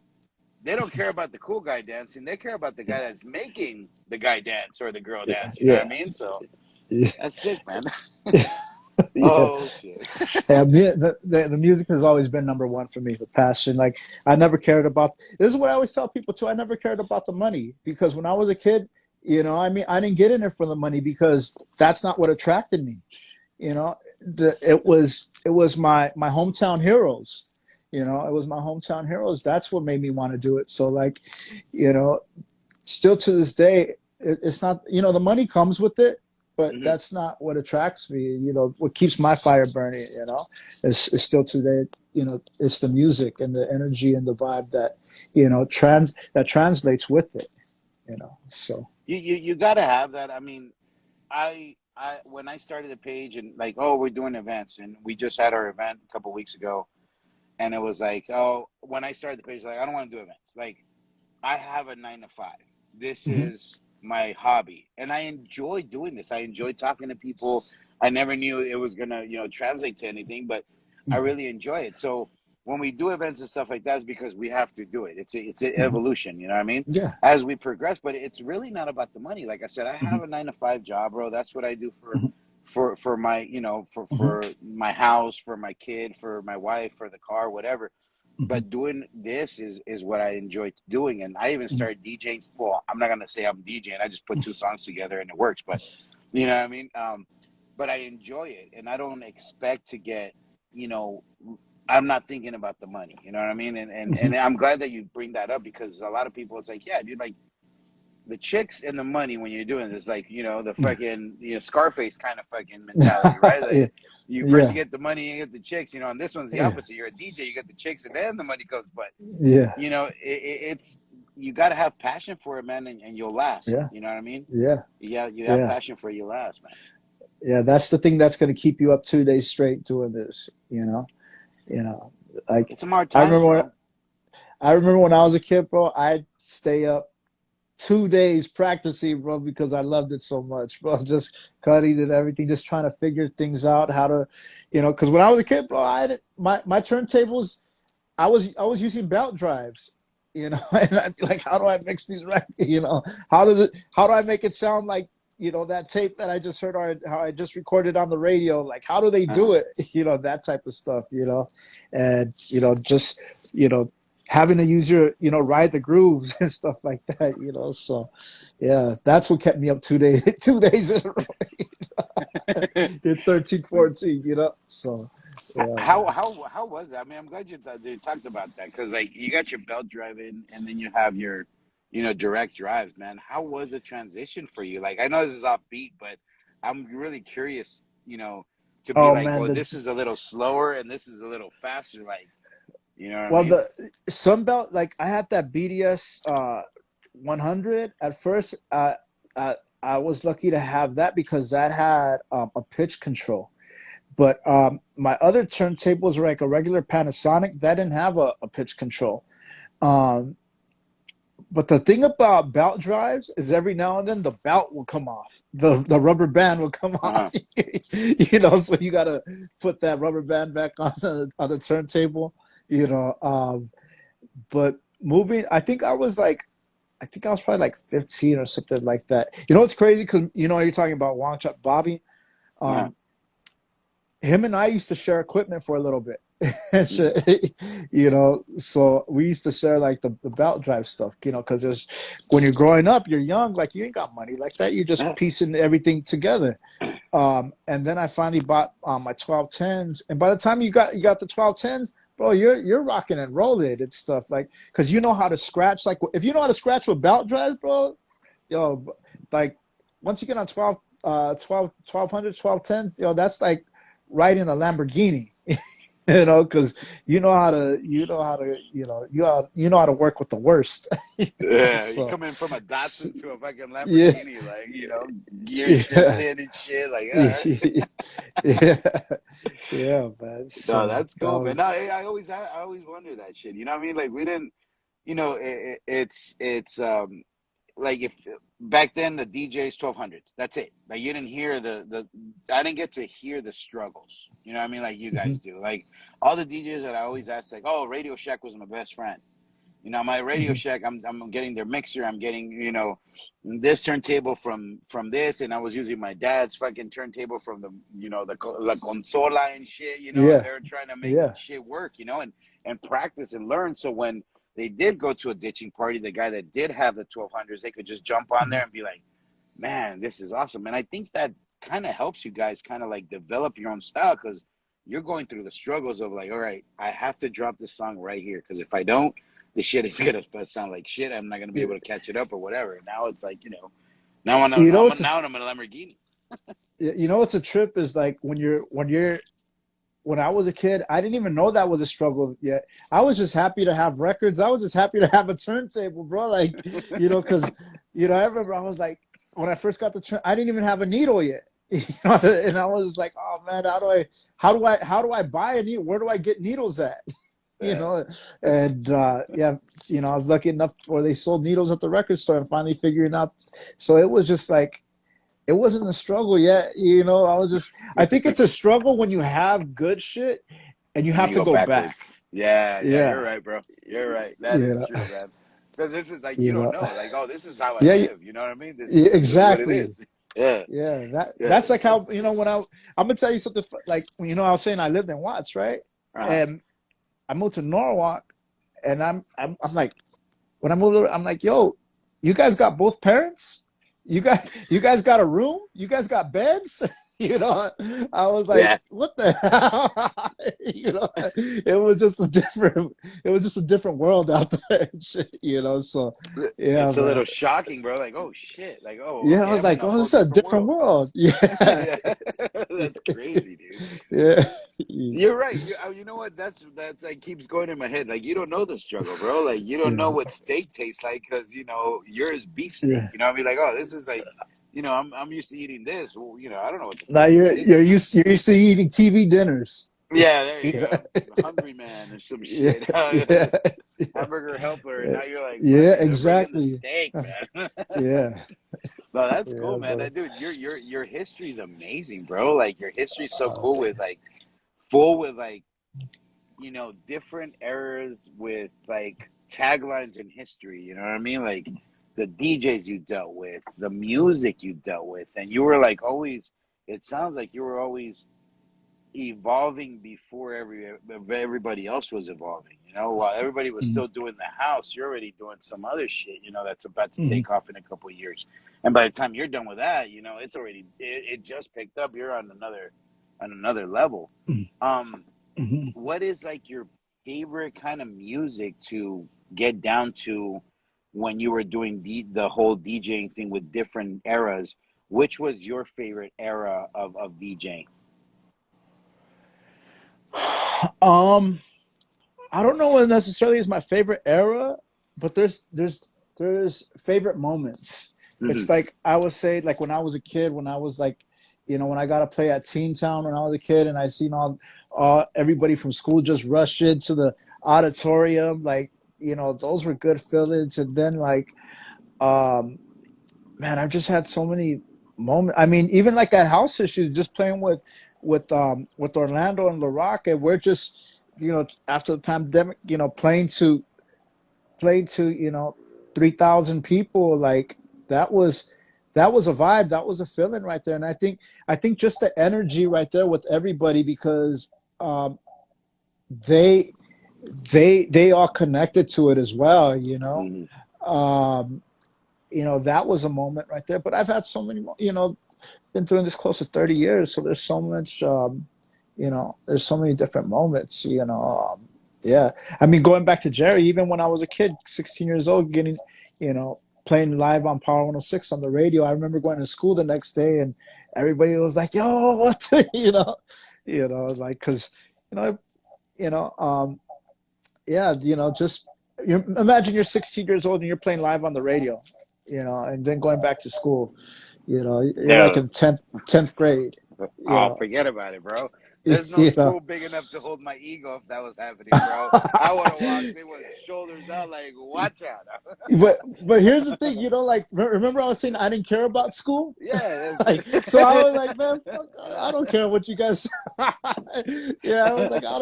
Speaker 1: they don't care about the cool guy dancing. They care about the guy that's making the guy dance or the girl
Speaker 2: yeah,
Speaker 1: dance. You know what I
Speaker 2: yeah,
Speaker 1: mean? So
Speaker 2: yeah.
Speaker 1: that's sick, man.
Speaker 2: Yeah.
Speaker 1: Oh shit.
Speaker 2: Yeah, the music has always been number one for me. The passion, like I never cared about. This is what I always tell people too. I never cared about the money because when I was a kid, I mean, I didn't get in it for the money because that's not what attracted me. It was my hometown heroes. It was my hometown heroes. That's what made me want to do it. So like, you know, still to this day, it's not, the money comes with it, but
Speaker 1: Hmm.
Speaker 2: that's not what attracts me. What keeps my fire burning, is still today, it's the music and the energy and the vibe that, that translates with it, so.
Speaker 1: You gotta have that. I mean, I when I started the page and like, oh, we're doing events, and we just had our event a couple weeks ago, and it was like, oh, when I started the page, like, I don't want to do events. Like, I have a 9 to 5. This
Speaker 2: Mhm,
Speaker 1: is my hobby, and I enjoy doing this. I enjoy talking to people. I never knew it was gonna, translate to anything, but I
Speaker 2: mhm,
Speaker 1: really enjoy it. So when we do events and stuff like that, it's because we have to do it. It's an
Speaker 2: mhm.
Speaker 1: evolution. You know what I mean?
Speaker 2: Yeah.
Speaker 1: As we progress, but it's really not about the money. Like I said, I
Speaker 2: Mhm,
Speaker 1: have a 9 to 5 job, bro. That's what I do for
Speaker 2: mhm,
Speaker 1: for my
Speaker 2: mhm,
Speaker 1: for my house, for my kid, for my wife, for the car, whatever.
Speaker 2: mhm,
Speaker 1: But doing this is what I enjoy doing, and I even
Speaker 2: mhm.
Speaker 1: started DJing. Well, I'm not gonna say I'm DJing. I just put 2 songs together and it works. But you know what I mean. But I enjoy it, and I don't expect to get. You know, I'm not thinking about the money. You know what I mean. And I'm glad that you bring that up because a lot of people, it's like, yeah, dude, like the chicks and the money when you're doing this, like, the fucking, Scarface kind of fucking mentality, right?
Speaker 2: Yeah,
Speaker 1: Like, you first you
Speaker 2: yeah,
Speaker 1: get the money, you get the chicks, and this one's the
Speaker 2: yeah,
Speaker 1: opposite. You're a DJ, you get the chicks, and then the money comes. But
Speaker 2: yeah,
Speaker 1: it's you got to have passion for it, man, and you'll last.
Speaker 2: yeah,
Speaker 1: You know what I mean?
Speaker 2: yeah,
Speaker 1: Yeah, you have
Speaker 2: yeah,
Speaker 1: passion for it, you last, man.
Speaker 2: yeah. That's the thing that's going to keep you up 2 days straight doing this. You know. Like
Speaker 1: It's some hard
Speaker 2: I
Speaker 1: times,
Speaker 2: remember when
Speaker 1: bro.
Speaker 2: I remember when I was a kid, bro. I'd stay up 2 days practicing, bro, because I loved it so much, bro. Just cutting and everything, just trying to figure things out, how to, because when I was a kid, bro, my turntables, I was using belt drives. you know, and I'm like, how do I mix these records? You know, how do I make it sound like, you know, that tape that I just heard, or how I just recorded on the radio? Like, how do they do
Speaker 1: Uh-huh.
Speaker 2: it? You know, that type of stuff, you know, and, you know, just, you know, having to use your, you know, ride the grooves and stuff like that, you know. So, yeah, that's what kept me up 2 days, 2 days in a row. You're 13, 14, you know. So, yeah, man.
Speaker 1: How was that? I mean, I'm glad you talked about that because like you got your belt driving and then you have your, direct drives, man. How was the transition for you? Like, I know this is offbeat, but I'm really curious, to be
Speaker 2: Oh
Speaker 1: like,
Speaker 2: man,
Speaker 1: well,
Speaker 2: the
Speaker 1: this is a little slower and this is a little faster. Like, you know what I
Speaker 2: well,
Speaker 1: mean?
Speaker 2: the Sunbelt, like I had that BDS 100 at first. I, I was lucky to have that because that had a pitch control. But my other turntables were like a regular Panasonic that didn't have a pitch control. Um, but the thing about belt drives is every now and then the belt will come off. The rubber band will come off.
Speaker 1: Uh-huh.
Speaker 2: You know, so you gotta put that rubber band back on the turntable, you know. But moving, I think I was probably like 15 or something like that. You know what's crazy? Because you know you're talking about Wong Chuk Bobby.
Speaker 1: Uh-huh.
Speaker 2: Um, him and I used to share equipment for a little bit.
Speaker 1: Mm.
Speaker 2: You know, so we used to share like the belt drive stuff, you know, because there's when you're growing up, you're young, like you ain't got money like that. You're just
Speaker 1: Uh,
Speaker 2: piecing everything together. And then I finally bought my 1210s, and by the time you got the 1210s, bro, you're rocking and rolling and stuff like because you know how to scratch. Like if you know how to scratch with belt drives, bro, yo, like once you get on 1200s, 1210s, yo, that's like riding a Lamborghini. You know, because you know how to work with the worst. You know,
Speaker 1: Yeah, you
Speaker 2: so
Speaker 1: come in from a Datsun to a fucking
Speaker 2: yeah,
Speaker 1: Lamborghini, like, gear
Speaker 2: yeah,
Speaker 1: shifting and shit. Like, all right.
Speaker 2: yeah, yeah, man.
Speaker 1: No,
Speaker 2: So
Speaker 1: that's
Speaker 2: that
Speaker 1: cool, man.
Speaker 2: was
Speaker 1: No, I always wonder that shit. You know what I mean? Like we didn't, it's like if back then the DJs 1200s. That's it. Like you didn't hear the I didn't get to hear the struggles. You know what I mean? Like you guys
Speaker 2: mhm,
Speaker 1: do. Like all the DJs that I always ask, like, oh, Radio Shack was my best friend. My Radio
Speaker 2: mhm.
Speaker 1: Shack, I'm getting their mixer. I'm getting, this turntable from this, and I was using my dad's fucking turntable from the la consola and shit, and
Speaker 2: Yeah,
Speaker 1: they're trying to make
Speaker 2: yeah,
Speaker 1: shit work, and practice and learn. So when they did go to a ditching party, the guy that did have the 1200s, they could just jump on
Speaker 2: mhm.
Speaker 1: there and be like, man, this is awesome. And I think that kind of helps you guys kind of like develop your own style because you're going through the struggles of like, all right, I have to drop this song right here because if I don't, the shit is gonna sound like shit. I'm not gonna be
Speaker 2: Yeah.
Speaker 1: able to catch it up or whatever. And now it's like, now
Speaker 2: You know,
Speaker 1: now I'm in a Lamborghini.
Speaker 2: what's a trip is like when I was a kid, I didn't even know that was a struggle yet. I was just happy to have records. I was just happy to have a turntable, bro. Like, because I remember I was like, when I first got the turn, I didn't even have a needle yet. And I was like, oh man, how do I buy a needle? Where do I get needles at? You
Speaker 1: Yeah.
Speaker 2: know, and yeah, I was lucky enough where they sold needles at the record store and finally figuring out. So it was just like it wasn't a struggle yet. I think it's a struggle when you have good shit and you
Speaker 1: And
Speaker 2: have
Speaker 1: you
Speaker 2: to
Speaker 1: go
Speaker 2: go back.
Speaker 1: backwards. Yeah, yeah, you're
Speaker 2: Yeah.
Speaker 1: right, bro. You're right. That
Speaker 2: You
Speaker 1: is
Speaker 2: know,
Speaker 1: true, man. Because this is like you
Speaker 2: you
Speaker 1: don't
Speaker 2: know,
Speaker 1: know. Like, oh, this is how I
Speaker 2: yeah,
Speaker 1: live. You know what I mean? This
Speaker 2: yeah,
Speaker 1: is what it
Speaker 2: exactly.
Speaker 1: is. Yeah,
Speaker 2: Yeah.
Speaker 1: yeah.
Speaker 2: That's like how,
Speaker 1: That's
Speaker 2: when I'm going to tell you something like, I was saying I lived in Watts, right?
Speaker 1: uh-huh.
Speaker 2: And I moved to Norwalk and I'm like, when I moved over, I'm like, yo, you guys got both parents? You guys got a room? You guys got beds? I was like,
Speaker 1: Yeah.
Speaker 2: what the hell? It was just a different world out there and shit. So yeah,
Speaker 1: It's a
Speaker 2: man.
Speaker 1: little shocking, bro. Like, oh shit. Like, oh,
Speaker 2: Yeah, I
Speaker 1: okay,
Speaker 2: was
Speaker 1: I'm in
Speaker 2: like,
Speaker 1: a
Speaker 2: oh,
Speaker 1: whole
Speaker 2: this is a
Speaker 1: different
Speaker 2: different
Speaker 1: world.
Speaker 2: world. Yeah.
Speaker 1: Yeah, that's crazy, dude.
Speaker 2: Yeah.
Speaker 1: You're right. You know what? That's like keeps going in my head. Like you don't know the struggle, bro. Like you don't know
Speaker 2: Yeah.
Speaker 1: what steak tastes like because yours beef steak.
Speaker 2: Yeah.
Speaker 1: You know what I mean? Like oh, this is like, I'm used to eating this. Well, I don't know what the
Speaker 2: Now
Speaker 1: fuck this is.
Speaker 2: you're used to eating TV dinners.
Speaker 1: Yeah, there you
Speaker 2: Yeah.
Speaker 1: go. Hungry man or some
Speaker 2: Yeah.
Speaker 1: shit.
Speaker 2: Yeah.
Speaker 1: Hamburger helper, and
Speaker 2: Yeah.
Speaker 1: now you're like,
Speaker 2: Yeah,
Speaker 1: fucking, they're bringing the
Speaker 2: exactly.
Speaker 1: steak, man.
Speaker 2: Yeah.
Speaker 1: No, that's cool,
Speaker 2: Yeah,
Speaker 1: man.
Speaker 2: brother.
Speaker 1: That dude, your history's amazing, bro. Like your history's so cool with like full with like different eras with like taglines in history. You know what I mean? Like the DJs you dealt with, the music you dealt with, and you were like always. It sounds like you were always evolving before everybody else was evolving. You know, while everybody was
Speaker 2: Mhm.
Speaker 1: still doing the house, you're already doing some other shit. You know, that's about to
Speaker 2: Mhm.
Speaker 1: take off in a couple of years. And by the time you're done with that, you know, it's already it just picked up. You're on another level. Um,
Speaker 2: Mhm.
Speaker 1: what is like your favorite kind of music to get down to when you were doing the whole DJing thing with different eras? Which was your favorite era of DJing?
Speaker 2: Um, I don't know what necessarily is my favorite era, but there's favorite moments.
Speaker 1: Mm-hmm.
Speaker 2: It's like I would say, like when I was a kid, when I was like, when I got to play at Teen Town when I was a kid, and I seen all everybody from school just rush into the auditorium, like those were good feelings. And then like, um, man, I've just had so many moments. I mean, even like that house issue, just playing with Orlando and La Rock, and we're just after the pandemic, playing to 3,000 people, like that was that was a vibe, that was a feeling right there. And I think just the energy right there with everybody, because um, they they all connected to it as well.
Speaker 1: Mm-hmm.
Speaker 2: Um, that was a moment right there. But I've had so many, been doing this close to 30 years. So there's so much, there's so many different moments, yeah. I mean, going back to Jerry, even when I was a kid, 16 years old, playing live on Power 106 on the radio. I remember going to school the next day and everybody was like, yo, what, like, cause, you know, you know, um, yeah, just imagine you're 16 years old and you're playing live on the radio, and then going back to school, you're like
Speaker 1: Dude,
Speaker 2: in 10th grade, you
Speaker 1: oh,
Speaker 2: know,
Speaker 1: forget about it, bro. There's no
Speaker 2: you know.
Speaker 1: school big enough to hold my ego if that was happening, bro. I would have walked in with shoulders out, like, watch out.
Speaker 2: but here's the thing, like remember I was saying I didn't care about school,
Speaker 1: Yeah.
Speaker 2: like so I was like, man, fuck, I don't care what you guys. Yeah, I was like, I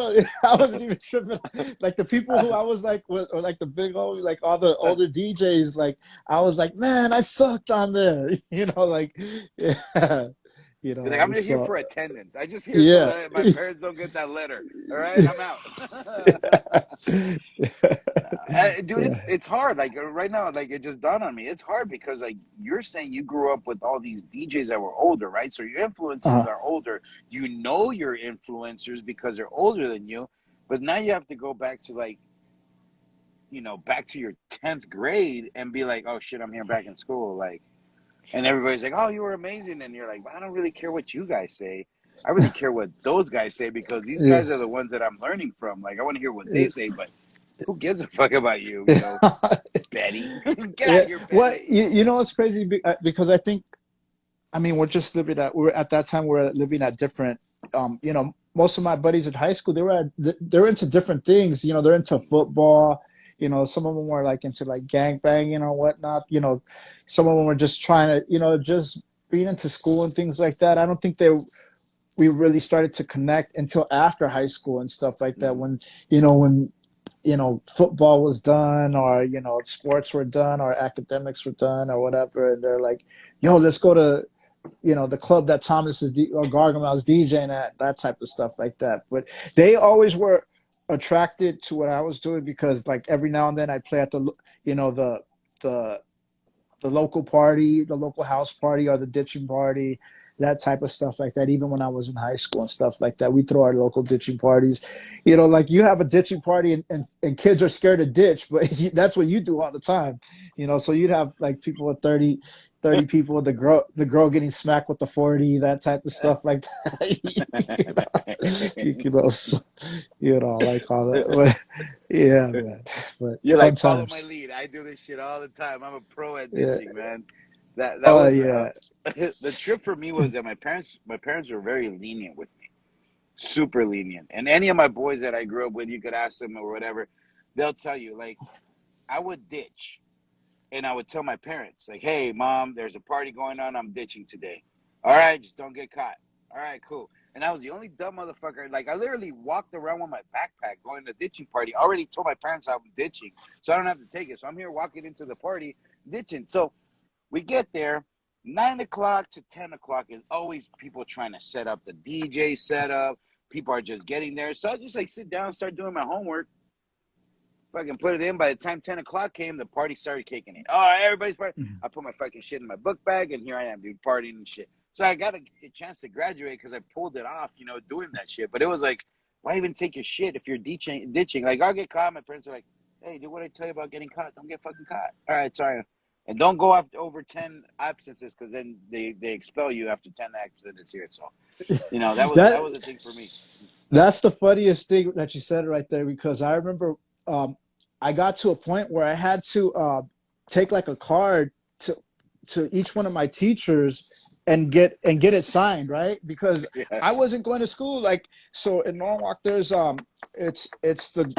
Speaker 2: wasn't even tripping. Like the people who I was like, or like the big old, like all the older DJs, like I was like, man, I sucked on there, like, yeah,
Speaker 1: Be like, I'm just here
Speaker 2: so
Speaker 1: for attendance. I just here so
Speaker 2: yeah.
Speaker 1: that my parents don't get that letter. All right, I'm out. Dude,
Speaker 2: Yeah.
Speaker 1: it's hard. Like right now, like it just dawned on me. It's hard because like you're saying you grew up with all these DJs that were older, right? So your influences
Speaker 2: uh,
Speaker 1: are older. You know your influencers because they're older than you. But now you have to go back to like, back to your 10th grade and be like, oh shit, I'm here back in school. Like, and everybody's like, oh, you were amazing. And you're like, I don't really care what you guys say. I really care what those guys say because these
Speaker 2: yeah.
Speaker 1: guys are the ones that I'm learning from. Like, I want to hear what they
Speaker 2: Yeah.
Speaker 1: say, but who gives a fuck about you, Betty? Get out
Speaker 2: Yeah.
Speaker 1: of here,
Speaker 2: Well,
Speaker 1: Betty.
Speaker 2: you know what's crazy? Because I mean, we're at that time, we're living at different, most of my buddies in high school, they're into different things. They're into football. Some of them were like into like gang banging or whatnot. Some of them were just trying to, just being into school and things like that. I don't think we really started to connect until after high school and stuff like that.
Speaker 1: Mm-hmm.
Speaker 2: When football was done, or sports were done, or academics were done, or whatever, and they're like, yo, let's go to the club that or Gargamel's DJing at, that type of stuff like that. But they always were attracted to what I was doing, because like every now and then I'd play at the the local party, the local house party, or the ditching party, that type of stuff like that. Even when I was in high school and stuff like that, we throw our local ditching parties. Like you have a ditching party, and kids are scared to ditch, but that's what you do all the time. So you'd have like people with 30 people, the girl getting smacked with the 40, that type of stuff like that. So, like all that. But, yeah, man. But
Speaker 1: You're
Speaker 2: fun
Speaker 1: like, follow my
Speaker 2: times.
Speaker 1: lead. I do this shit all the time. I'm a pro at
Speaker 2: Yeah.
Speaker 1: ditching, man. That
Speaker 2: Oh
Speaker 1: was
Speaker 2: yeah.
Speaker 1: the trip for me was that my parents were very lenient with me, super lenient. And any of my boys that I grew up with, you could ask them or whatever, they'll tell you like I would ditch and I would tell my parents like, hey, mom, there's a party going on. I'm ditching today. All right, just don't get caught. All right, cool. And I was the only dumb motherfucker. Like, I literally walked around with my backpack going to the ditching party. I already told my parents I'm ditching, so I don't have to take it. So I'm here walking into the party, ditching. So we get there. 9 o'clock to 10 o'clock is always people trying to set up the DJ setup. People are just getting there. So I just like sit down and start doing my homework. Fucking put it in. By the time 10 o'clock came, the party started kicking in. All right, everybody's partying. I put my fucking shit in my book bag, and here I am, dude, partying and shit. So I got a chance to graduate because I pulled it off, you know, doing that shit. But it was like, why even take your shit if you're ditching? Like, I'll get caught. My parents are like, hey, dude, what did I tell you about getting caught? Don't get fucking caught. All right, sorry. And don't go after over 10 absences because then they expel you after 10 absences here. So, you know, that was a thing for me.
Speaker 2: That's the funniest thing that you said right there, because I remember I got to a point where I had to take like a card to each one of my teachers and get it signed, right? Because I wasn't going to school. Like, so in Norwalk, there's it's the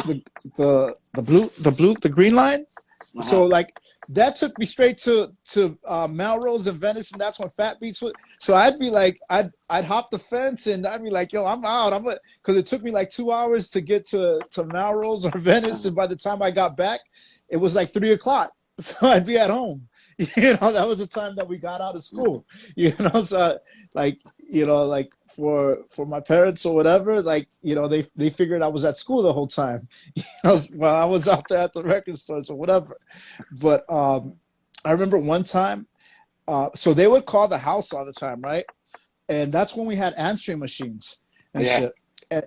Speaker 2: green line. So like that took me straight to Melrose and Venice, and that's when Fat Beats was. So I'd be like, I'd hop the fence and I'd be like, yo, I'm out. Because it took me like 2 hours to get to Melrose or Venice, and by the time I got back, it was like 3 o'clock. So I'd be at home. You know, that was the time that we got out of school. You know, so like, you know, like for my parents or whatever, like, you know, they figured I was at school the whole time. You know, while I was out there at the record stores or whatever. But I remember one time, so they would call the house all the time, right? And that's when we had answering machines and shit.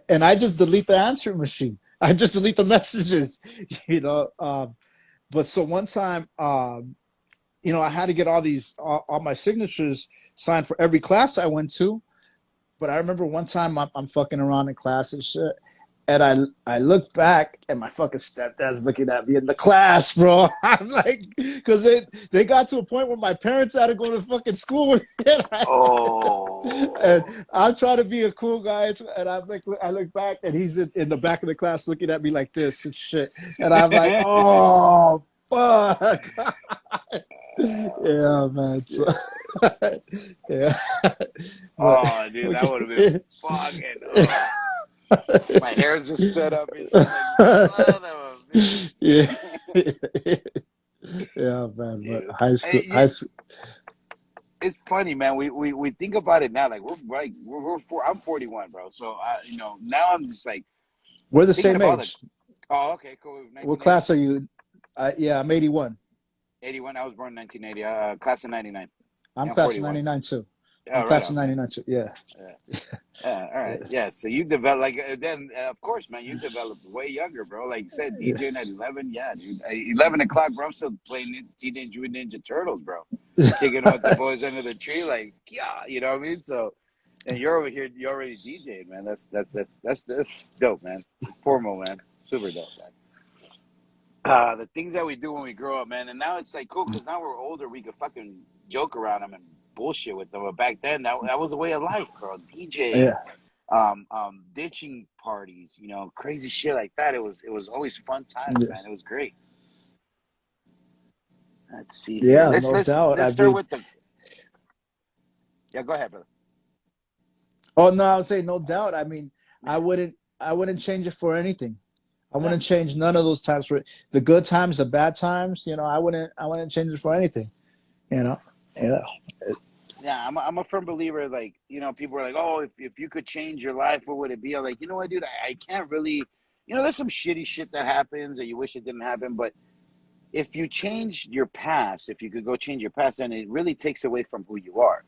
Speaker 2: And I just delete the answering machine. I just delete the messages, you know. But so one time, you know, I had to get all my signatures signed for every class I went to. But I remember one time I'm fucking around in class and shit. And I look back and my fucking stepdad's looking at me in the class, bro. I'm like, because they got to a point where my parents had to go to fucking school. And I'm trying to be a cool guy. And I look back and he's in the back of the class looking at me like this and shit. And I'm like, oh, fuck. Yeah, man. So, yeah.
Speaker 1: Oh, dude, that would have been fucking. My hair's just stood up and shit. Like,
Speaker 2: yeah. Yeah, man.
Speaker 1: Dude.
Speaker 2: But high school.
Speaker 1: It's funny, man. We think about it now. Like I'm 41, bro. So you know, now I'm just like
Speaker 2: we're the same age.
Speaker 1: Oh, okay, cool.
Speaker 2: What class are you? Yeah, I'm 81.
Speaker 1: 81. I was born in 1980. Class of 99.
Speaker 2: I'm class of 99 too. I'm class of 99 too. Yeah.
Speaker 1: All right. Yeah. So you develop then of course, man. You developed way younger, bro. Like you said, DJing at 11. Yeah, dude. 11 o'clock, bro. I'm still playing Teenage Mutant Ninja Turtles, bro. Kicking out the boys under the tree, like yeah. You know what I mean? So, and you're over here. You already DJing, man. That's dope, man. Formal, man. Super dope, man. The things that we do when we grow up, man, and now it's like cool because now we're older. We could fucking joke around them and bullshit with them. But back then, that was a way of life, bro. DJing, ditching parties, you know, crazy shit like that. It was always fun times, man. It was great. Let's see.
Speaker 2: Yeah, let's doubt.
Speaker 1: Let's start with the. Yeah, go ahead, brother.
Speaker 2: Oh no, I would say no doubt. I mean, I wouldn't change it for anything. I wouldn't change none of those times for the good times, the bad times. You know, I wouldn't change it for anything. You know,
Speaker 1: Yeah, I'm a firm believer. Like, you know, people are like, oh, if you could change your life, what would it be? I'm like, you know what, dude, I can't really. You know, there's some shitty shit that happens that you wish it didn't happen, but if you change your past, if you could go change your past, then it really takes away from who you are.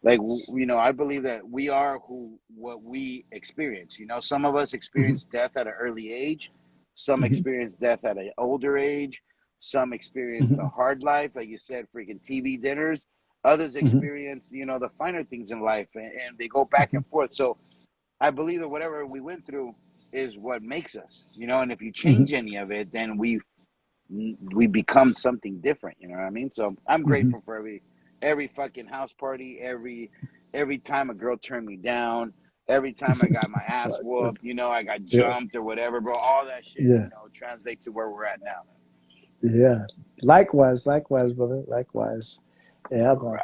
Speaker 1: Like, you know, I believe that we are what we experience. You know, some of us experience death at an early age. Some experience death at an older age. Some experience the hard life, like you said, freaking TV dinners. Others experience, you know, the finer things in life, and they go back and forth. So I believe that whatever we went through is what makes us, you know, and if you change any of it, then we become something different, you know what I mean? So I'm grateful for every fucking house party, every time a girl turned me down, every time I got my ass whooped, you know, I got jumped or whatever, bro. All that shit, you know, translates to where we're at now.
Speaker 2: Yeah. Likewise, brother. Likewise. Yeah, bro.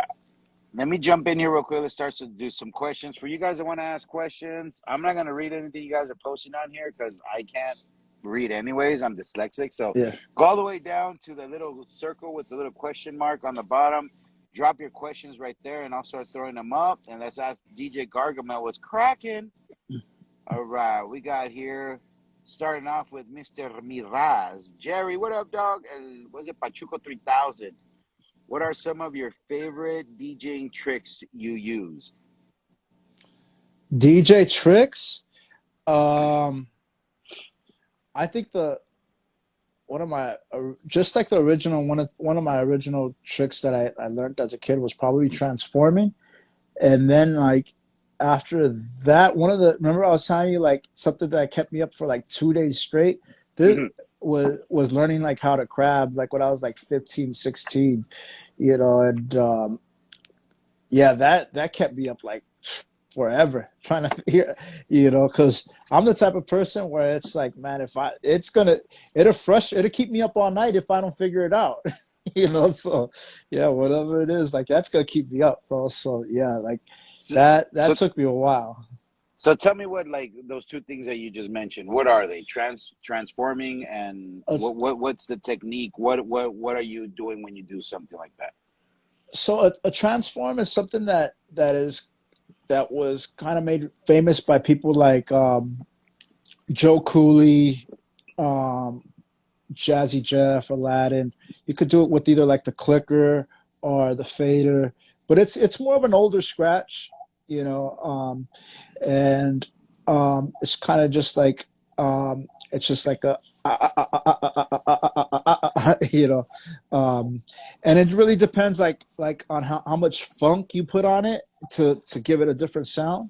Speaker 1: Let me jump in here real quick. Let's start to do some questions. For you guys that want to ask questions, I'm not going to read anything you guys are posting on here because I can't read anyways. I'm dyslexic. So
Speaker 2: Yeah.
Speaker 1: go all the way down to the little circle with the little question mark on the bottom. Drop your questions right there, and I'll start throwing them up. And let's ask DJ Gargamel what's cracking. All right. We got here starting off with Mr. Miraz. Jerry, what up, dog? Was it Pachuco 3000? What are some of your favorite DJing tricks you used?
Speaker 2: DJ tricks. I think one of my just like the original one of my original tricks that I learned as a kid was probably transforming, and then like after that, remember I was telling you like something that kept me up for like 2 days straight. This was learning like how to crab like when I was like 15, 16, and yeah, that kept me up like forever trying to figure, because I'm the type of person where it's like, man, it'll keep me up all night if I don't figure it out. So yeah, whatever it is, like that's gonna keep me up, bro. So yeah, like that
Speaker 1: So,
Speaker 2: took me a while.
Speaker 1: so tell me what like those two things that you just mentioned. What are they? Transforming and
Speaker 2: Uh,
Speaker 1: what's the technique? What are you doing when you do something like that?
Speaker 2: so a transform is something that was kind of made famous by people like Joe Cooley, um, Jazzy Jeff, Aladdin. You could do it with either like the clicker or the fader, but it's more of an older scratch, and it's kind of just like it's just like a you know, and it really depends on how much funk you put on it to give it a different sound,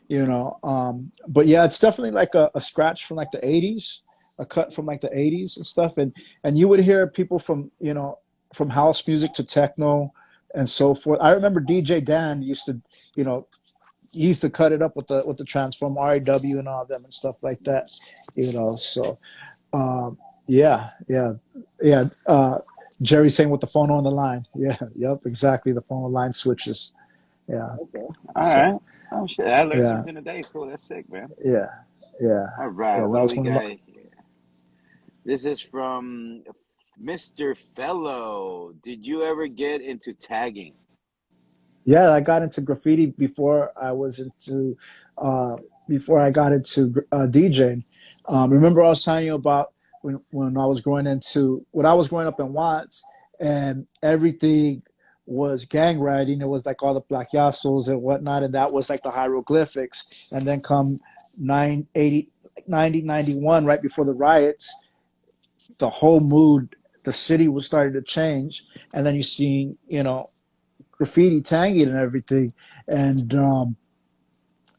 Speaker 2: but yeah, it's definitely like a scratch from like the 80s, a cut from like the 80s and stuff, and you would hear people from house music to techno and so forth. I remember DJ Dan you know used to cut it up with the transform REW and all them and stuff like that, so yeah, yeah, yeah. Jerry saying with the phone on the line. Yeah, yep, exactly. The phone line switches. Yeah.
Speaker 1: Okay. All
Speaker 2: So
Speaker 1: right. Oh shit! I learned
Speaker 2: yeah,
Speaker 1: something today. Cool. That's sick, man.
Speaker 2: yeah, yeah,
Speaker 1: All right.
Speaker 2: yeah. That
Speaker 1: What do
Speaker 2: was
Speaker 1: we
Speaker 2: one of
Speaker 1: got
Speaker 2: my.
Speaker 1: here? This is from Mr. Fellow. Did you ever get into tagging?
Speaker 2: Yeah, I got into graffiti uh, before I got into DJing. Remember, I was telling you about when I was when I was growing up in Watts, and everything was gang writing. It was like all the plagiasos and whatnot, and that was like the hieroglyphics. And then come 980, 90, 91, right before the riots, the whole mood, the city was starting to change, and then you see, graffiti tagging and everything. And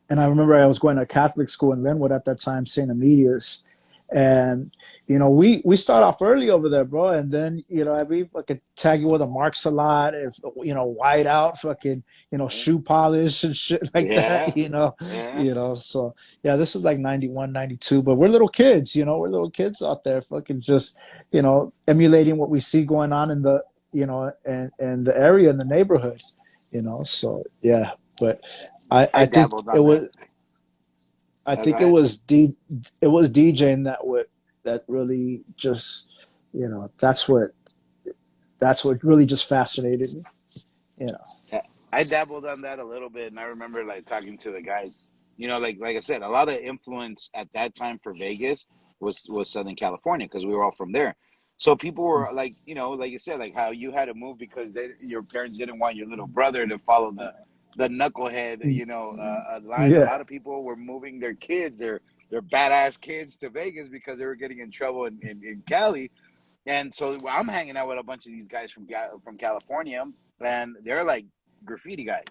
Speaker 2: and I remember I was going to a Catholic school in Linwood at that time, St. Emilius. And we start off early over there, bro. And then every fucking tag you with a marks a lot, if white out, fucking shoe polish and shit like that.
Speaker 1: Yeah. Yeah.
Speaker 2: So yeah, this is like 91, 92. But we're little kids, we're little kids out there, fucking just emulating what we see going on in the and the area in the neighborhood. So yeah, but
Speaker 1: I
Speaker 2: I think
Speaker 1: dabbled
Speaker 2: it
Speaker 1: on that.
Speaker 2: was. I
Speaker 1: Go
Speaker 2: think it
Speaker 1: ahead.
Speaker 2: was it was DJing that really just that's what really just fascinated me. You know.
Speaker 1: Yeah, I dabbled on that a little bit, and I remember like talking to the guys. Like I said, a lot of influence at that time for Vegas was Southern California because we were all from there. So people were like, like you said, like how you had to move because your parents didn't want your little brother to follow the knucklehead, line. A
Speaker 2: Yeah.
Speaker 1: lot of people were moving their kids, their badass kids, to Vegas because they were getting in trouble in Cali. And so I'm hanging out with a bunch of these guys from California, and they're like graffiti guys.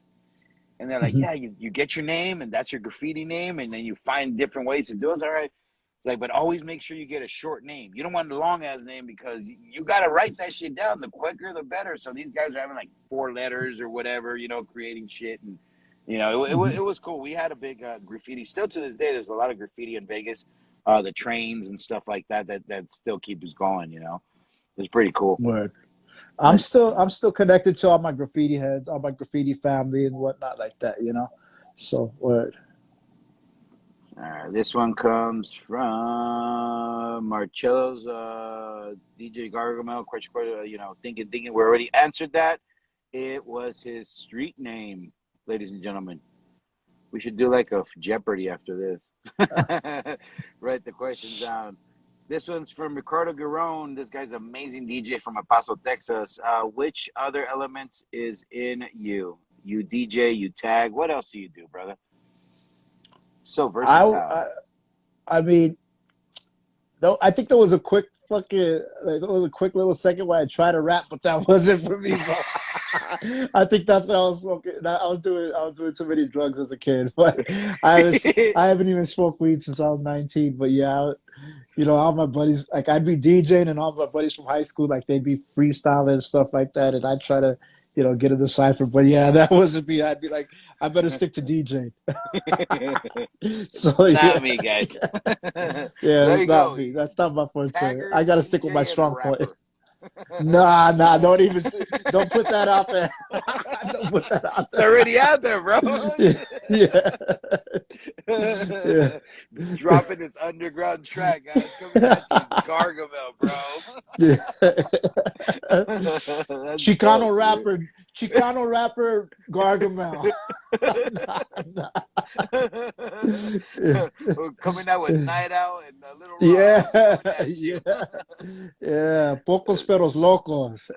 Speaker 1: And they're like,
Speaker 2: Mhm.
Speaker 1: yeah, you get your name, and that's your graffiti name, and then you find different ways to do it. It's all right. It's like, but always make sure you get a short name. You don't want a long ass name because you got to write that shit down. The quicker, the better. So these guys are having like 4 letters or whatever, creating shit. And, it
Speaker 2: Mhm.
Speaker 1: was cool. We had a big graffiti. Still to this day, there's a lot of graffiti in Vegas, the trains and stuff like that still keep us going, It's pretty cool.
Speaker 2: Word. I'm
Speaker 1: Let's
Speaker 2: still
Speaker 1: see.
Speaker 2: I'm still connected to all my graffiti heads, all my graffiti family and whatnot like that, you know. So word.
Speaker 1: This one comes from Marcello's DJ Gargamel. Question, thinking. We already answered that. It was his street name, ladies and gentlemen. We should do like a Jeopardy after this. Write the questions down. This one's from Ricardo Garone. This guy's amazing DJ from El Paso, Texas. Which other elements is in you? You DJ, you tag. What else do you do, brother? So
Speaker 2: I
Speaker 1: versatile.
Speaker 2: I, I mean, though I think there was a quick there was a quick little second where I tried to rap, but that wasn't for me, bro. I think that's what I was smoking. I was doing too many drugs as a kid, but I haven't even smoked weed since I was 19. But yeah, you know, all my buddies, like I'd be DJing and all my buddies from high school, like they'd be freestyling and stuff like that. And I'd try to, you know, get in the cipher. But yeah, that wasn't me. I'd be like, I better stick to DJing. So
Speaker 1: Not
Speaker 2: yeah,
Speaker 1: me, guys.
Speaker 2: yeah,
Speaker 1: There
Speaker 2: that's
Speaker 1: you
Speaker 2: not
Speaker 1: go.
Speaker 2: me. That's not my forte.
Speaker 1: Tagger,
Speaker 2: I got to stick with my
Speaker 1: DJ, and
Speaker 2: strong point.
Speaker 1: rapper.
Speaker 2: Nah, don't put that out there. Don't put that out
Speaker 1: It's
Speaker 2: there.
Speaker 1: already out there, bro.
Speaker 2: Yeah, yeah,
Speaker 1: Dropping this underground track, guys. Coming at you, Gargamel,
Speaker 2: yeah.
Speaker 1: bro. That's dope, dude.
Speaker 2: Chicano rapper Gargamel. Nah, nah.
Speaker 1: Coming out with Night Out and Little Ron
Speaker 2: Yeah,
Speaker 1: coming at you.
Speaker 2: yeah, yeah. Pocos peros locos.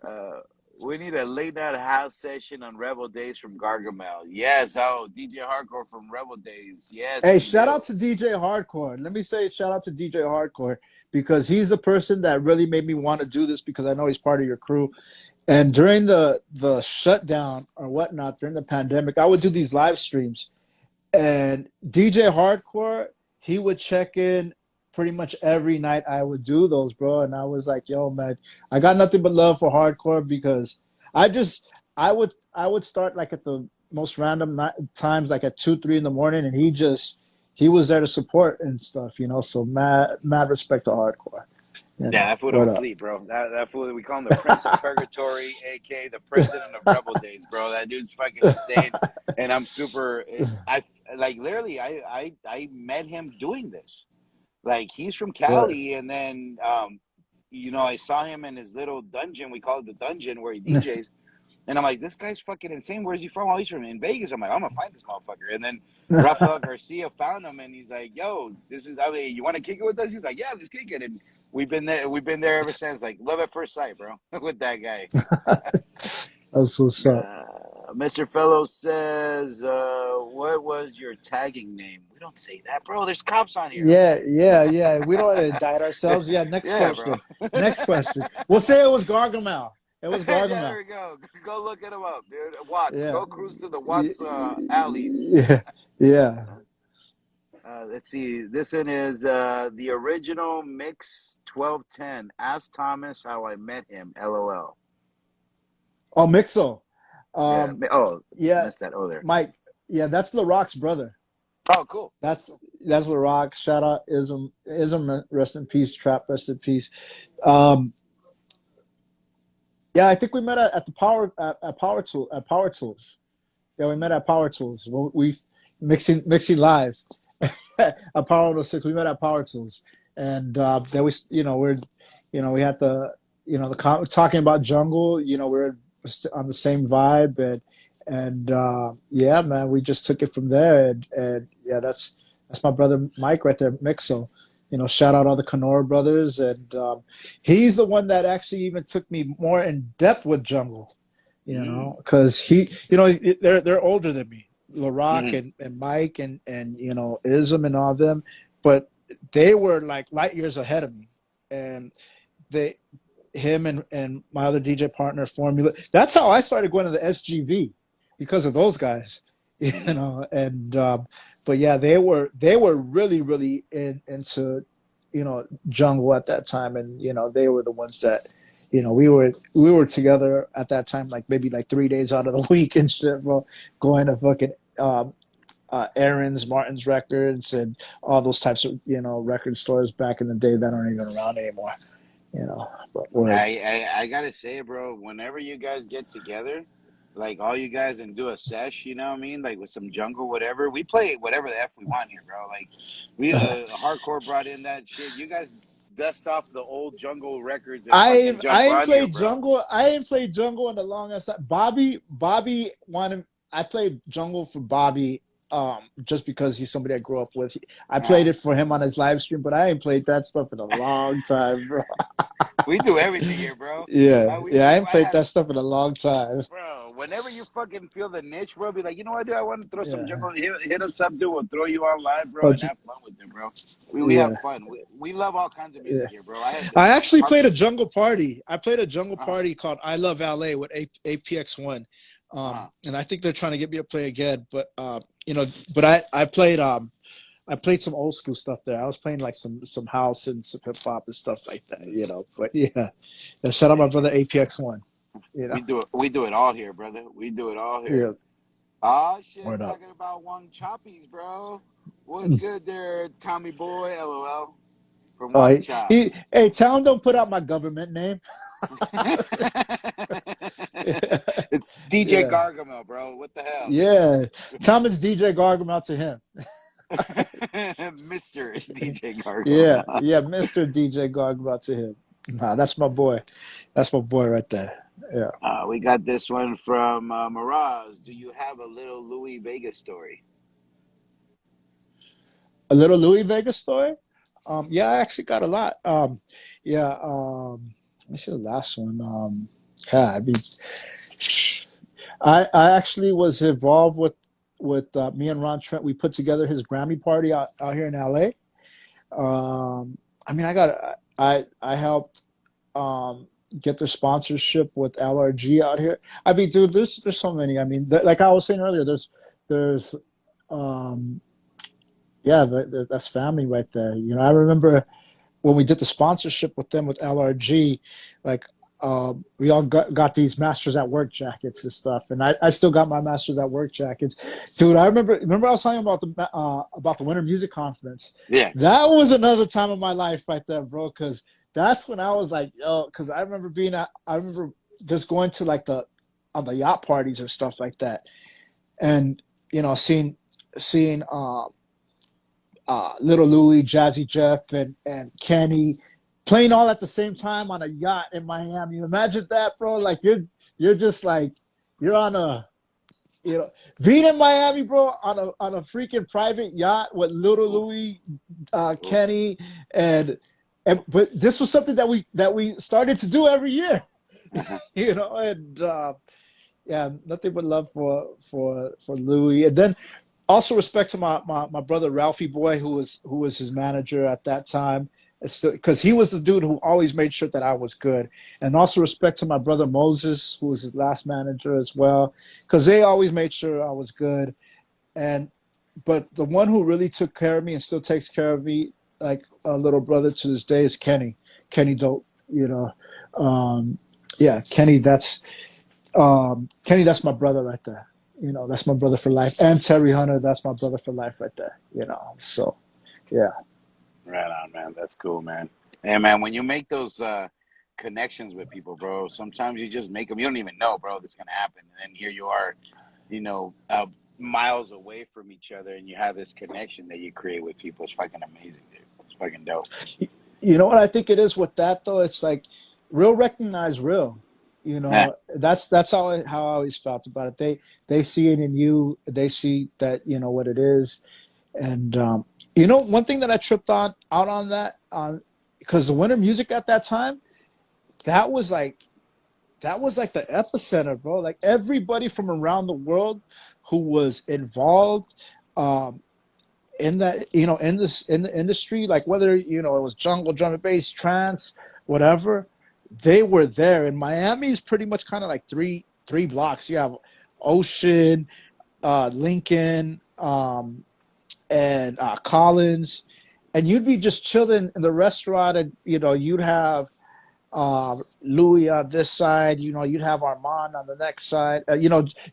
Speaker 1: uh, we need a late night house session on Rebel Days from Gargamel. Yes, DJ Hardcore from Rebel Days. Yes,
Speaker 2: Hey,
Speaker 1: we
Speaker 2: shout out
Speaker 1: do.
Speaker 2: to DJ Hardcore. Let me say shout out to DJ Hardcore because he's the person that really made me want to do this because I know he's part of your crew. And during the shutdown or whatnot during the pandemic, I would do these live streams. And DJ Hardcore, he would check in pretty much every night I would do those, bro. And I was like, yo, man, I got nothing but love for hardcore because I would start like at the most random times, like at 2, 3 in the morning, and he was there to support and stuff, you know. So mad respect to hardcore, you
Speaker 1: Yeah,
Speaker 2: know.
Speaker 1: that fool don't
Speaker 2: What up?
Speaker 1: sleep, bro. That fool, we call him the Prince of Purgatory, aka the President of Rebel Days, bro. That dude's fucking insane, and I'm super. I like literally. I met him doing this. Like he's from
Speaker 2: What?
Speaker 1: Cali, and then I saw him in his little dungeon. We call it the dungeon where he DJs. And I'm like, this guy's fucking insane. Where's he from? Oh, he's from in Vegas. I'm like, I'm gonna find this motherfucker. And then Rafael Garcia found him, and he's like, yo, you want to kick it with us? He's like, yeah, let's kick it. And we've been there. We've been there ever since. Like love at first sight, bro, with that guy.
Speaker 2: That's what's up.
Speaker 1: Mr. Fellows says, what was your tagging name? We don't say that, bro. There's cops on here.
Speaker 2: Yeah, yeah, yeah. We don't want to indict ourselves. Yeah, next
Speaker 1: Yeah, bro.
Speaker 2: question. Next question. We'll say it was Gargamel. It was
Speaker 1: Yeah, there
Speaker 2: Gargamel.
Speaker 1: we go. Go look him up, dude. Watts.
Speaker 2: Yeah.
Speaker 1: Go cruise through the Watts alleys.
Speaker 2: Yeah. Yeah.
Speaker 1: Let's see. This one is the original Mix 1210. Ask Thomas how I met him. LOL.
Speaker 2: Oh, Mixo.
Speaker 1: Yeah.
Speaker 2: Yeah,
Speaker 1: Missed that. Oh, there.
Speaker 2: Mike. Yeah, that's LaRock's brother.
Speaker 1: Oh, cool.
Speaker 2: That's LaRock. Shout out Ism. Ism, rest in peace. Trap, rest in peace. Um, yeah, I think we met at the Power Tools. Yeah, we met at Power Tools. We mixing live. At Power 106, we met at Power Tools, and then we had talking about jungle. You know, we're on the same vibe, and yeah, man, we just took it from there, and yeah, that's my brother Mike right there, Mixo. You know, shout out all the Kenora brothers, and he's the one that actually even took me more in depth with jungle. You know, because they're older than me. LaRock
Speaker 1: Mm-hmm.
Speaker 2: and Mike and you know Ism and all them, but they were like light years ahead of me, and him and my other DJ partner Formula. That's how I started going to the SGV because of those guys, you know. And but yeah, they were really into jungle at that time, and you know they were the ones that. You know, we were together at that time, like maybe like 3 days out of the week and shit, bro, going to fucking Aaron's, Martin's Records, and all those types of record stores back in the day that aren't even around anymore. you know. But word.
Speaker 1: I gotta say, bro, whenever you guys get together, like all you guys and do a sesh, you know what I mean? Like with some jungle, whatever. We play whatever the F we want here, bro. Like we hardcore brought in that shit. You guys dust off the old jungle records and fucking
Speaker 2: I
Speaker 1: jump
Speaker 2: ain't
Speaker 1: on here,
Speaker 2: played
Speaker 1: bro.
Speaker 2: jungle. I ain't played jungle in the longest time. Bobby wanted. I played jungle for Bobby, just because he's somebody I grew up with. I played
Speaker 1: Uh,
Speaker 2: it for him on his live stream, but I ain't played that stuff in a long time, bro.
Speaker 1: we do everything here, bro.
Speaker 2: Yeah,
Speaker 1: We
Speaker 2: yeah, I
Speaker 1: do.
Speaker 2: ain't played that stuff in a long time.
Speaker 1: Bro, whenever you fucking feel the niche, bro, be like, you know what, dude? I want to throw some
Speaker 2: Yeah.
Speaker 1: jungle. Hit us up, dude. We'll throw you on live, bro,
Speaker 2: Oh,
Speaker 1: and have fun with it, bro. We have
Speaker 2: yeah,
Speaker 1: fun. We love all kinds of
Speaker 2: yeah.
Speaker 1: music here, bro. I had
Speaker 2: I actually
Speaker 1: hard.
Speaker 2: played a jungle party. I played a jungle
Speaker 1: Uh huh.
Speaker 2: party called I Love LA with APX1.
Speaker 1: Uh
Speaker 2: And I think they're trying to get me to play again. But I played some old school stuff there. I was playing like some house and some hip hop and stuff like that. But yeah, shout out my brother APX1. You know,
Speaker 1: We do it all here, brother. We do it all here.
Speaker 2: yeah,
Speaker 1: Oh shit,
Speaker 2: word up.
Speaker 1: talking about one choppies, bro. What's good there, Tommy boy? LOL from
Speaker 2: Oh,
Speaker 1: One Chop.
Speaker 2: hey, tell him don't put out my government name.
Speaker 1: It's DJ
Speaker 2: Yeah,
Speaker 1: Gargamel, bro. What the hell?
Speaker 2: yeah. Tell him it's DJ Gargamel to him.
Speaker 1: Mr. DJ Gargamel.
Speaker 2: Yeah, yeah, Mr. DJ Gargamel to him. Nah, that's my boy. That's my boy right there. Yeah.
Speaker 1: We got this one from Mirage. Do you have a little Louis Vegas story?
Speaker 2: A little Louis Vegas story. Yeah, I actually got a lot. Yeah. Let me see the last one. Yeah, I actually was involved with me and Ron Trent. We put together his Grammy party out here in LA. I mean, I helped get their sponsorship with LRG out here. I mean, dude, there's so many. I mean, like I was saying earlier, there's um, yeah, that's family right there. I remember when we did the sponsorship with them with LRG, like we all got these Masters at Work jackets and stuff, and I still got my Masters at Work jackets, dude. I remember I was talking about the Winter Music Conference.
Speaker 1: Yeah.
Speaker 2: That was another time of my life right there, bro, because that's when I was like, yo, because I remember just going to like on the yacht parties and stuff like that, and seeing Little Louie, Jazzy Jeff, and Kenny playing all at the same time on a yacht in Miami. Imagine that, bro. Like you're just like you're on a being in Miami, bro, on a freaking private yacht with Little
Speaker 1: Oof,
Speaker 2: Louie,
Speaker 1: oof.
Speaker 2: Kenny, and but this was something that we started to do every year, and yeah, nothing but love for Louis, and then also respect to my brother Ralphie Boy, who was his manager at that time, because he was the dude who always made sure that I was good, and also respect to my brother Moses, who was his last manager as well, because they always made sure I was good, and but the one who really took care of me and still takes care of me like a little brother to this day is Kenny. Kenny Dope, yeah, Kenny, that's my brother right there. That's my brother for life. And Terry Hunter, that's my brother for life right there. So yeah.
Speaker 1: Right on, man. That's cool, man. Hey, man, when you make those connections with people, bro, sometimes you just make them. You don't even know, bro, that's going to happen. And then here you are, you know, miles away from each other, and you have this connection that you create with people. It's fucking amazing, dude. It's fucking dope.
Speaker 2: You know what I think it is with that though? It's like real recognize real.
Speaker 1: Yeah.
Speaker 2: That's how I always felt about it. They see it in you. They see that what it is. And one thing that I tripped out on that because the Winter Music at that time, that was like the epicenter, bro. Like everybody from around the world who was involved in that, in the industry, like whether it was jungle, drum and bass, trance, whatever, they were there. And Miami is pretty much kind of like three blocks. You have Ocean, Lincoln, and Collins, and you'd be just chilling in the restaurant, and you'd have Louis on this side, you'd have Armand on the next side,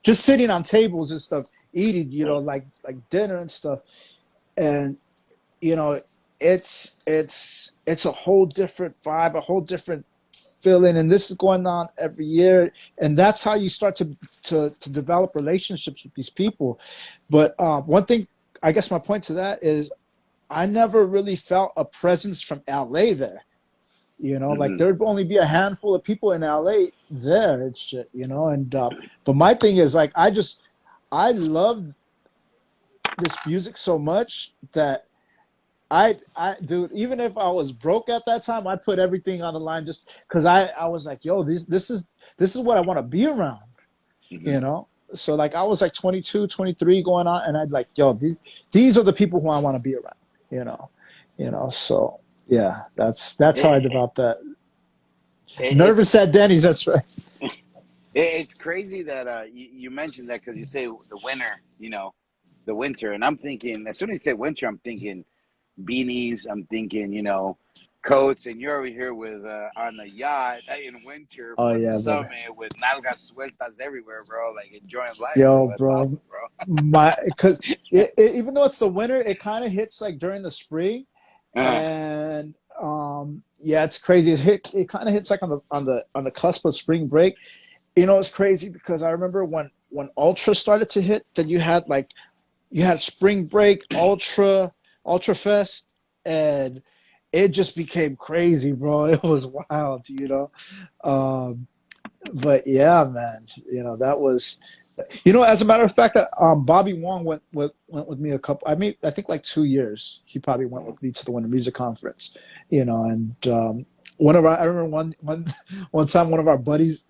Speaker 2: just sitting on tables and stuff, eating, like dinner and stuff, and you know it's a whole different vibe, a whole different feeling, and this is going on every year, and that's how you start to develop relationships with these people. But one thing, I guess my point to that is, I never really felt a presence from LA there. You know, like
Speaker 1: Hmm.
Speaker 2: there'd only be a handful of people in LA there and shit. You know, and but my thing is like I love this music so much that dude, even if I was broke at that time, I'd put everything on the line just because I was like, yo, this is what I want to be around,
Speaker 1: Hmm.
Speaker 2: you know? So like I was like 22, 23 going on, and I'd like, yo, these are the people who I want to be around, you know, so yeah, that's how I
Speaker 1: It,
Speaker 2: developed that.
Speaker 1: it's
Speaker 2: Nervous at Denny's, that's right.
Speaker 1: it's crazy that you mentioned that because you say the winter, the winter, and I'm thinking as soon as you say winter, I'm thinking beanies. I'm thinking, coats, and you're over here with on a yacht in winter
Speaker 2: Oh
Speaker 1: from the
Speaker 2: yeah, brother.
Speaker 1: summit with nalgas sueltas everywhere, bro. Like enjoying life, bro.
Speaker 2: Yo,
Speaker 1: That's
Speaker 2: bro,
Speaker 1: awesome, bro.
Speaker 2: because even though it's the winter, it kind of hits like during the spring,
Speaker 1: Uh,
Speaker 2: and yeah, it's crazy. It kind of hits like on the cusp of spring break. You know, it's crazy because I remember when Ultra started to hit, then you had spring break, Ultra Fest, and it just became crazy, bro. It was wild, you know. Um, but yeah, man, you know that was, as a matter of fact, Bobby Wong went with me a couple. I think like 2 years. He probably went with me to the Winter Music Conference, and I remember one time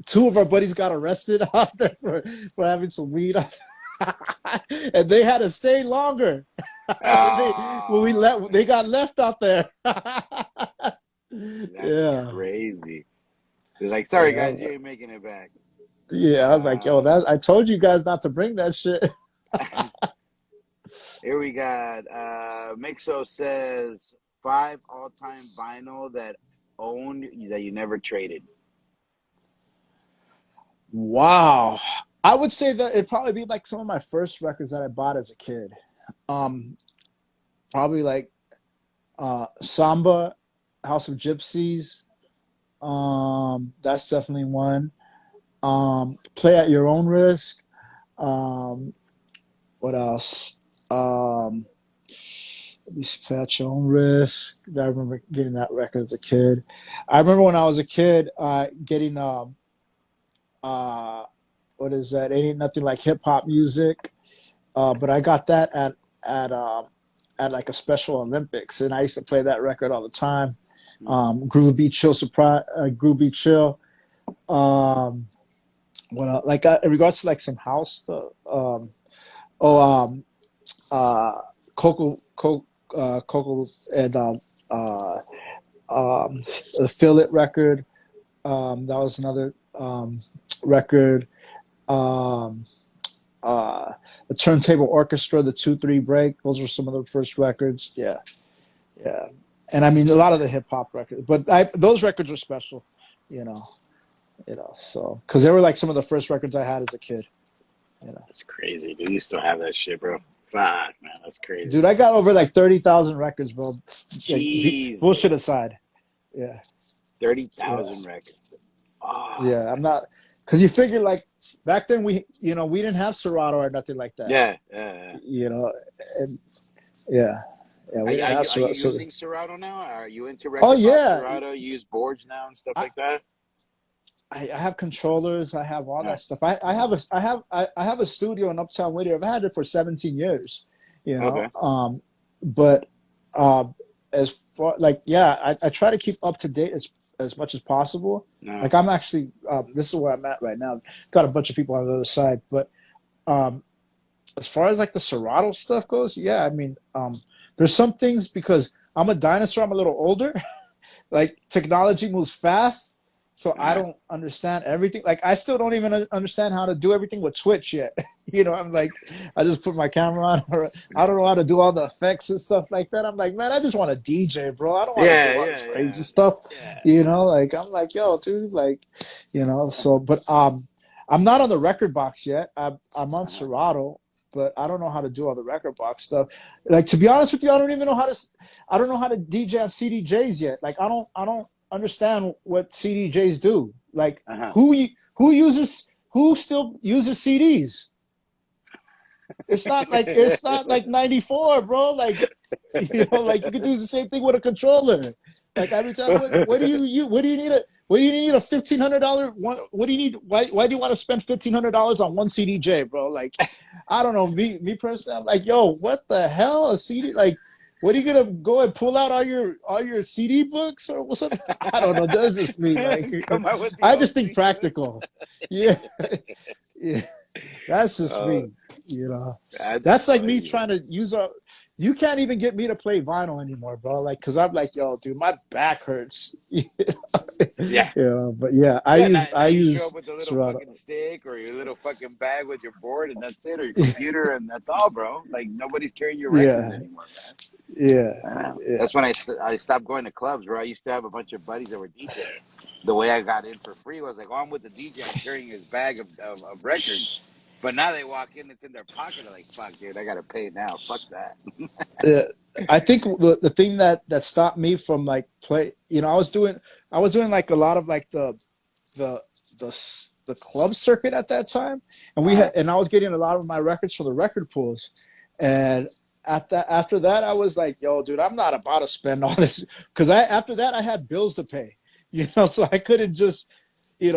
Speaker 2: two of our buddies got arrested out there for having some weed, and they had to stay longer.
Speaker 1: oh,
Speaker 2: They got left out there.
Speaker 1: that's
Speaker 2: Yeah,
Speaker 1: crazy. They're like, sorry guys,
Speaker 2: yeah.
Speaker 1: you ain't making it back.
Speaker 2: Yeah, I was like, yo,
Speaker 1: Uh,
Speaker 2: that I told you guys not to bring that shit.
Speaker 1: Here we got Mixo says 5 all-time vinyl that owned that you never traded.
Speaker 2: Wow. I would say that it'd probably be like some of my first records that I bought as a kid. Um, Probably like Samba, House of Gypsies. That's definitely one. Play at Your Own Risk. Um, what else? Um, Let me see, Play at Your Own Risk. I remember getting that record as a kid. I remember when I was a kid getting uh, what is that? Ain't Nothing Like Hip Hop Music. But I got that at at like a Special Olympics, and I used to play that record all the time. Groovy Chill, surprise, Groovy Chill. Um, like in regards to like some house stuff. Oh, uh, Coco, and uh, the Feel It record. That was another record. Um, uh, the Turntable Orchestra, the 2-3 Break. Those were some of the first records. Yeah, yeah. And I mean a lot of the hip hop records, but those records were special, you know, So because they were like some of the first records I had as a kid, you know.
Speaker 1: That's crazy, dude. You still have that shit, bro. Fuck, man. That's crazy.
Speaker 2: Dude, I got over like 30,000 records, bro. Like, bullshit
Speaker 1: Jesus.
Speaker 2: aside, yeah, yeah,
Speaker 1: 30,000 records. Fuck.
Speaker 2: yeah. I'm not because you figure like back then we didn't have Serato or nothing like that,
Speaker 1: Yeah, yeah, yeah.
Speaker 2: you know, and yeah, yeah, we didn't have
Speaker 1: Are you
Speaker 2: Serato. So,
Speaker 1: using Serato now? Are you into
Speaker 2: oh
Speaker 1: record box
Speaker 2: yeah,
Speaker 1: Serato? You use boards now and stuff
Speaker 2: I,
Speaker 1: like that?
Speaker 2: I have controllers. I have all
Speaker 1: Yeah.
Speaker 2: that stuff. I have a studio in Uptown Whittier. I've had it for 17 years, you know.
Speaker 1: Okay.
Speaker 2: But as far like yeah, I try to keep up to date as much as possible.
Speaker 1: No.
Speaker 2: Like I'm actually this is where I'm at right now. Got a bunch of people on the other side, but um, as far as like the Serato stuff goes, yeah, I mean there's some things because I'm a dinosaur. I'm a little older. Like technology moves fast, so I
Speaker 1: Yeah.
Speaker 2: don't understand everything. Like I still don't even understand how to do everything with Twitch yet. I'm like, I just put my camera on, or I don't know how to do all the effects and stuff like that. I'm like, man, I just want to DJ, bro. I don't want to
Speaker 1: Yeah,
Speaker 2: do all this
Speaker 1: yeah,
Speaker 2: crazy
Speaker 1: yeah.
Speaker 2: stuff.
Speaker 1: Yeah.
Speaker 2: Like I'm like, yo, dude, like, So, but I'm not on the record box yet. I'm on
Speaker 1: Uh-huh.
Speaker 2: Serato, but I don't know how to do all the record box stuff. Like, to be honest with you, I don't even know I don't know how to DJ on CDJs yet. Like, I don't understand what CDJs do. Like, who still uses CDs? It's not like 94, bro. Like, like you could do the same thing with a controller. Like, every time, what do you need a $1,500 one? What do you need? Why do you want to spend $1,500 on one CDJ, bro? Like, I don't know. Me personally, I'm like, yo, what the hell, a CD? Like, what are you gonna go and pull out all your CD books or what's up? I don't know. That's just me. Like, I just think practical. Yeah, yeah. That's just me. That's like me trying to use a. You can't even get me to play vinyl anymore, bro. Like, cause I'm like, yo, dude, my back hurts.
Speaker 3: Yeah.
Speaker 2: But yeah, I use
Speaker 3: show up with a little fucking stick or your little fucking bag with your board, and that's it, or your computer, and that's all, bro. Like, nobody's carrying your records anymore, man.
Speaker 2: Yeah.
Speaker 3: That's when I stopped going to clubs, where I used to have a bunch of buddies that were DJs. The way I got in for free was like, oh, I'm with the DJ, I'm carrying his bag of records. But now they walk in, it's in their pocket. They're like, fuck, dude, I got to pay now. Fuck that.
Speaker 2: I think the thing that stopped me from like play, I was doing like a lot of like the club circuit at that time. And I was getting a lot of my records from the record pools. And after that, I was like, yo, dude, I'm not about to spend all this. Cause after that I had bills to pay, so I couldn't just,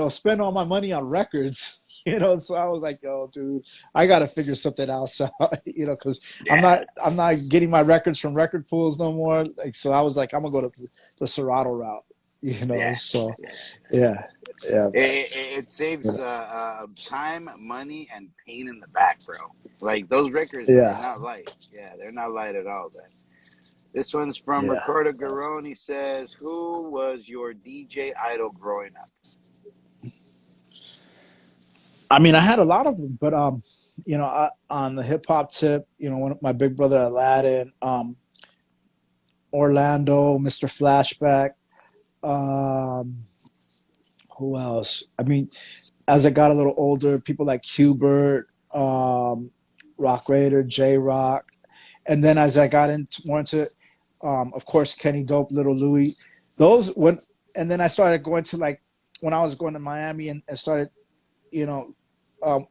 Speaker 2: spend all my money on records. So I was like, yo, dude, I got to figure something else out, because I'm not getting my records from record pools no more. Like, so I was like, I'm going to go to the Serato route, so yeah.
Speaker 3: It saves time, money, and pain in the back, bro. Like, those records are not light. Yeah, they're not light at all, man. This one's from Ricardo Garoni. Says, who was your DJ idol growing up?
Speaker 2: I mean, I had a lot of them, but on the hip hop tip, one of my big brother Aladdin, Orlando, Mr. Flashback, who else? I mean, as I got a little older, people like Hubert, Rock Raider, J Rock, and then as I got more into, of course, Kenny Dope, Little Louie, and then I started going to, like, when I was going to Miami and started,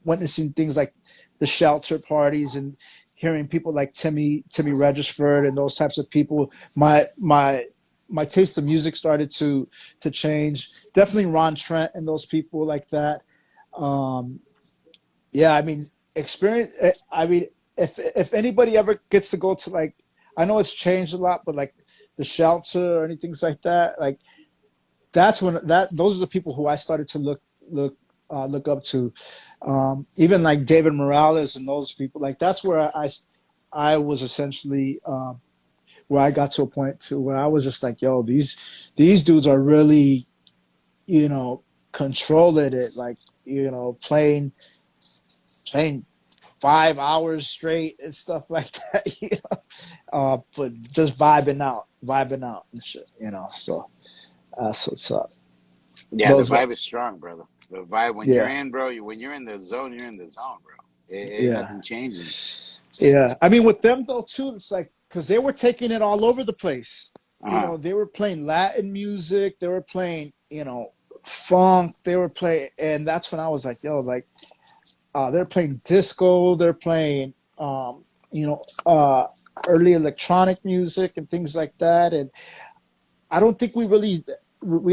Speaker 2: witnessing things like the shelter parties and hearing people like Timmy Regisford and those types of people, my taste of music started to change. Definitely Ron Trent and those people like that. I mean, experience. I mean, if anybody ever gets to go to, like, I know it's changed a lot, but like the shelter or anything like that, like those are the people who I started to look up to. Even like David Morales and those people, like that's where I was essentially where I got to a point to where I was just like, yo, these dudes are really, controlling it, like, playing 5 hours straight and stuff like that, but just vibing out and shit, so that's what's up.
Speaker 3: Yeah, the vibe is strong, brother. The vibe, when you're in, bro, when you're in the zone, you're in the zone, bro. Nothing changes.
Speaker 2: Yeah. I mean, with them, though, too, it's like, because they were taking it all over the place. They were playing Latin music. They were playing, funk. They were playing, and that's when I was like, yo, like, they're playing disco. They're playing, early electronic music and things like that. And I don't think we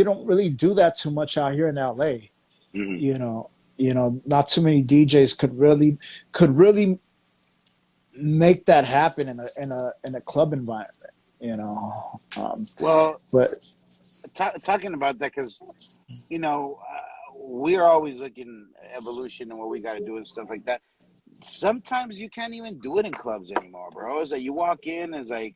Speaker 2: don't really do that too much out here in LA. Mm-hmm. Not too many DJs could really make that happen in a club environment. But
Speaker 3: talking about that, because we are always looking at evolution and what we got to do and stuff like that. Sometimes you can't even do it in clubs anymore, bro. It's like you walk in, it's like,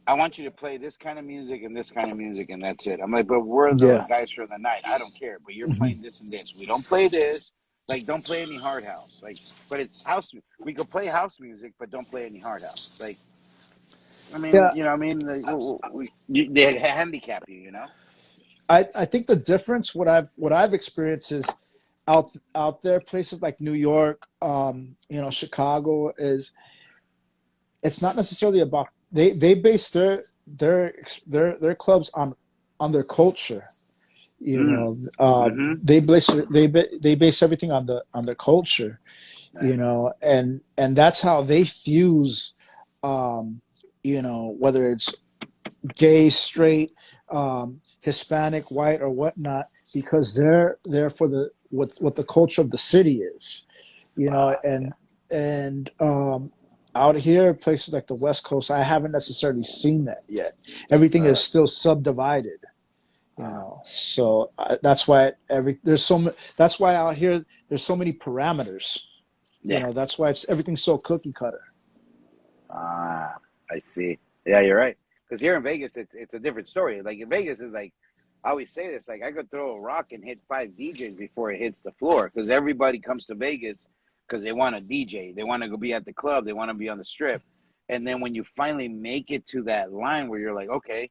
Speaker 3: I want you to play this kind of music and this kind of music, and that's it. I'm like, but we're the guys for the night. I don't care, but you're playing this and this. We don't play this. Like, don't play any hard house. Like, but it's house. We could play house music, but don't play any hard house. Like, I mean, they handicap you,
Speaker 2: I think the difference, what I've experienced is, out there, places like New York, Chicago it's not necessarily about they base their clubs on their culture.
Speaker 3: Mm-hmm.
Speaker 2: They base everything on their culture,
Speaker 3: Right.
Speaker 2: and that's how they fuse, whether it's gay, straight, Hispanic, white, or whatnot, because they're for what the culture of the city is,
Speaker 3: Yeah.
Speaker 2: and out here, places like the West Coast, I haven't necessarily seen that yet. Everything is still subdivided, so that's why that's why out here there's so many parameters.
Speaker 3: Yeah.
Speaker 2: That's why everything's so cookie cutter.
Speaker 3: Ah, I see. Yeah, you're right. Because here in Vegas, it's a different story. Like in Vegas, is like I always say this. Like I could throw a rock and hit 5 DJs before it hits the floor. Because everybody comes to Vegas because they want a DJ. They want to go be at the club. They want to be on the strip. And then when you finally make it to that line where you're like, okay,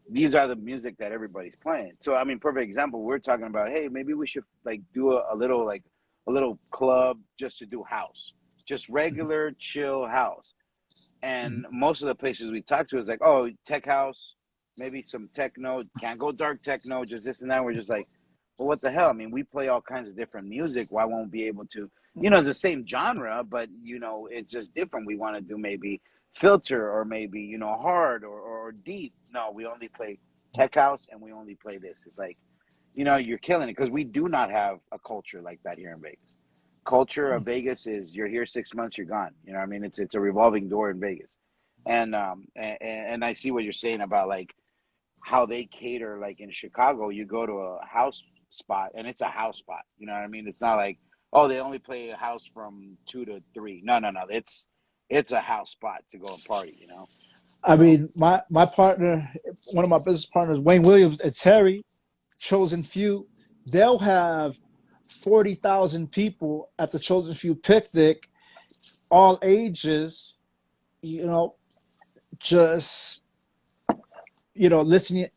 Speaker 3: these are the music that everybody's playing. So I mean, perfect example. We're talking about, hey, maybe we should like do a little club just to do house, just regular chill house. And most of the places we talk to is like, oh, tech house, maybe some techno, can't go dark techno, just this and that. We're just like, well, what the hell? I mean, we play all kinds of different music. Why won't we be able to? It's the same genre, but it's just different. We want to do maybe filter or maybe hard or deep. No, we only play tech house and we only play this. It's like, you're killing it because we do not have a culture like that here in Vegas. Culture of Vegas is you're here 6 months, you're gone. You know what I mean? It's a revolving door in Vegas. And I see what you're saying about like how they cater. Like in Chicago, you go to a house spot and it's a house spot. You know what I mean? It's not like, oh, they only play a house from 2 to 3. No. It's a house spot to go and party,
Speaker 2: I
Speaker 3: So
Speaker 2: mean, my partner, one of my business partners, Wayne Williams and Terry, Chosen Few, they'll have 40,000 people at the Chosen Few picnic, all ages, just listening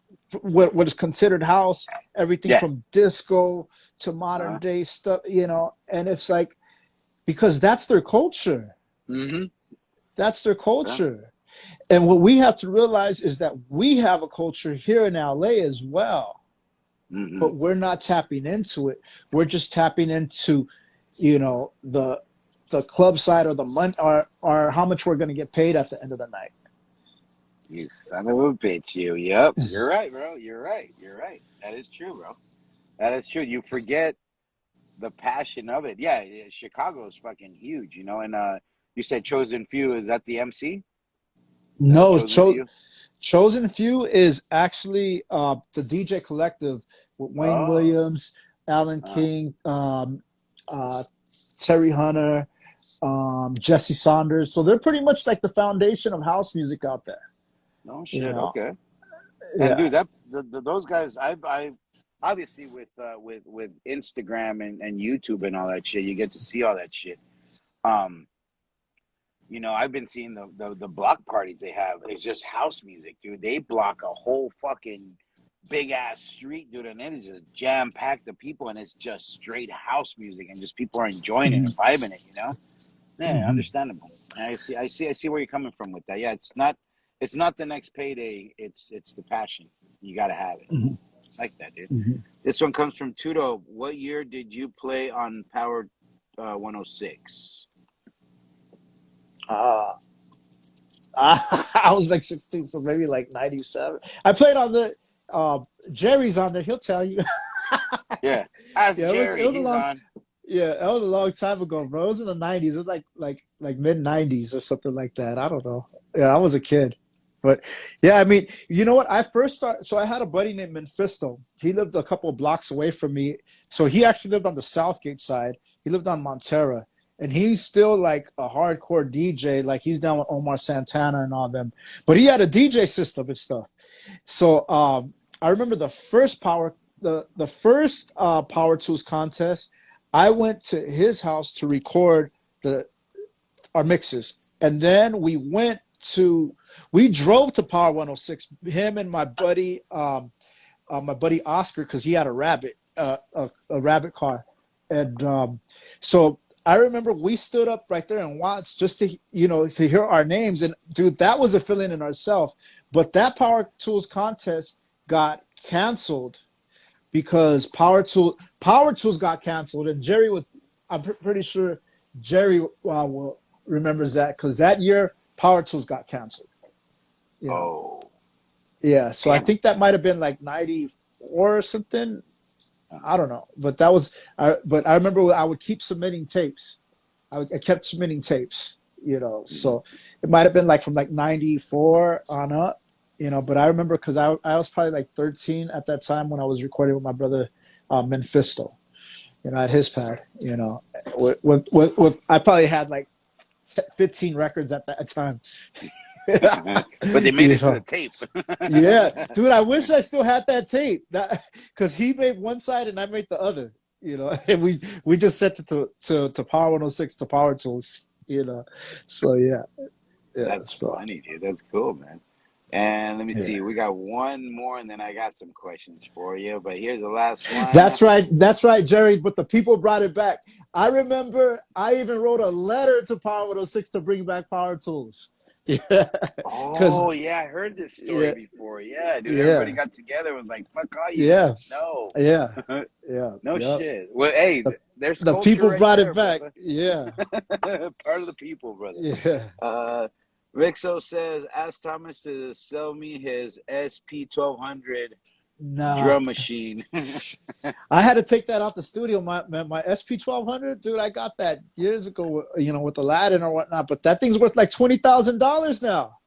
Speaker 2: what is considered house, everything
Speaker 3: yeah.
Speaker 2: from disco to modern day stuff, and it's like because that's their culture.
Speaker 3: Mm-hmm.
Speaker 2: That's their
Speaker 3: Yeah.
Speaker 2: culture. And what we have to realize is that we have a culture here in LA as well,
Speaker 3: Mm-hmm.
Speaker 2: but we're not tapping into it. We're just tapping into, the club side or the money or how much we're going to get paid at the end of the night.
Speaker 3: You son of a bitch, you. Yep. You're right, bro. You're right. You're right. That is true, bro. That is true. You forget the passion of it. Yeah, Chicago is fucking huge, and you said Chosen Few, is that the MC? The
Speaker 2: No,
Speaker 3: Chosen Few?
Speaker 2: Chosen Few is actually the DJ collective with Wayne
Speaker 3: Oh.
Speaker 2: Williams, Alan King, Terry Hunter, Jesse Saunders. So they're pretty much like the foundation of house music out there.
Speaker 3: No shit. Okay. And
Speaker 2: Yeah.
Speaker 3: dude, those guys, I obviously with Instagram and YouTube and all that shit, you get to see all that shit. I've been seeing the block parties they have. It's just house music, dude. They block a whole fucking big ass street, dude, and it is just jam packed of people, and it's just straight house music, and just people are enjoying it and vibing it. Yeah, understandable. I see where you're coming from with that. Yeah, it's not the next payday. It's the passion. You gotta have it. Like that, dude. This one comes from Tudo. What year did you play on Power 106?
Speaker 2: I was like 16, so maybe like 97. I played on the Jerry's on there. He'll tell you.
Speaker 3: Yeah, ask
Speaker 2: Yeah,
Speaker 3: Jerry.
Speaker 2: it was a
Speaker 3: He's
Speaker 2: long.
Speaker 3: on.
Speaker 2: Yeah, that was a long time ago, bro. It was in the 90s. It was like mid 90s or something like that. I don't know. Yeah, I was a kid. But yeah, I mean, you know what? I first started. So I had a buddy named Mephisto. He lived a couple of blocks away from me. So he actually lived on the Southgate side. He lived on Montera. And he's still like a hardcore DJ. Like he's down with Omar Santana and all them. But he had a DJ system and stuff. So I remember the first Power Tools contest. I went to his house to record our mixes, and then we drove to Power 106. Him and my buddy Oscar, because he had a rabbit car. And so I remember we stood up right there in Watts just to, to hear our names. And dude, that was a feeling in ourselves. But that Power Tools contest got canceled because Power Tools got canceled. And Jerry was, I'm pretty sure Jerry remembers that because that year Power Tools got canceled.
Speaker 3: Oh,
Speaker 2: Yeah. So I
Speaker 3: damn it.
Speaker 2: think that might have been like 94 or something. I don't know, but that was. But I remember I would keep submitting tapes. I kept submitting tapes. So it might have been like from like 94 on up. But I remember because I was probably like 13 at that time when I was recording with my brother Mephisto. At his pad. With I probably had like 15 records at that time.
Speaker 3: But they made it to the tape.
Speaker 2: Yeah, dude, I wish I still had that tape. Because he made one side and I made the other. And we just sent it to Power 106 to Power Tools. So yeah.
Speaker 3: That's funny, dude. That's cool, man. And let me see. We got one more, and then I got some questions for you. But here's the last one.
Speaker 2: That's right, Jerry. But the people brought it back. I remember I even wrote a letter to Power 106 to bring back Power Tools. Yeah.
Speaker 3: Oh, yeah, I heard this story before. Yeah, dude, everybody got together and was like, fuck all you.
Speaker 2: Yeah.
Speaker 3: No.
Speaker 2: Yeah. Yeah.
Speaker 3: No shit. Well, hey, there's
Speaker 2: the
Speaker 3: culture
Speaker 2: people
Speaker 3: right
Speaker 2: brought
Speaker 3: there,
Speaker 2: it back.
Speaker 3: brother.
Speaker 2: Yeah.
Speaker 3: Part of the people, brother.
Speaker 2: Yeah.
Speaker 3: Rixo says, ask Thomas to sell me his SP1200
Speaker 2: Nah.
Speaker 3: drum machine.
Speaker 2: I had to take that out the studio. My SP1200, dude, I got that years ago, with Aladdin or whatnot. But that thing's worth like $20,000 now.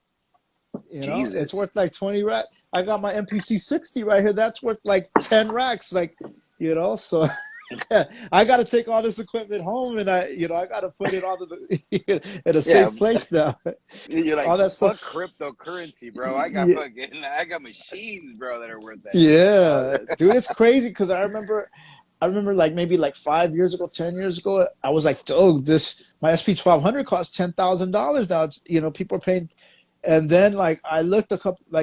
Speaker 3: Jesus.
Speaker 2: It's worth like 20 racks. I got my MPC 60 right here. That's worth like 10 racks. Like, so I got to take all this equipment home and I got to put it all in a safe place now.
Speaker 3: You're like,
Speaker 2: all that
Speaker 3: fuck
Speaker 2: stuff.
Speaker 3: cryptocurrency, bro. I got machines, bro, that are worth that.
Speaker 2: Yeah, dude, it's crazy because I remember like maybe like 5 years ago, 10 years ago, I was like, dude, my SP1200 costs $10,000 now. It's people are paying, and then like I looked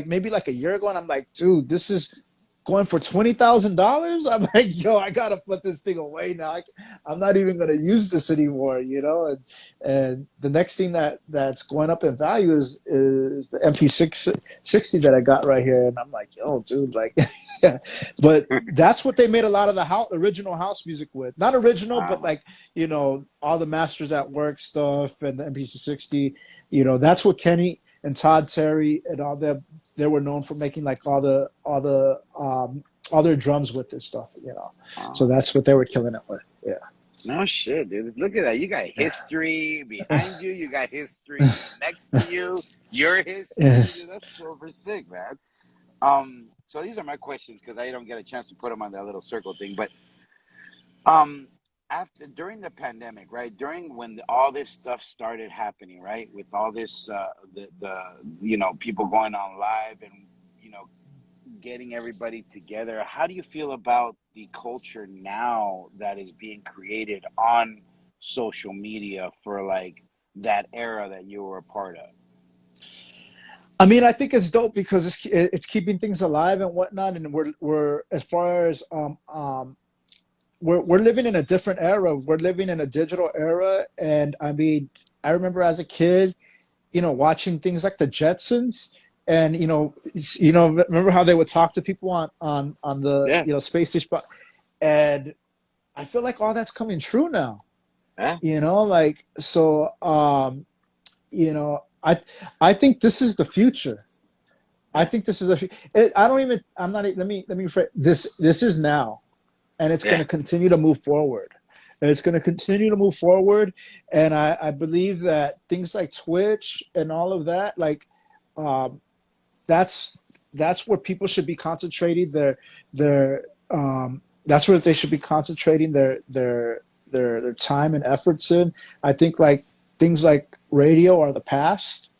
Speaker 2: maybe like a year ago, and I'm like, dude, this is going for $20,000. I'm like, yo, I gotta put this thing away now. I'm not even gonna use this anymore, And the next thing that's going up in value is the MP660 that I got right here, and I'm like, yo, dude, like, yeah. But that's what they made a lot of the original house music with. Not original, but like, all the Masters at Work stuff and the MP660. That's what Kenny and Todd Terry and all them. They were known for making like all their drums with this stuff, So that's what they were killing it with. Yeah.
Speaker 3: No shit, dude. Look at that. You got history behind you. You got history next to you. Your history.
Speaker 2: Yes.
Speaker 3: Dude, that's super sick, man. So these are my questions because I don't get a chance to put them on that little circle thing. But during the pandemic, right? During when all this stuff started happening, right? With all this, the people going on live and getting everybody together. How do you feel about the culture now that is being created on social media for like that era that you were a part of?
Speaker 2: I mean, I think it's dope because it's keeping things alive and whatnot, and we're as far as we're living in a different era. We're living in a digital era, and I mean, I remember as a kid, watching things like the Jetsons. And remember how they would talk to people on the space station, and I feel like all that's coming true now. Like so. I think this is the future. I think this is I'm not. Let me rephrase. This is now, and it's going to continue to move forward. And it's going to continue to move forward. And I believe that things like Twitch and all of that, like. That's where people should be concentrating that's where they should be concentrating their time and efforts in. I think like things like radio are the past.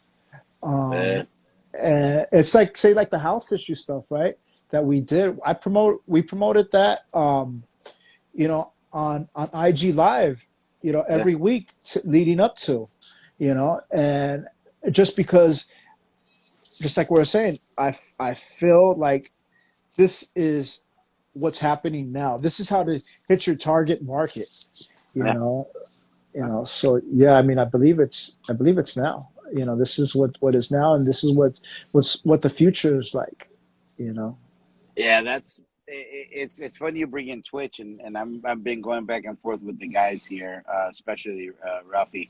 Speaker 2: And it's like say like the house issue stuff, right? That we did. We promoted that on IG Live, every week leading up to, and just because. Just like we were saying, I feel like this is what's happening now. This is how to hit your target market. You
Speaker 3: Yeah.
Speaker 2: know, So yeah, I mean, I believe it's now. This is what is now, and this is what the future is like. You know.
Speaker 3: Yeah, it's funny you bring in Twitch, and I've been going back and forth with the guys here, especially Rafi.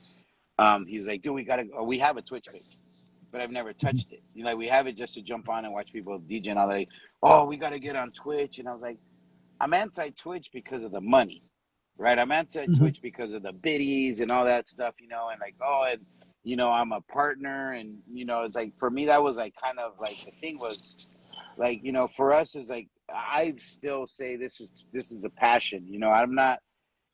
Speaker 3: He's like, dude, we have a Twitch page, but I've never touched it. Like we have it just to jump on and watch people DJ, and all like, oh, we got to get on Twitch, and I was like, I'm anti-Twitch because of the money, right? I'm
Speaker 2: Mhm.
Speaker 3: anti-Twitch because of the biddies and all that stuff, and like, oh, and I'm a partner, and it's like for me that was like kind of like the thing was like for us is like I still say this is a passion. I'm not,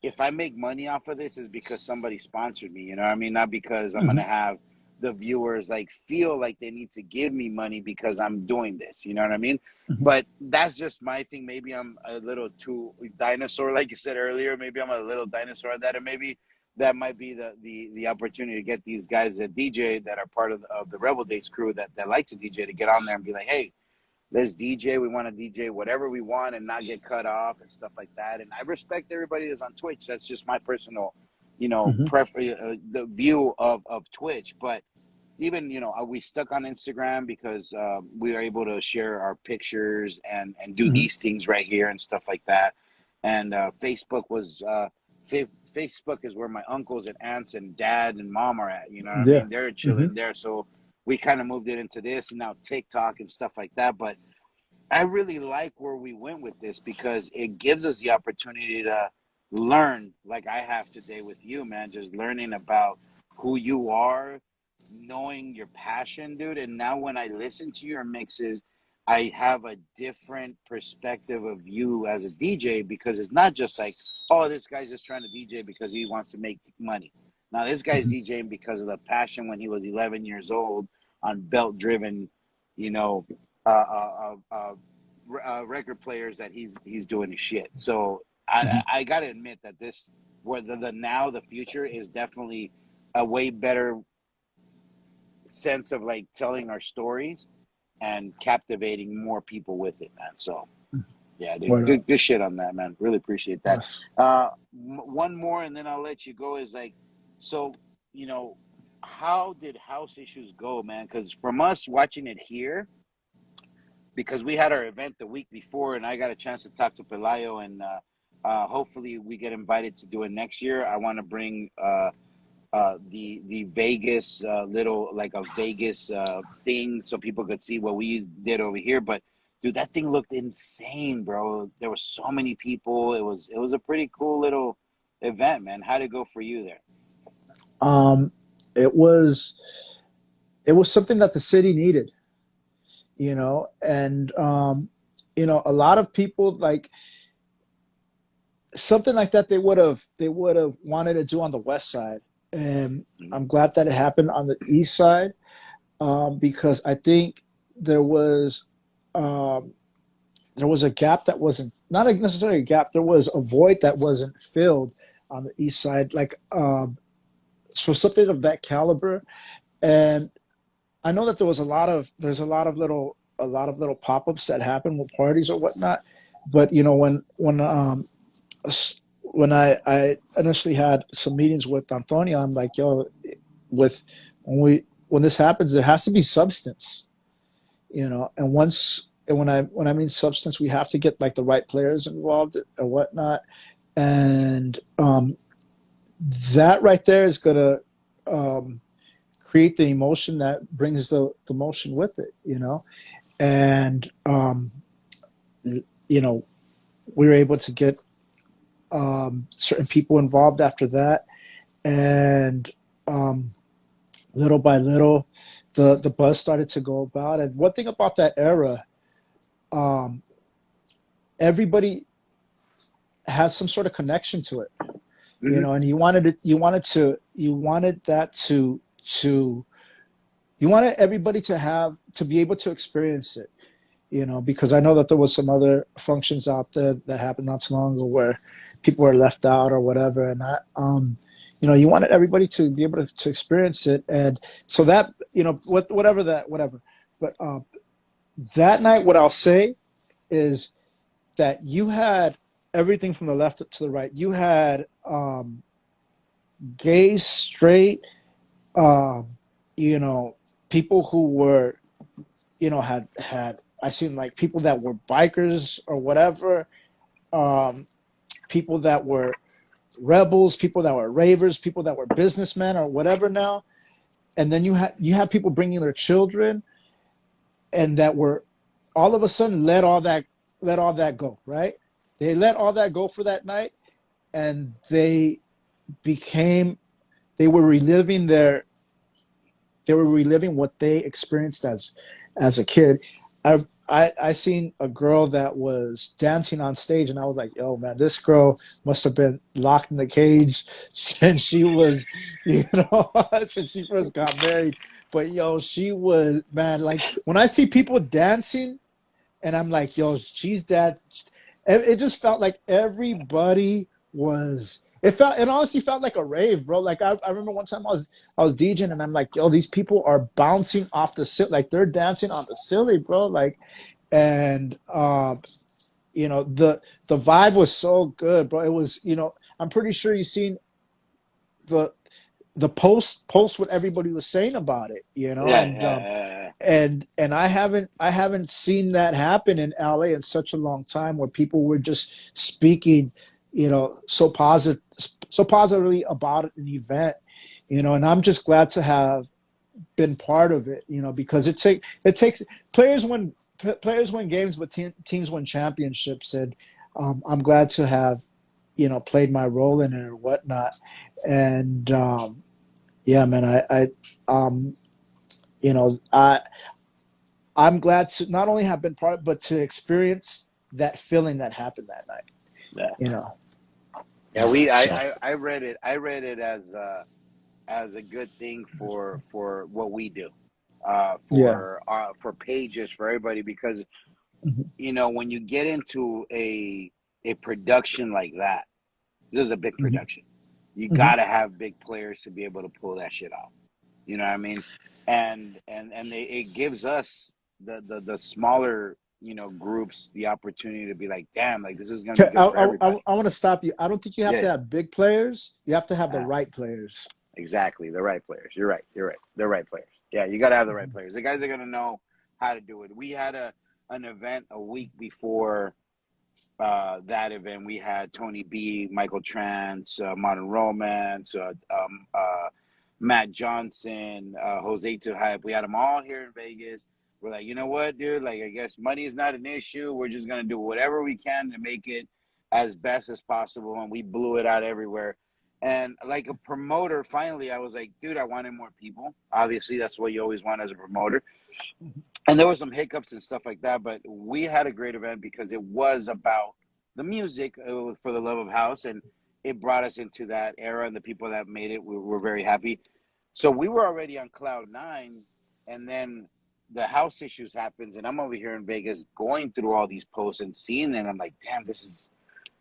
Speaker 3: if I make money off of this is because somebody sponsored me, what I mean? Not because I'm gonna
Speaker 2: Mhm.
Speaker 3: have the viewers like feel like they need to give me money because I'm doing this, you know what I mean?
Speaker 2: Mhm.
Speaker 3: But that's just my thing. Maybe I'm a little too dinosaur, like you said earlier. Maybe I'm a little dinosaur at that, and maybe that might be the opportunity to get these guys that DJ that are part of the Rebel Dates crew that likes to DJ to get on there and be like, hey, let's DJ. We want to DJ whatever we want and not get cut off and stuff like that. And I respect everybody that's on Twitch. That's just my personal,
Speaker 2: Mhm.
Speaker 3: the view of Twitch. But even we stuck on Instagram because we are able to share our pictures and do
Speaker 2: Mhm.
Speaker 3: these things right here and stuff like that. And Facebook was Facebook is where my uncles and aunts and dad and mom are at. You know what I
Speaker 2: Yeah.
Speaker 3: mean? They're
Speaker 2: Mhm.
Speaker 3: chilling there, so we kind of moved it into this and now TikTok and stuff like that. But I really like where we went with this because it gives us the opportunity to learn, like I have today with you, man, just learning about who you are, knowing your passion, dude. And now when I listen to your mixes, I have a different perspective of you as a DJ because it's not just like, oh, this guy's just trying to DJ because he wants to make money. Now, this guy's
Speaker 2: Mhm.
Speaker 3: DJing because of the passion when he was 11 years old on belt driven, you know, uh, uh, uh, uh, record players that he's doing his shit. So
Speaker 2: Mhm.
Speaker 3: I gotta admit that this where the now the future is definitely a way better sense of like telling our stories and captivating more people with it, man. So yeah, dude,
Speaker 2: Word up.
Speaker 3: good shit on that, man. Really appreciate that.
Speaker 2: Yes.
Speaker 3: One more, and then I'll let you go. Is like, so you know, how did house issues go, man? Because from us watching it here, because we had our event the week before, and I got a chance to talk to Pelayo, and hopefully we get invited to do it next year. I want to bring the Vegas little like a Vegas thing so people could see what we did over here. But dude, that thing looked insane, bro. There were so many people. It was a pretty cool little event, man. How'd it go for you there?
Speaker 2: Um, it was something that the city needed, and a lot of people like something like that they would have wanted to do on the west side, and
Speaker 3: Mm-hmm.
Speaker 2: I'm glad that it happened on the east side, because I think there was um, there was a gap that wasn't not necessarily a gap. There was a void that wasn't filled on the east side, like so something of that caliber. And I know that there's a lot of little pop-ups that happen with parties or whatnot. But when I initially had some meetings with Antonio, I'm like, yo, with when this happens, there has to be substance, and when I mean substance, we have to get like the right players involved or whatnot, and that right there is gonna um, create the emotion that brings the motion with it, and you know we were able to get certain people involved after that, and um, little by little, the buzz started to go about. And one thing about that era, um, everybody has some sort of connection to it,
Speaker 3: Mm-hmm.
Speaker 2: and you wanted you wanted everybody to be able to experience it, because I know that there was some other functions out there that happened not too long ago where people were left out or whatever, and you wanted everybody to be able to experience it, and so that whatever. But that night, what I'll say is that you had everything from the left to the right. You had gay, straight, um, you know, people who were, had I seen like people that were bikers or whatever, um, people that were rebels, people that were ravers, people that were businessmen or whatever now. And then you had people bringing their children, and that were all of a sudden let all that go, right? They let all that go for that night, and became they were reliving what they experienced as a kid. I seen a girl that was dancing on stage, and I was like, "Yo, man, this girl must have been locked in the cage since she was, since she first got married." But yo, she was, man. Like when I see people dancing, and I'm like, "Yo, she's that." It just felt like everybody was. It honestly felt like a rave, bro. Like I remember one time I was DJing, and I'm like, yo, these people are bouncing off the silly, like they're dancing on the silly, bro. Like, and the vibe was so good, bro. It was, I'm pretty sure you've seen the the post what everybody was saying about it,
Speaker 3: Yeah,
Speaker 2: and
Speaker 3: yeah,
Speaker 2: and I haven't seen that happen in LA in such a long time, where people were just speaking, so positively about an event, and I'm just glad to have been part of it, because it takes players win games, but teams win championships, and I'm glad to have played my role in it or whatnot, and yeah, man, um, you know, I I'm glad to not only have been part, but to experience that feeling that happened that night.
Speaker 3: yeah.
Speaker 2: You know,
Speaker 3: Yeah, we
Speaker 2: so
Speaker 3: I read it. I read it as a good thing for what we do,
Speaker 2: yeah,
Speaker 3: for pages for everybody, because
Speaker 2: mhm,
Speaker 3: when you get into a production like that, this is a big
Speaker 2: mhm,
Speaker 3: production. You
Speaker 2: mhm.
Speaker 3: got to have big players to be able to pull that shit off. You know what I mean? It gives us the smaller groups the opportunity to be like, damn, like this is gonna be
Speaker 2: Okay,
Speaker 3: good for everybody.
Speaker 2: I want to stop you. I don't think you have
Speaker 3: Yeah,
Speaker 2: to have big players. You have to have the
Speaker 3: uh,
Speaker 2: right players.
Speaker 3: exactly. The right players. You're right. You're right. The right players. Yeah, you got to have the right
Speaker 2: Mhm,
Speaker 3: players. The guys are gonna know how to do it. We had an event a week before that event. We had Tony B, Michael Trance, Modern Romance, Matt Johnson, Jose to Hype. We had them all here in Vegas. We're like, you know what, dude? Like, I guess money is not an issue. We're just gonna do whatever we can to make it as best as possible, and we blew it out everywhere. And like a promoter, finally, I was like, dude, I wanted more people. Obviously, that's what you always want as a promoter.
Speaker 2: mhm.
Speaker 3: And there were some hiccups and stuff like that, but we had a great event because it was about the music, for the love of house, and it brought us into that era, and the people that made it were very happy. So we were already on cloud nine, and then the house issues happens, and I'm over here in Vegas going through all these posts and seeing it, and I'm like, damn, this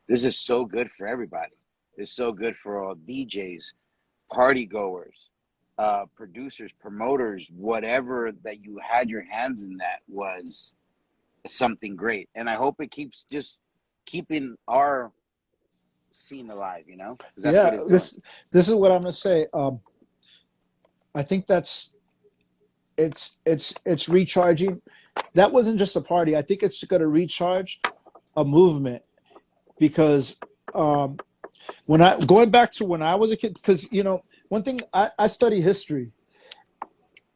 Speaker 3: is so good for everybody. It's so good for all DJs, party goers, producers, promoters, whatever that you had your hands in, that was something great. And I hope it keeps just keeping our scene alive, because that's what
Speaker 2: Yeah,
Speaker 3: it's doing.
Speaker 2: this is what I'm gonna say. I think it's recharging. That wasn't just a party. I think it's gonna recharge a movement, because um, when I going back to when I was a kid, because one thing, I study history,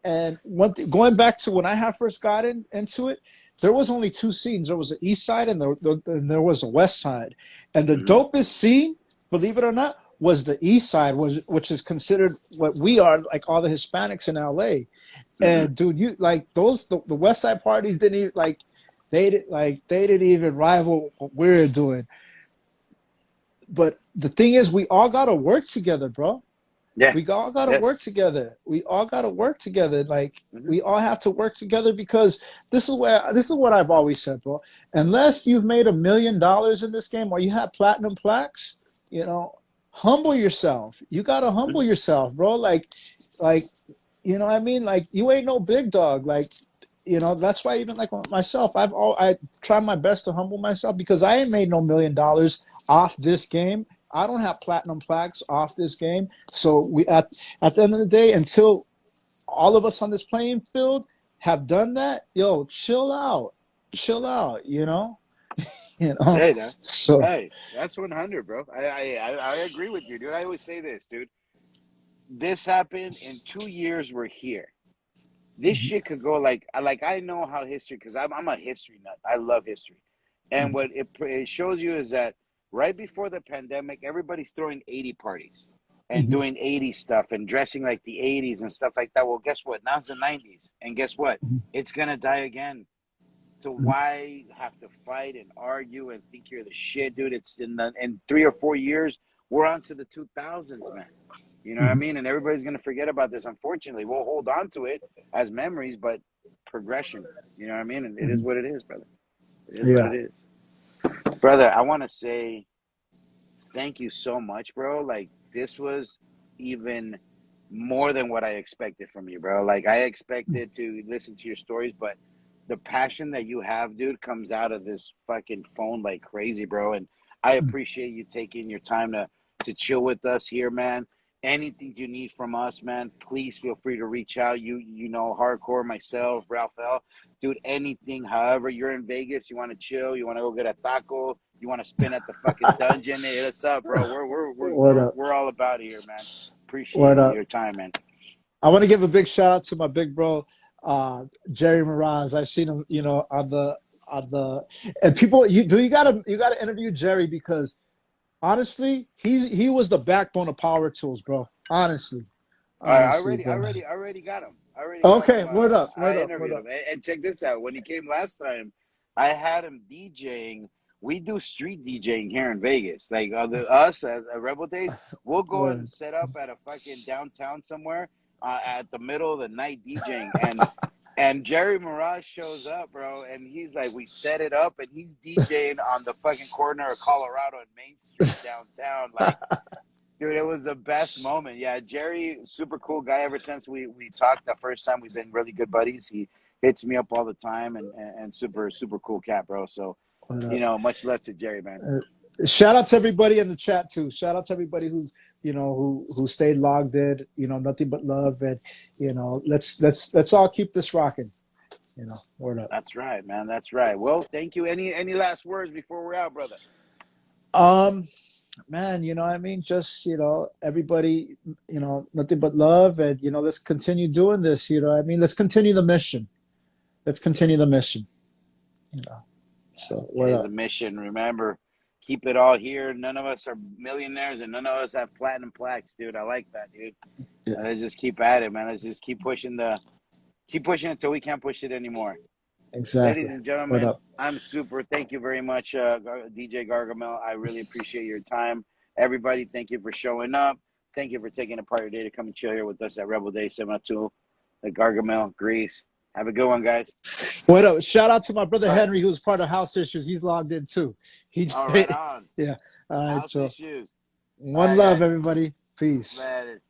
Speaker 2: and one thing, going back to when I had first got into it, there was only two scenes. There was the east side, and there was a west side, and the
Speaker 3: Mm-hmm.
Speaker 2: dopest scene, believe it or not, was the east side, which is considered what we are, like all the Hispanics in LA.
Speaker 3: Mm-hmm.
Speaker 2: And dude, you like the west side parties didn't even they didn't even rival what we're doing. But the thing is, we all got to work together, bro.
Speaker 3: Yeah.
Speaker 2: We all got to work
Speaker 3: Yes.
Speaker 2: together. We all got to work together. Like
Speaker 3: Mm-hmm.
Speaker 2: we all have to work together, because this is what I've always said, bro. Unless you've made $1 million in this game, or you have platinum plaques, you know, humble yourself. You got to
Speaker 3: Mm-hmm.
Speaker 2: humble yourself, bro. Like, you know what I mean? Like, you ain't no big dog. Like, that's why even like myself, I try my best to humble myself because I ain't made no $1 million off this game. I don't have platinum plaques off this game. So we at the end of the day, until all of us on this playing field have done that, yo, chill out, you know,
Speaker 3: Hey, that,
Speaker 2: So
Speaker 3: hey, that's 100, bro. I agree with you, dude. I always say this, dude. This happened in 2 years. We're here. This shit could go like I know how history, because I'm a history nut. I love history, and what it shows you is that right before the pandemic, everybody's throwing 80 parties and doing 80 stuff and dressing like the 80s and stuff like that. Well, guess what? Now it's the 90s, and guess what? It's gonna die again. So why have to fight and argue and think you're the shit, dude? It's in 3 or 4 years, we're on to the 2000s, man. You know what I mean? And everybody's going to forget about this. Unfortunately, we'll hold on to it as memories, but progression. You know what I mean? And it is what it is, brother. It is what
Speaker 2: yeah.
Speaker 3: it is. Brother, I want to say thank you so much, bro. Like, this was even more than what I expected from you, bro. Like, I expected to listen to your stories, but the passion that you have, dude, comes out of this fucking phone like crazy, bro. And I appreciate you taking your time to chill with us here, man. Anything you need from us, man, please feel free to reach out. You know, Hardcore, myself, Ralph L. Dude, anything, however, you're in Vegas, you want to chill, you want to go get a taco, you want to spin at the fucking dungeon, hit us up, bro.
Speaker 2: What up?
Speaker 3: We're all about it here, man.
Speaker 2: What
Speaker 3: Appreciate
Speaker 2: up?
Speaker 3: your time, man.
Speaker 2: I want to give a big shout out to my big bro, Jerry Moraz. I've seen him, on the and people. You gotta interview Jerry because honestly, he was the backbone of Power Tools, bro. Honestly,
Speaker 3: I
Speaker 2: bro.
Speaker 3: already got him. I already got
Speaker 2: Okay,
Speaker 3: him.
Speaker 2: word up, word
Speaker 3: I
Speaker 2: up, word
Speaker 3: interviewed
Speaker 2: up.
Speaker 3: him, and check this out. When he came last time, I had him DJing. We do street DJing here in Vegas. Like us as Rebel Days, we'll go and
Speaker 2: Word.
Speaker 3: set up at a fucking downtown somewhere at the middle of the night DJing, and Jerry Mirage shows up, bro, and he's like, we set it up, and he's DJing on the fucking corner of Colorado and Main Street downtown, like. Dude, it was the best moment. Yeah, Jerry, super cool guy. Ever since we talked the first time, we've been really good buddies. He hits me up all the time, and super cool cat, bro. So,
Speaker 2: Word up.
Speaker 3: much love to Jerry, man.
Speaker 2: Shout out to everybody in the chat too. Shout out to everybody who stayed logged in. Nothing but love, and let's all keep this rocking. Word up.
Speaker 3: That's right, man. That's right. Well, thank you. Any last words before we're out, brother?
Speaker 2: Man, I mean, just everybody, nothing but love, and let's continue doing this. I mean, let's continue the mission. Let's continue the mission. So
Speaker 3: It is a mission. Remember, keep it all here. None of us are millionaires, and none of us have platinum plaques, dude. I like that, dude.
Speaker 2: Yeah.
Speaker 3: Let's just keep at it, man. Let's just keep pushing until we can't push it anymore.
Speaker 2: Exactly.
Speaker 3: Ladies and gentlemen, I'm super. Thank you very much, DJ Gargamel. I really appreciate your time. Everybody, thank you for showing up. Thank you for taking a part of your day to come and chill here with us at RebelDaze702, the Gargamel, Greece. Have a good one, guys.
Speaker 2: What up? Shout out to my brother Henry, who's part of House Issues. He's logged in too.
Speaker 3: All right, on.
Speaker 2: Yeah. All right,
Speaker 3: House
Speaker 2: so
Speaker 3: Issues.
Speaker 2: one
Speaker 3: right,
Speaker 2: love,
Speaker 3: guys.
Speaker 2: everybody. Peace.
Speaker 3: Later.